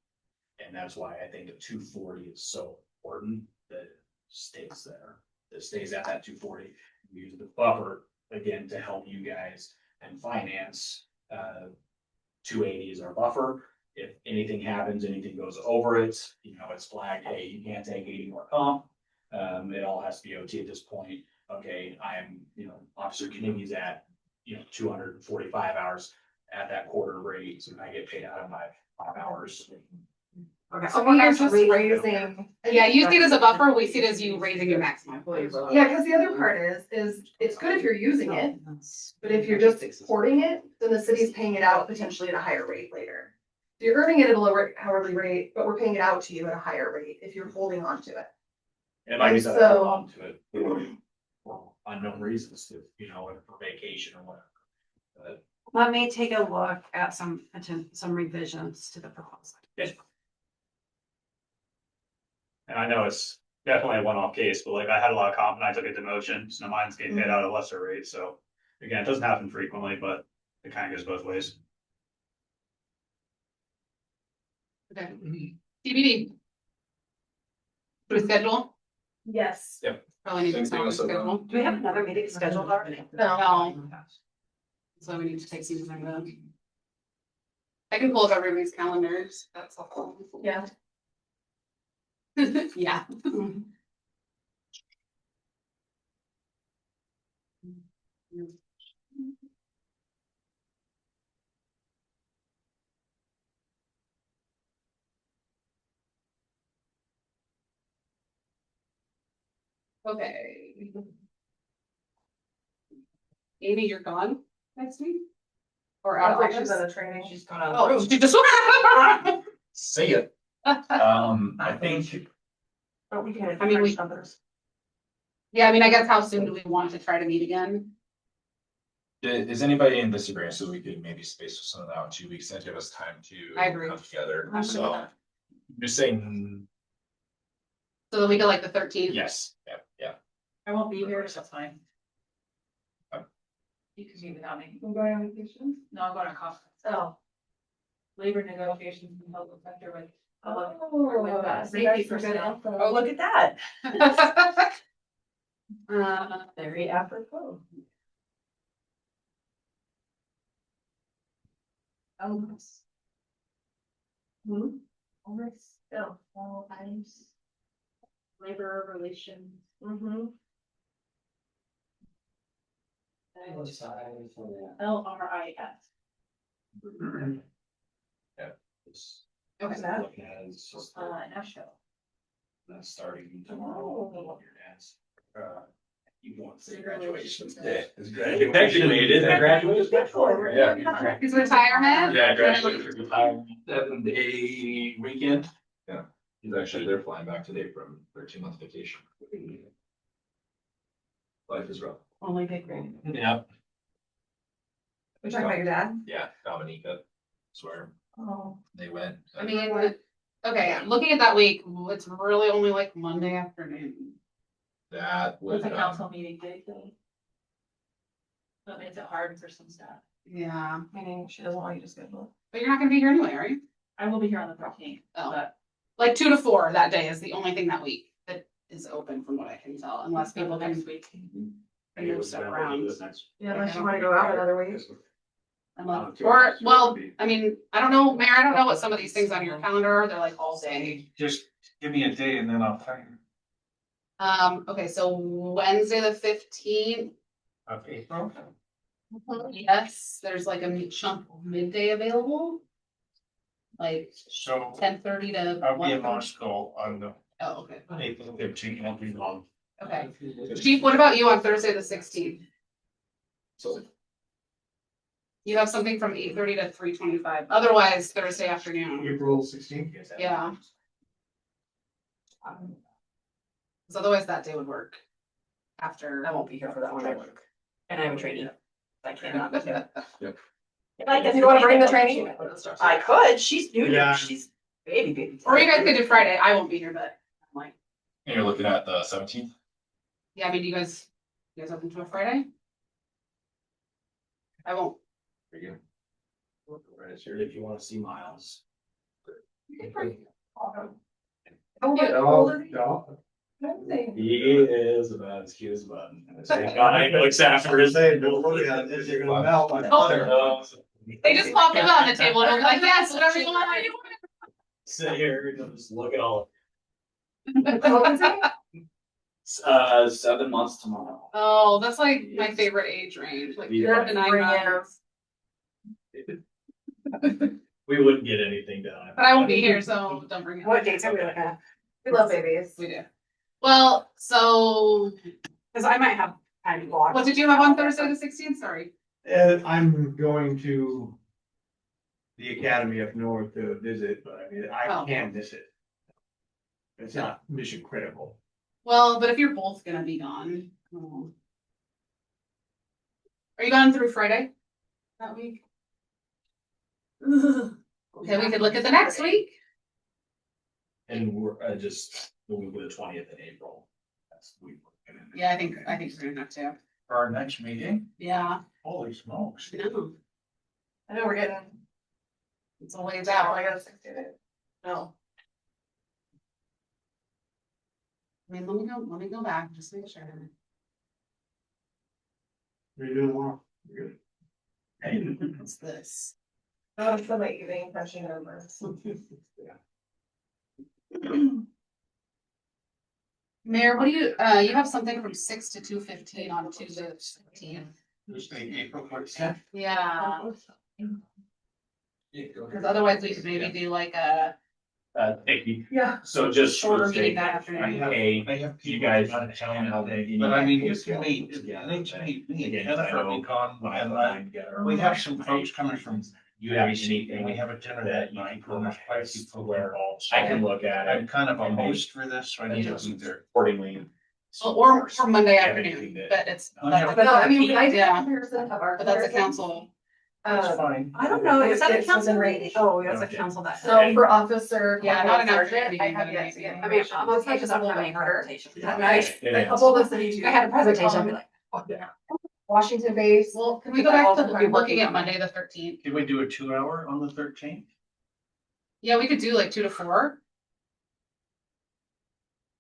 And that's why I think the 240 is so important that it stays there. It stays at that 240. We use the buffer again, to help you guys and finance, 280 is our buffer. If anything happens, anything goes over it, you know, it's flagged, hey, you can't take 80 more comp. It all has to be OT at this point. Okay, I'm, you know, Officer Kennedy's at, you know, 245 hours at that quarter rate, so I get paid out of my 5 hours. Okay. So we are just raising. Yeah, you see it as a buffer, we see it as you raising your maximum. Yeah, because the other part is it's good if you're using it, but if you're just exporting it, then the city's paying it out potentially at a higher rate later. So you're earning it at a lower hourly rate, but we're paying it out to you at a higher rate if you're holding on to it. And like I said, I hold on to it for unknown reasons, you know, for vacation or whatever. But Let me take a look at some revisions to the proposal. And I know it's definitely a one-off case, but like I had a lot of comp and I took a demotion, so now mine's getting paid out at a lesser rate, so. Again, it doesn't happen frequently, but it kind of goes both ways. Okay. TBD. For the schedule, Yes. probably need to Same start thing with with schedule. Do we have another meeting scheduled already? No. So we need to take some time to. I can pull up everybody's calendars, that's all. Yeah. Yeah. Okay. Amy, you're gone next week? Or out of Sounds like she's office? at a training. She's gone on. Oh, she just. See it. I think, But we can. I mean, we- others. Yeah, I mean, I guess how soon do we want to try to meet again? is anybody in disagreement, so we could maybe space some of that out 2 weeks, and give us time to I agree. come together, I'm good with so. that. Just saying, So the week of like the 13th? yes, yeah. I won't be here, so that's fine. Okay. You can meet without me. I'm going on vacation. No, I'm going to conference. Oh. Labor negotiations and public sector with. Oh, with, that's safety some good personnel. info. Oh, look at that. Very apropos. Almost. Almost, still, all times. Labor relations. Mm-hmm. LRIS. Yeah. It's Okay. looking at it, it's just, Nashville. that's starting tomorrow. Oh. Your dad's, you want to say graduation? Yeah. It's graduation. Actually, it is graduation. Yeah. His retirement? Yeah, graduation, retirement, 7-day weekend. Yeah, he's actually, they're flying back today from their 2 month vacation. Life is rough. Only big grade. Yeah. We're talking about your dad? Yeah, Dominica, swear, Oh. they went. I mean, okay, looking at that week, it's really only like Monday afternoon. That With would, a council meeting day though. That makes it hard for some stuff. Yeah, Meaning she doesn't want you to schedule. but you're not gonna be here anyway, are you? I will be here on the 13th, Oh. but Like 2 to 4 that day is the only thing that week that is open from what I can tell, unless people can next week. move stuff around. Yeah, unless you wanna go out another week. Or, well, I mean, I don't know, Mayor, I don't know what some of these things on your calendar are, they're like all day. Just give me a day and then I'll tell you. Okay, so Wednesday, the 15th, Of April? yes, there's like a chunk of midday available. Like So 10:30 to I'll be in 1:30. Moscow on the Oh, okay, April 15th, won't be long. okay. Chief, what about you on Thursday, the 16th? So, You have something from 8:30 to 3:25, otherwise Thursday afternoon, April 16th? yeah. Cause otherwise that day would work. After. I won't be here for that one. And I have a training. I cannot. Yep. I guess You don't wanna bring the training? I could, she's new Yeah. here, she's baby. Or you guys could do Friday, I won't be here, but I'm like, and you're looking at the 17th? yeah, I mean, you guys open to a Friday? I won't. Very good. Right here, if you want to see Miles. How old is he? No. He is about as cute as a button. I know exactly. You're gonna melt. They just pop him on the table and he'll be like, yes, whatever you want. Sit here and just look at all. What was it? 7 months tomorrow. Oh, that's like my favorite age range, like Yeah. 4 to 9 months. We wouldn't get anything done. But I won't be here, so don't bring it. What dates are we looking at? We love babies. We do. Well, so Cause I might have time to watch. what did you have on Thursday the 16th? Sorry. I'm going to the Academy up north to visit, but I mean, I Oh. can't miss it. It's not mission critical. Well, but if you're both gonna be gone. Are you gone through Friday that week? Okay, we could look at the next week. And we're just the week of the 20th in April. That's the week we're gonna. Yeah, I think we're gonna have to. For our next meeting, Yeah, holy smokes. I know. I know we're getting, It's a ways oh, out. I got 60 days. No. I mean, let me go back, just make sure. What are you doing tomorrow? You're good. What's this? Oh, it's my evening brushing over. Mayor, what do you have something from 6 to 2:15 on Tuesday the 15th? Tuesday, April 14th. Yeah, because otherwise we could maybe do like a Thank you. Yeah. So just shorter Tuesday, meeting that I afternoon. have, Hey, I have you people guys- out of town all day, But but I mean, you can meet, Yeah. they can meet me and Again, Jennifer I will know be gone, when I and put mine together. we have some folks coming from You have UAC, anything and we have a dinner that that you night, can and there's quite a few people where involved. So I can look at I'm it kind of a and host for this, so I need to adjust be there. accordingly. Or Monday Yeah, afternoon, anything that- but it's. Oh, yeah. But I mean, I did a Yeah, comparison of our. but that's a comparison. council. That's fine. I don't know if Is that a it's council within meeting? range. Oh, that's a Okay. council that. So for officer. Yeah, not an corporal afternoon sergeant, I meeting, have but yet a to get. I mean, I'm okay This because is I'm a gonna little make bit harder. presentation. Nice. It A is. couple of the cities. I had a presentation, I'd be like, Yeah. Washington based. Well, can we go back to looking at Monday the 13th? Can we do a 2 hour on the 13th? Yeah, we could do like 2 to 4.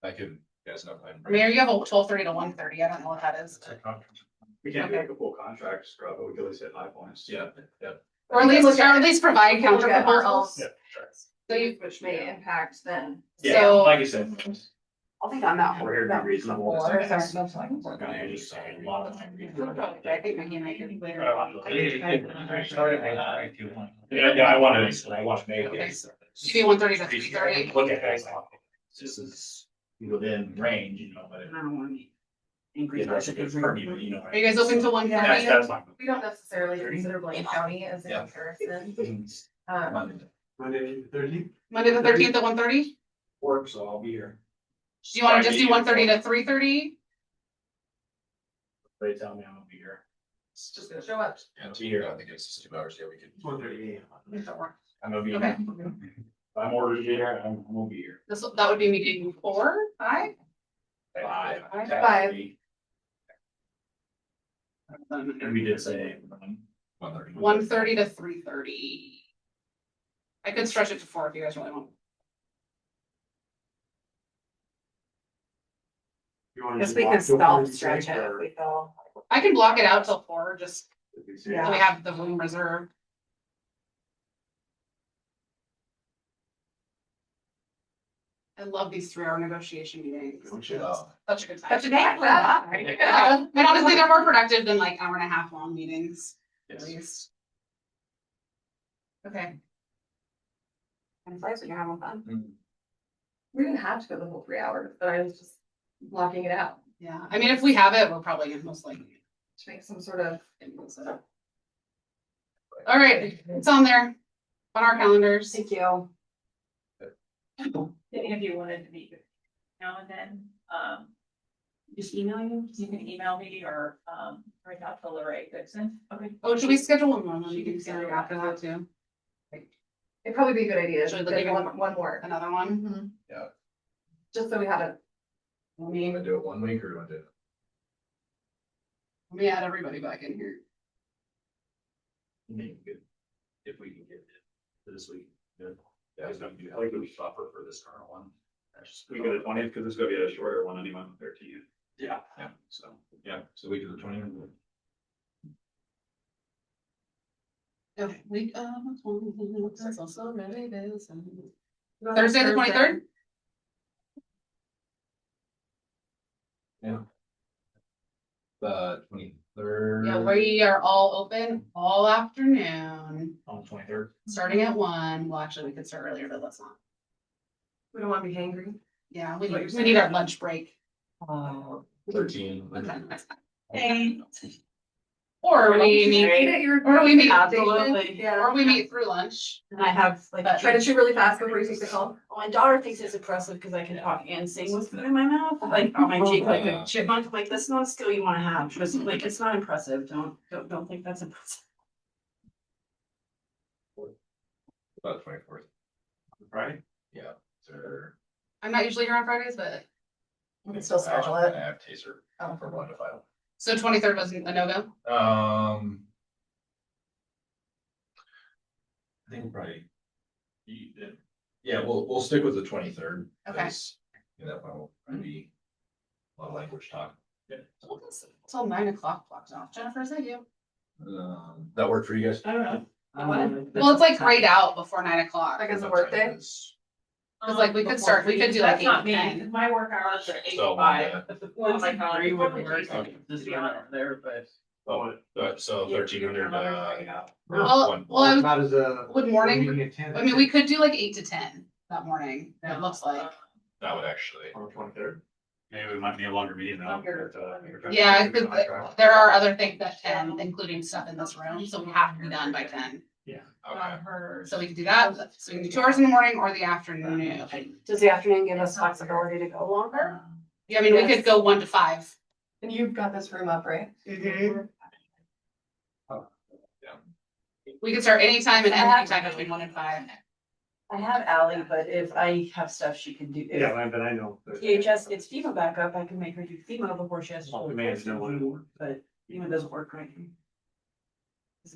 I could, guys know. I'm- Mayor, you have a 12:30 to 1:30. I don't know what that is. We can't do like a full contract, scrub, but we could at least hit high points. Yeah, yeah. Or at least provide counter Look at our proposals. Yeah, sure. So you, Which may impact then. Yeah, So- like you said. I'll think on that. We're here to be reasonable. Or- We're gonna just say a lot of time. I think we can make it later. Yeah, I want to make Okay. it. Maybe 1:30 to 3:30. Look at that. This is within range, you know, but. I don't want to be Yeah, angry. that's a good purview, you know. Are you guys open to 1:30? That's fine. We don't necessarily consider Blaine County as a Yeah. comparison. Monday, 30? Monday the 13th at 1:30? Work, so I'll be here. Do you want to just do 1:30 to 3:30? They tell me I'm gonna be here. It's just gonna show up. Yeah, 2 years, I think it's just 2 hours, yeah, we could. 1:30 a.m. I'm gonna be Okay. here. If I'm ordered to be here, I'm gonna be here. That would be meeting 4, 5? 5. Five. And we did say. 1:30. 1:30 to 3:30. I could stretch it to 4 if you guys really want. Guess we can stealth stretch it if we feel. I can block it out till 4, just so Yeah. we have the room reserved. I love these 3-hour negotiation meetings. We should, Such a good time. But today I'm glad. Yeah, and honestly, they're more productive than like hour and a half long meetings, at Yes. least. Okay, And flies when you're having fun. We didn't have to go the whole 3 hours, but I was just blocking it out yeah, I mean, if we have it, we're probably gonna most likely. to make some sort of. All right, it's on there, on our calendars. Thank you. Any of you wanted to meet with me now and then, just email you, you can email me or, reach out to Lorraine Goodson. Okay. Oh, should we schedule one more meeting after that too? It'd probably be a good idea. Should to we get look one more. Another one? Mhm. Yeah. Just so we have it. I You mean, wanna do it 1 week or you wanna do it? let me add everybody back in here. Maybe good. If we can get it for this week, good. Yeah, I was gonna do, I like the buffer for this current one. We go to 20th because it's gonna be a shorter one anyway, 13th. Yeah. Yeah. So. Yeah, so we do the 20th. Okay, week of the 20th, that's also really busy. Thursday, the 23rd? The 23rd. Yeah, we are all open all afternoon, On the 23rd. starting at 1. Well, actually, we could start earlier, but let's not. We don't want to be hangry. Yeah, we need our lunch break. 13. Or we meet, At your- or we meet, Absolutely. Yeah. or we meet through lunch. And I have like. But- Try to chew really fast before you take the call. My daughter thinks it's impressive because I can talk and sing with food in my mouth, like on my cheek, like a chipmunk. I'm like, that's not a skill you want to have. Just like, it's not impressive. Don't think that's impressive. About 24th. Friday? Yeah. Sir. I'm not usually here on Fridays, but, We can still schedule it. I have taser from 1 to 5. so 23rd was a no-go? I think we'll probably. Yeah, we'll stick with the 23rd. Okay. You know, that will be a lot of language talk. Till 9 o'clock blocked off. Jennifer, is that you? That work for you guys? I don't know. Well, it's like grayed out before 9 o'clock. Like it's a work day. Cause like we could start, we could do like That's not 8 me, to 'cause 10. my work hours are 8 So, to 5. yeah. If the one's like Okay. wouldn't work. Okay. Just be on there, but. So 1300, Well, I was, Not as a. would morning, meeting at 10. I mean, we could do like 8 to 10 that morning, it looks like. that would actually. On the 23rd. Maybe we might need a longer meeting though. Yeah, cause there are other things at 10, including stuff in this room, so we have to be done by 10. Okay. So we could do that, so we can do 2 hours in the morning or the afternoon. Does the afternoon give us flexibility to go longer? Yeah, I mean, we could go 1 to 5. And you've got this room up, right? We could start anytime and end anytime between 1 and 5. I have Ally, but if I have stuff she can do. Yeah, but I know. PHS gets FEMA back up, I can make her do FEMA before she has to. Well, the man's no one. But FEMA doesn't work right.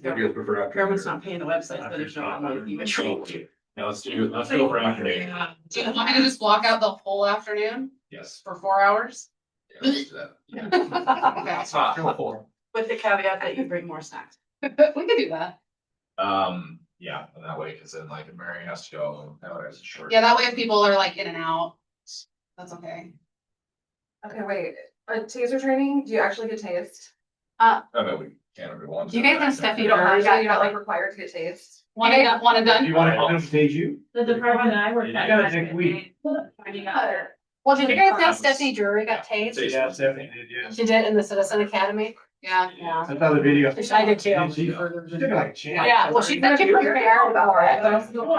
What do you guys prefer after? Government's not paying the website, so there's no online FEMA training. Yeah, let's go for afternoon. Do you want me to just block out the whole afternoon Yes. for 4 hours? Yeah, let's do that. Okay, That's not. With the caveat that you bring more snacks. we could do that. Yeah, and that way, because then like if Mary has to go, that way it's short. Yeah, that way if people are like in and out, that's okay. Okay, wait, a taser training, do you actually get tased? I mean, we can't if we want to. You guys have Stephanie You don't have, Burr. you're not like required to get tased? One and done, one and done? You want to stage you? The department that I work at. Yeah, next week. Finding out there. Well, did you guys know Stephanie Drury got tased? Yeah, Stephanie did, yeah. She did in the Citizen Academy? Yeah. Yeah. I saw the video. I did too. She took like a chance. Yeah, well, she said she prepared for it. You don't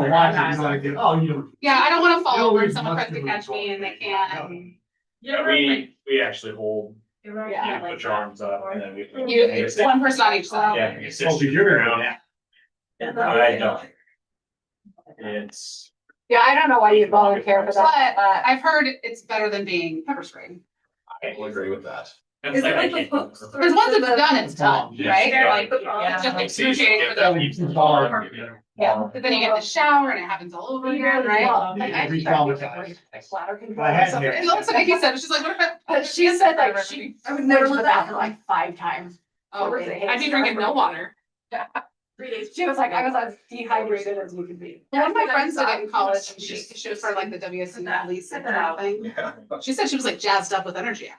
watch it, you wanna get, oh, you don't. Yeah, I don't wanna fall No over and reason someone not tries to to catch me and they can't. Yeah, we actually hold, Yeah. put your arms up and then we. You, it's one person on each side. Yeah. we sit Oh, 'cause you're around. gonna. I don't. It's. Yeah, I don't know why you'd volunteer for But that. I've heard it's better than being pepper sprayed. I will agree with that. Is it like the hooks? or Cause once is it it's the- done, it's done, Yeah. right? Yeah. Like, it's just excruciating for the, Yeah. but then you get in the shower and it happens all over again, right? Well, Yeah, I- re-traumatized. Bladder control I or had something. hair. And that's what Nikki said, she's like, what if I? But she said like she, I would went never to the let that bathroom like 5 times. Oh, What was it? I'd be drinking no water. 3 days. She was like, I was as dehydrated as you could be. One of my friends did it in college and she was for like the WSU police and thing. Yeah. She said she was like jazzed up with energy.